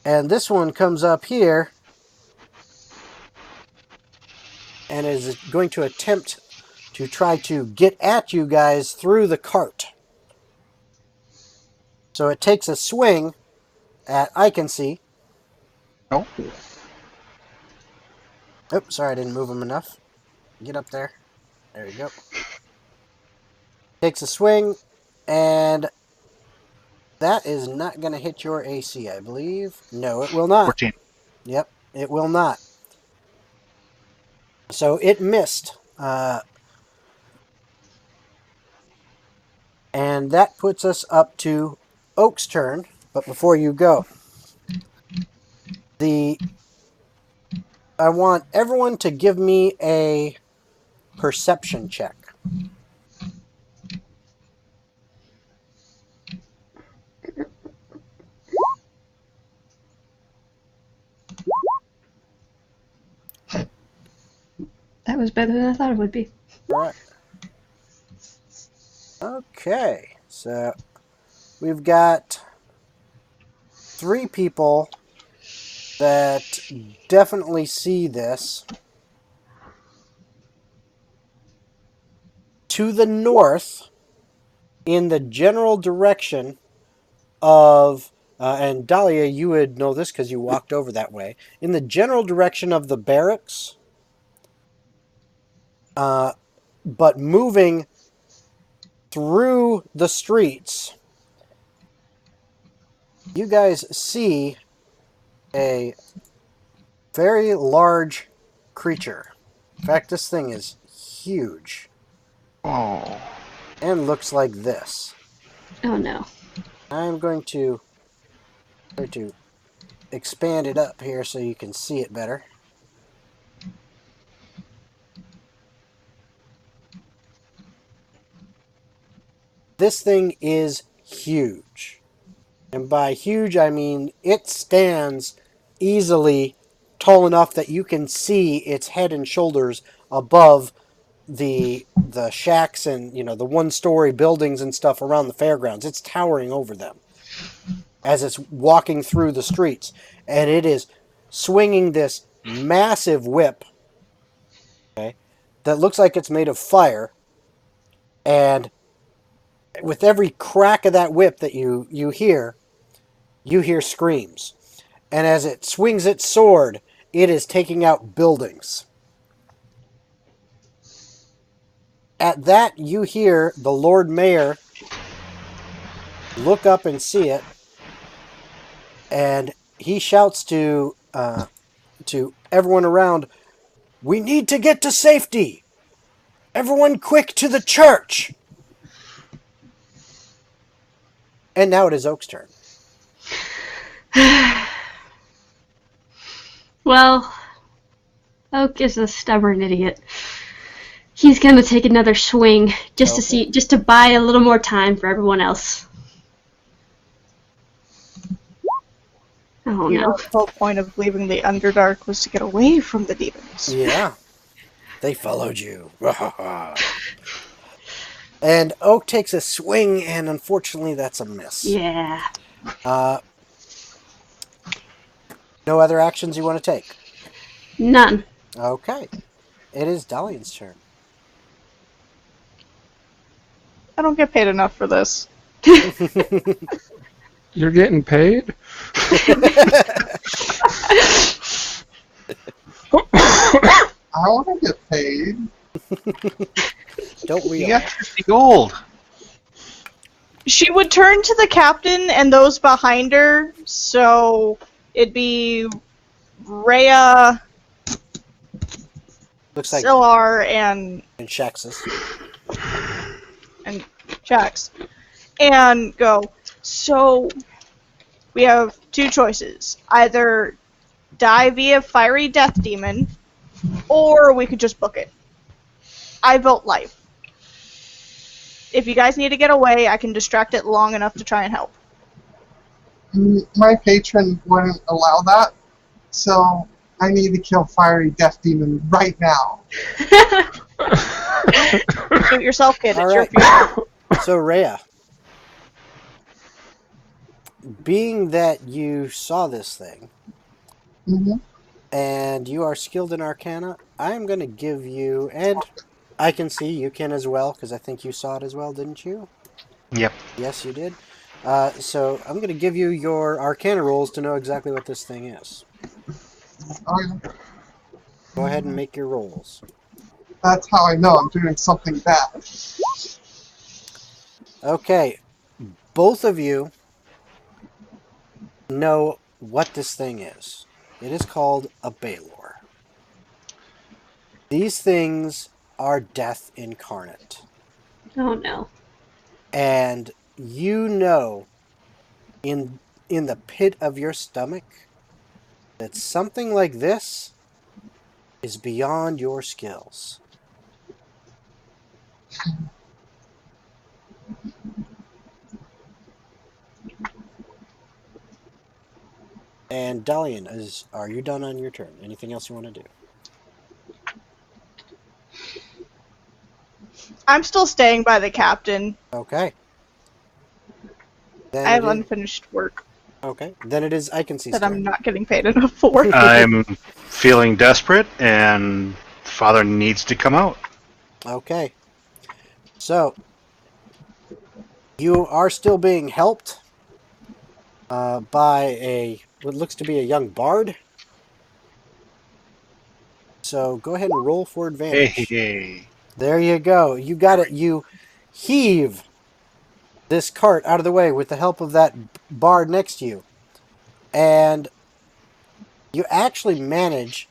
S1: And this one comes up here and is going to attempt to try to get at you guys through the cart. So it takes a swing at I can see.
S7: No.
S1: Oops, sorry, I didn't move him enough. Get up there. There you go. Takes a swing, and that is not going to hit your AC, I believe. No, it will not.
S7: 14.
S1: Yep, it will not. So it missed. And that puts us up to Oak's turn. But before you go, I want everyone to give me a perception check.
S9: That was better than I thought it would be.
S1: All right. Okay, so we've got 3 people that definitely see this. To the north, in the general direction of, and Dahlia, you would know this because you walked over that way. In the general direction of the barracks, but moving through the streets, you guys see a very large creature. In fact, this thing is huge
S7: Oh.
S1: and looks like this.
S5: Oh no.
S1: I'm going to try to expand it up here so you can see it better. This thing is huge. And by huge, I mean it stands easily tall enough that you can see its head and shoulders above the shacks and the one-story buildings and stuff around the fairgrounds. It's towering over them as it's walking through the streets, and it is swinging this massive whip, okay, that looks like it's made of fire, and with every crack of that whip that you hear screams. And as it swings its sword, it is taking out buildings. At that, you hear the Lord Mayor look up and see it, and he shouts to everyone around, "We need to get to safety! Everyone quick to the church!" And now it is Oak's turn.
S5: Well, Oak is a stubborn idiot. He's gonna take another swing just to buy a little more time for everyone else. Oh no.
S8: The whole point of leaving the Underdark was to get away from the demons.
S1: Yeah. They followed you. And Oak takes a swing, and unfortunately that's a miss.
S5: Yeah.
S1: No other actions you want to take?
S5: None.
S1: Okay. It is Dahlia's turn.
S8: I don't get paid enough for this.
S6: You're getting paid?
S4: I want to get paid.
S1: Don't we
S7: You
S1: all?
S7: got 50 gold.
S8: She would turn to the captain and those behind her, so it'd be Rhea,
S1: Looks like
S8: Silar, and
S1: Shaxus.
S8: Jax. And go, so we have two choices. Either die via fiery death demon, or we could just book it. I vote life. If you guys need to get away, I can distract it long enough to try and help.
S4: My patron wouldn't allow that, so I need to kill Fiery Death Demon right now.
S8: Shoot yourself, kid.
S1: All
S8: It's your
S1: right.
S8: funeral.
S1: So, Rhea, being that you saw this thing,
S4: hmm
S1: and you are skilled in Arcana, I am going to give you, and I can see you can as well, because I think you saw it as well, didn't you?
S7: Yep.
S1: Yes, you did. So I'm going to give you your Arcana rolls to know exactly what this thing is. Go ahead and make your rolls.
S4: That's how I know I'm doing something bad.
S1: Okay, both of you know what this thing is. It is called a Baylor. These things are death incarnate.
S5: Oh no.
S1: And you know in the pit of your stomach that something like this is beyond your skills. And Dalian, are you done on your turn? Anything else you want to do?
S8: I'm still staying by the captain.
S1: Okay. Then
S8: I have
S1: it is-
S8: unfinished work.
S1: Okay, then it is I can see.
S8: That I'm not getting paid enough for.
S7: I'm feeling desperate, and father needs to come out.
S1: Okay, so you are still being helped by a what looks to be a young bard. So go ahead and roll for
S7: Hey,
S1: advantage.
S7: hey.
S1: There you go. You got it. You heave this cart out of the way with the help of that bard next to you, and you actually manage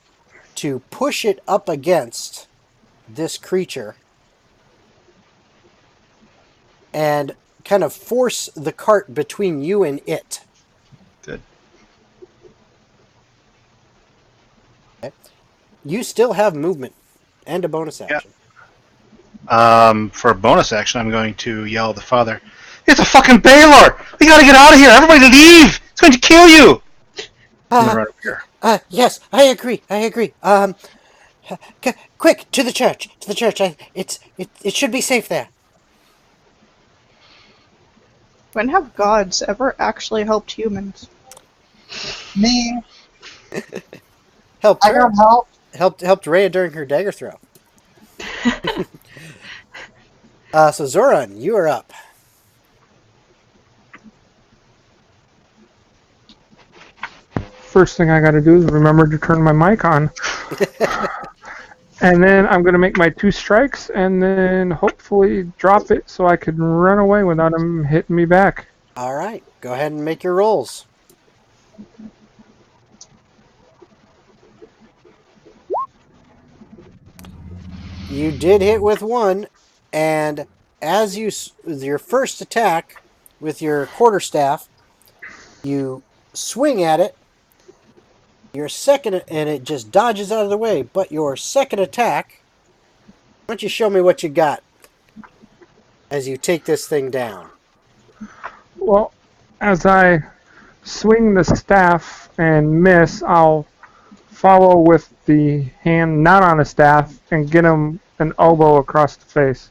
S1: to push it up against this creature and kind of force the cart between you and it.
S7: Good.
S1: Okay. You still have movement and a bonus
S7: Yeah.
S1: action.
S7: For a bonus action, I'm going to yell at the father. It's a fucking Baylor! We gotta get out of here! Everybody leave! It's going to kill you! I'm gonna run over here.
S10: Yes, I agree. I agree. Quick to the church. To the church. It should be safe there.
S8: When have gods ever actually helped humans?
S4: Me,
S1: Helped
S4: I
S1: her.
S4: got help.
S1: Helped Rhea during her dagger throw. So Zoran, you are up.
S6: First thing I got to do is remember to turn my mic on. And then I'm going to make my 2 strikes and then hopefully drop it so I can run away without him hitting me back.
S1: All right, go ahead and make your rolls. You did hit with 1, and as you with your first attack with your quarterstaff, you swing at it. Your second, and it just dodges out of the way. But your second attack, why don't you show me what you got as you take this thing down?
S6: Well, as I swing the staff and miss, I'll follow with the hand not on the staff and get him an elbow across the face.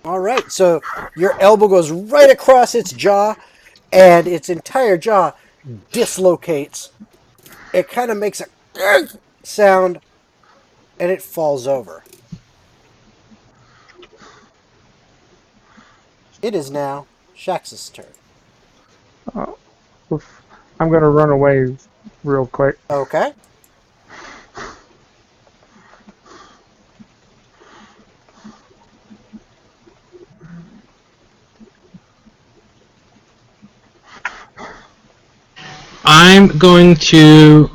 S1: All right, so your elbow goes right across its jaw, and its entire jaw dislocates. It kind of makes a sound, and it falls over. It is now Shax's turn.
S6: I'm going to run away real quick.
S1: Okay.
S2: I'm going to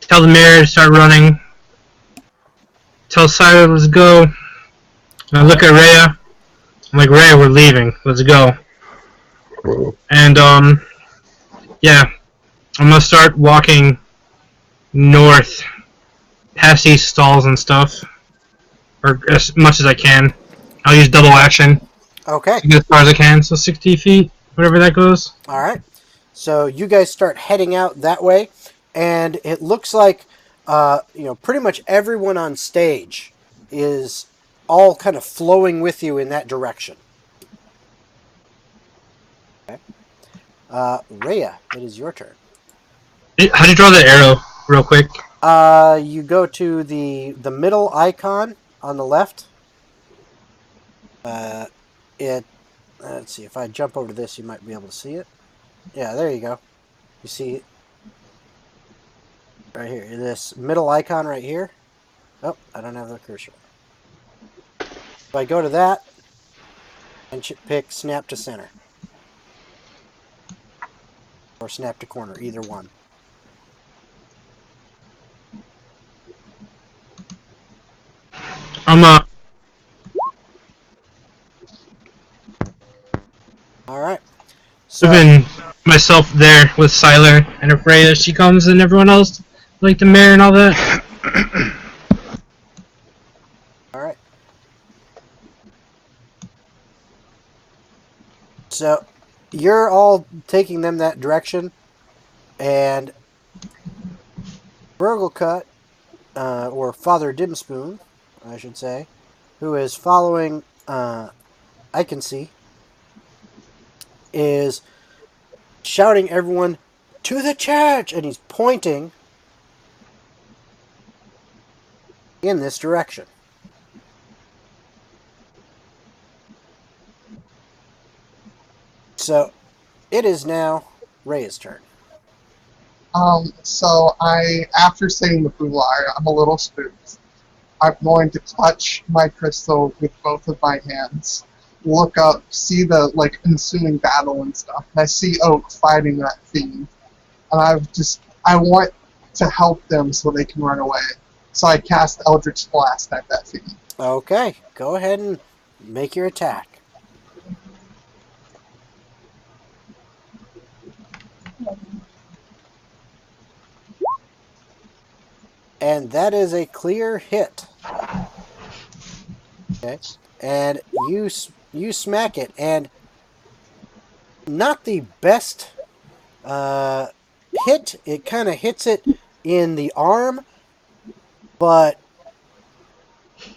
S2: tell the mayor to start running. Tell Siler, let's go. And I look at Rhea. I'm like, Rhea, we're leaving. Let's go. And, yeah. I'm going to start walking north, past these stalls and stuff. Or as much as I can. I'll use double action
S1: Okay.
S2: to get as far as I can. So 60 feet, whatever that goes.
S1: All right. So you guys start heading out that way, and it looks like, pretty much everyone on stage is all kind of flowing with you in that direction. Okay. Rhea, it is your turn.
S2: How do you draw the arrow, real quick?
S1: You go to the middle icon on the left. Let's see, if I jump over to this, you might be able to see it. Yeah, there you go. You see it right here. This middle icon right here. Oh, I don't have the cursor. If I go to that and pick snap to center. Or snap to corner, either one.
S2: I'm
S1: All right. So
S2: moving myself there with Siler and if Rhea she comes and everyone else, like the mayor and all that.
S1: all right. So you're all taking them that direction, and Burglecut, or Father Dimspoon, I should say, who is following I can see, is shouting everyone to the church, and he's pointing in this direction. So it is now Ray's turn.
S4: So after saying the Bular, I'm a little spooked. I'm going to clutch my crystal with both of my hands, look up, see the ensuing battle and stuff, and I see Oak fighting that fiend, and I want to help them so they can run away. So I cast Eldritch Blast at that fiend.
S1: Okay, go ahead and make your attack. And that is a clear hit. Okay, and you smack it, and not the best hit. It kind of hits it in the arm, but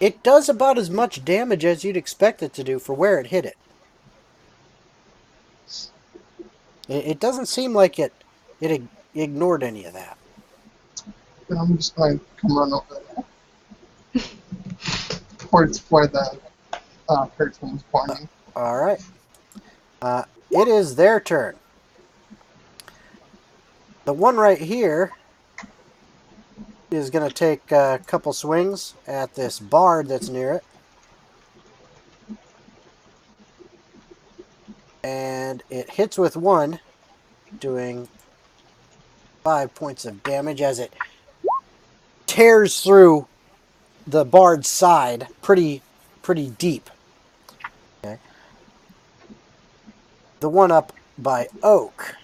S1: it does about as much damage as you'd expect it to do for where it hit it. It doesn't seem like it ignored any of that.
S4: And I'm just going to come run over there. Towards where the person was pointing.
S1: All right. It is their turn. The one right here is going to take a couple swings at this bard that's near it. And it hits with one, doing 5 points of damage as it tears through the bard's side pretty deep. Okay. The one up by Oak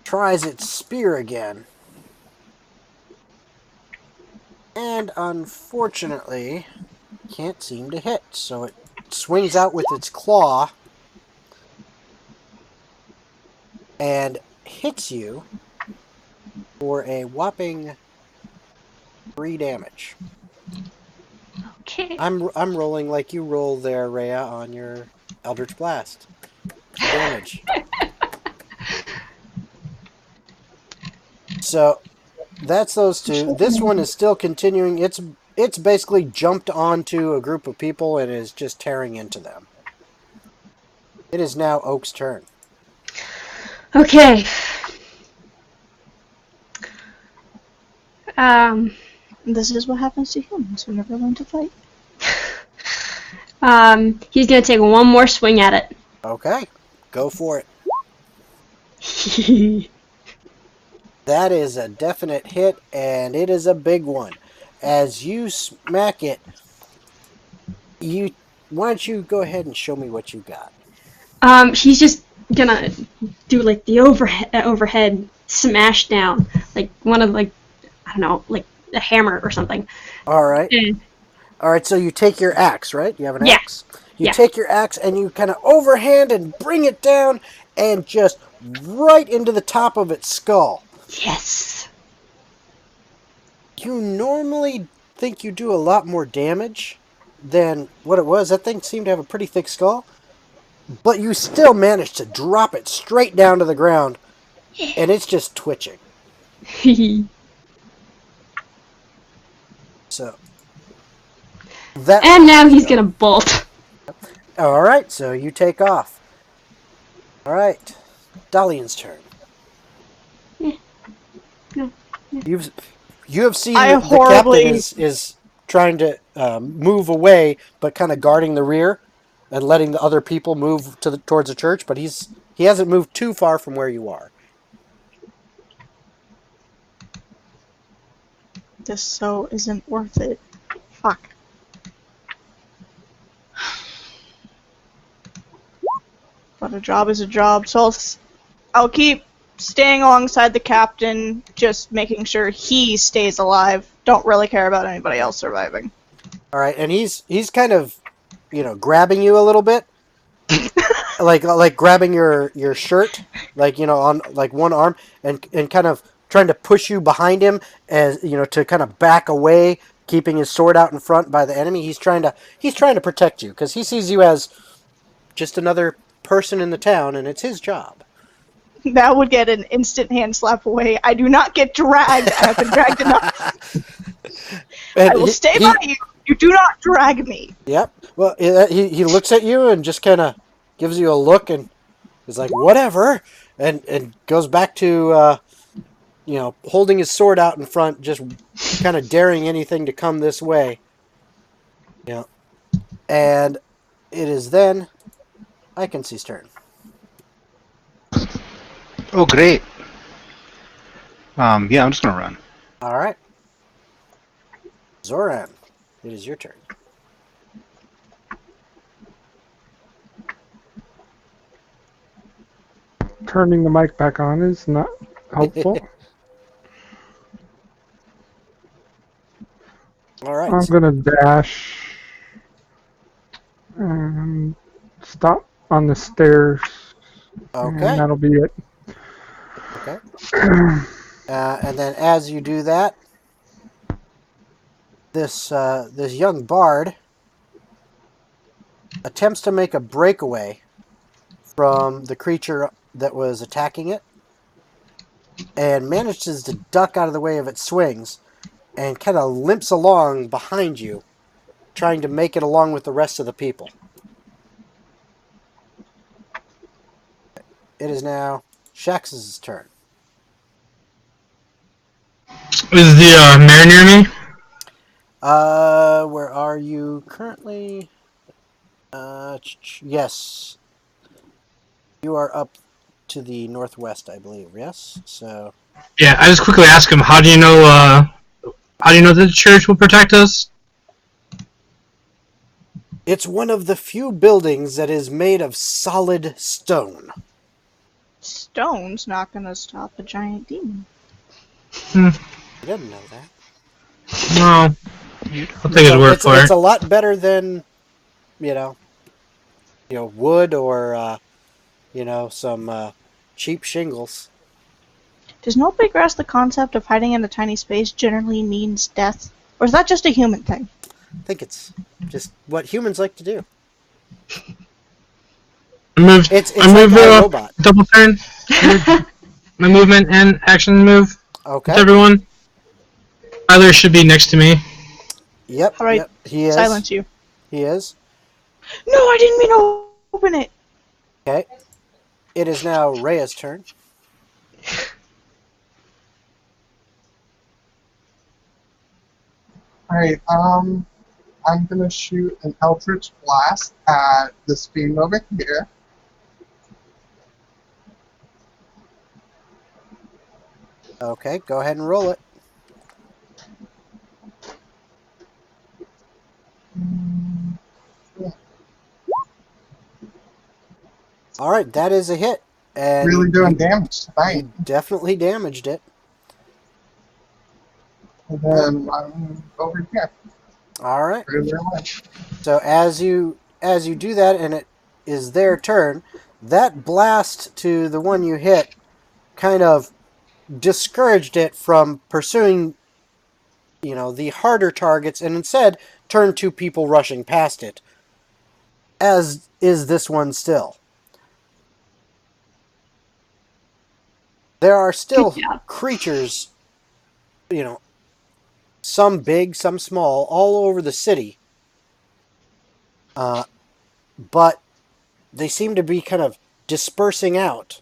S1: tries its spear again. And unfortunately, can't seem to hit. So it swings out with its claw and hits you for a whopping 3 damage.
S5: Okay.
S1: I'm rolling like you roll there, Rhea, on your Eldritch Blast. Damage. So that's those two. This one is still continuing. It's basically jumped onto a group of people and is just tearing into them. It is now Oak's turn.
S5: Okay.
S8: This is what happens to humans who never learn to fight.
S5: He's gonna take one more swing at it.
S1: Okay, go for it. That is a definite hit, and it is a big one. As you smack it, why don't you go ahead and show me what you got?
S5: He's just gonna do like the overhead smash down, like one of I don't know, like a hammer or something.
S1: All right.
S5: And
S1: All right, so you take your axe, right? You have an
S5: Yeah.
S1: axe. You
S5: Yeah.
S1: take your axe and you kind of overhand and bring it down and just right into the top of its skull.
S5: yes.
S1: You normally think you do a lot more damage than what it was. That thing seemed to have a pretty thick skull. But you still managed to drop it straight down to the ground, and it's just twitching. So that.
S5: And now he's gonna bolt.
S1: All right, so you take off. All right, Dalian's turn.
S5: No.
S1: You have seen
S8: I
S1: the
S8: horribly-
S1: captain is trying to move away, but kind of guarding the rear and letting the other people move towards the church. But he hasn't moved too far from where you are.
S8: This so isn't worth it. Fuck. But a job is a job, so I'll keep staying alongside the captain, just making sure he stays alive. Don't really care about anybody else surviving.
S1: All right, and he's kind of, grabbing you a little bit, like grabbing your shirt, on like one arm, and kind of trying to push you behind him as to kind of back away, keeping his sword out in front by the enemy. He's trying to protect you because he sees you as just another person in the town, and it's his job.
S8: That would get an instant hand slap away. I do not get dragged. I have been dragged enough.
S1: And
S8: I will stay by you. You do not drag me.
S1: Yep. Well, he looks at you and just kind of gives you a look and is like, whatever, and goes back to, holding his sword out in front, just kind of daring anything to come this way. Yeah. And it is then Iconcy's turn.
S7: Oh, great. Yeah, I'm just gonna run.
S1: All right. Zoran, it is your turn.
S6: Turning the mic back on is not helpful.
S1: All right.
S6: I'm gonna dash and stop on the stairs. And
S1: Okay.
S6: that'll be it.
S1: Okay. And then as you do that, this young bard attempts to make a breakaway from the creature that was attacking it and manages to duck out of the way of its swings and kind of limps along behind you, trying to make it along with the rest of the people. It is now Shax's turn.
S2: Is the mayor near me?
S1: Where are you currently? Yes. You are up to the northwest, I believe. Yes. So.
S2: Yeah, I just quickly ask him, how do you know that the church will protect us?
S1: It's one of the few buildings that is made of solid stone.
S8: Stone's not gonna stop a giant demon.
S1: You didn't know that.
S2: No. I'll take his word for
S1: It's
S2: it.
S1: a lot better than, wood or, some cheap shingles.
S8: Does nobody grasp the concept of hiding in a tiny space generally means death? Or is that just a human thing?
S1: I think it's just what humans like to do. It's
S2: I move
S1: like a robot.
S2: double turn. My movement and action move.
S1: Okay.
S2: With everyone. Tyler should be next to me.
S1: Yep.
S8: Alright,
S1: Yep. He is.
S8: silence you.
S1: He is.
S8: No, I didn't mean to open it!
S1: Okay. It is now Rhea's turn.
S4: Alright, I'm gonna shoot an Eldritch Blast at this fiend over here.
S1: Okay, go ahead and roll it. All right, that is a hit. And
S4: Really doing damage tonight.
S1: you definitely damaged it.
S4: And then I'm over here.
S1: All right.
S4: Further away.
S1: So as you do that, and it is their turn, that blast to the one you hit kind of discouraged it from pursuing, the harder targets, and instead turned to people rushing past it. As is this one still. There are still creatures, some big, some small, all over the city. But they seem to be kind of dispersing out.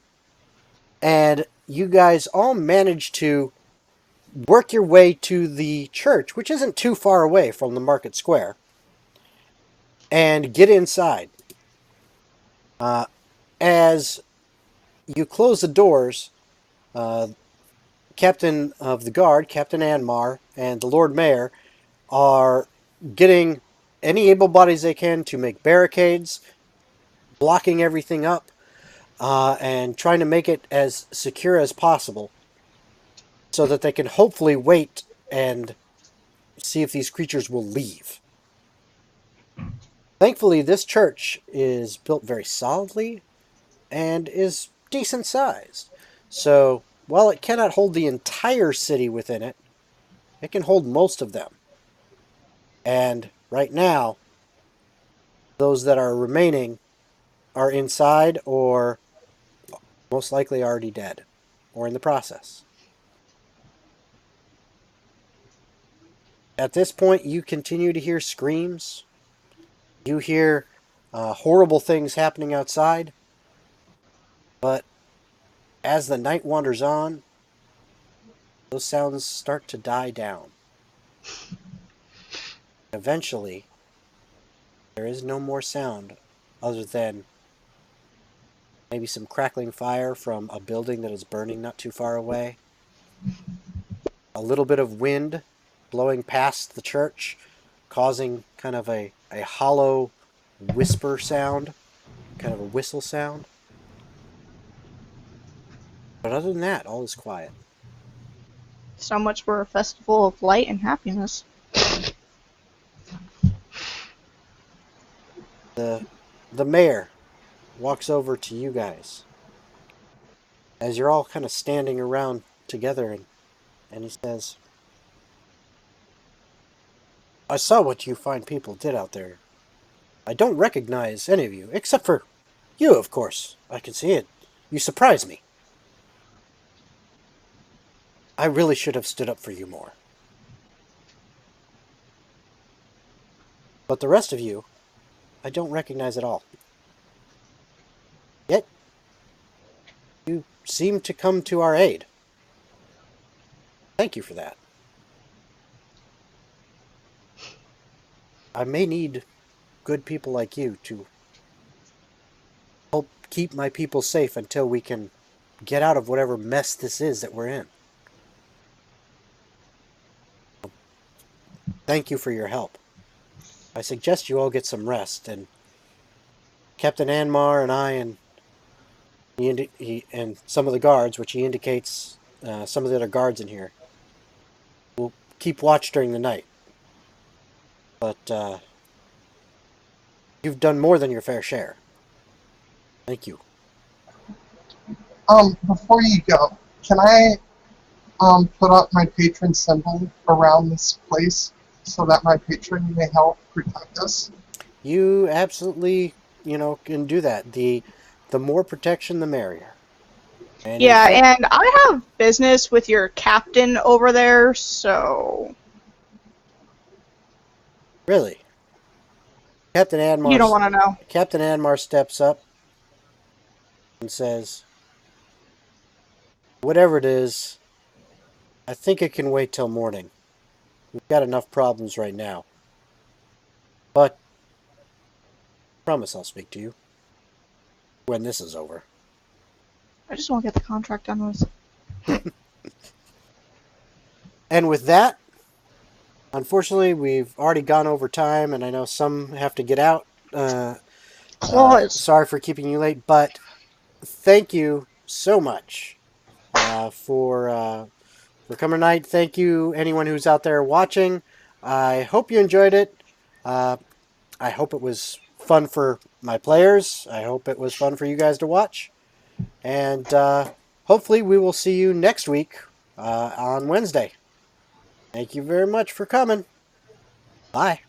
S1: And you guys all manage to work your way to the church, which isn't too far away from the market square, and get inside. As you close the doors, Captain of the Guard, Captain Anmar, and the Lord Mayor are getting any able bodies they can to make barricades, blocking everything up, and trying to make it as secure as possible so that they can hopefully wait and see if these creatures will leave. Thankfully, this church is built very solidly and is decent sized. So, while it cannot hold the entire city within it, it can hold most of them. And right now, those that are remaining are inside or most likely already dead or in the process. At this point, you continue to hear screams. You hear horrible things happening outside. But as the night wanders on, those sounds start to die down. Eventually, there is no more sound other than maybe some crackling fire from a building that is burning not too far away. A little bit of wind blowing past the church, causing kind of a hollow whisper sound, kind of a whistle sound. But other than that, all is quiet.
S8: So much for a festival of light and happiness.
S1: The mayor walks over to you guys as you're all kind of standing around together, and he says, I saw what you fine people did out there. I don't recognize any of you, except for you, of course. I can see it. You surprise me. I really should have stood up for you more. But the rest of you, I don't recognize at all. Yet, you seem to come to our aid. Thank you for that. I may need good people like you to help keep my people safe until we can get out of whatever mess this is that we're in. Thank you for your help. I suggest you all get some rest, and Captain Anmar and I and and some of the guards, which he indicates some of the other guards in here, will keep watch during the night. But you've done more than your fair share. Thank you.
S4: Before you go, can I put up my patron symbol around this place so that my patron may help protect us?
S1: You absolutely, can do that. The more protection, the merrier. And in
S8: Yeah,
S1: fact,
S8: and I have business with your captain over there, so
S1: really, Captain
S8: you don't
S1: Anmar,
S8: want to know.
S1: Captain Anmar steps up and says, "Whatever it is, I think it can wait till morning. We've got enough problems right now. But I promise I'll speak to you when this is over."
S8: I just want to get the contract done with.
S1: And with that, unfortunately, we've already gone over time, and I know some have to get out.
S8: Claws.
S1: Sorry for keeping you late, but thank you so much for coming tonight. Thank you, anyone who's out there watching. I hope you enjoyed it. I hope it was fun for my players. I hope it was fun for you guys to watch. And hopefully we will see you next week on Wednesday. Thank you very much for coming. Bye.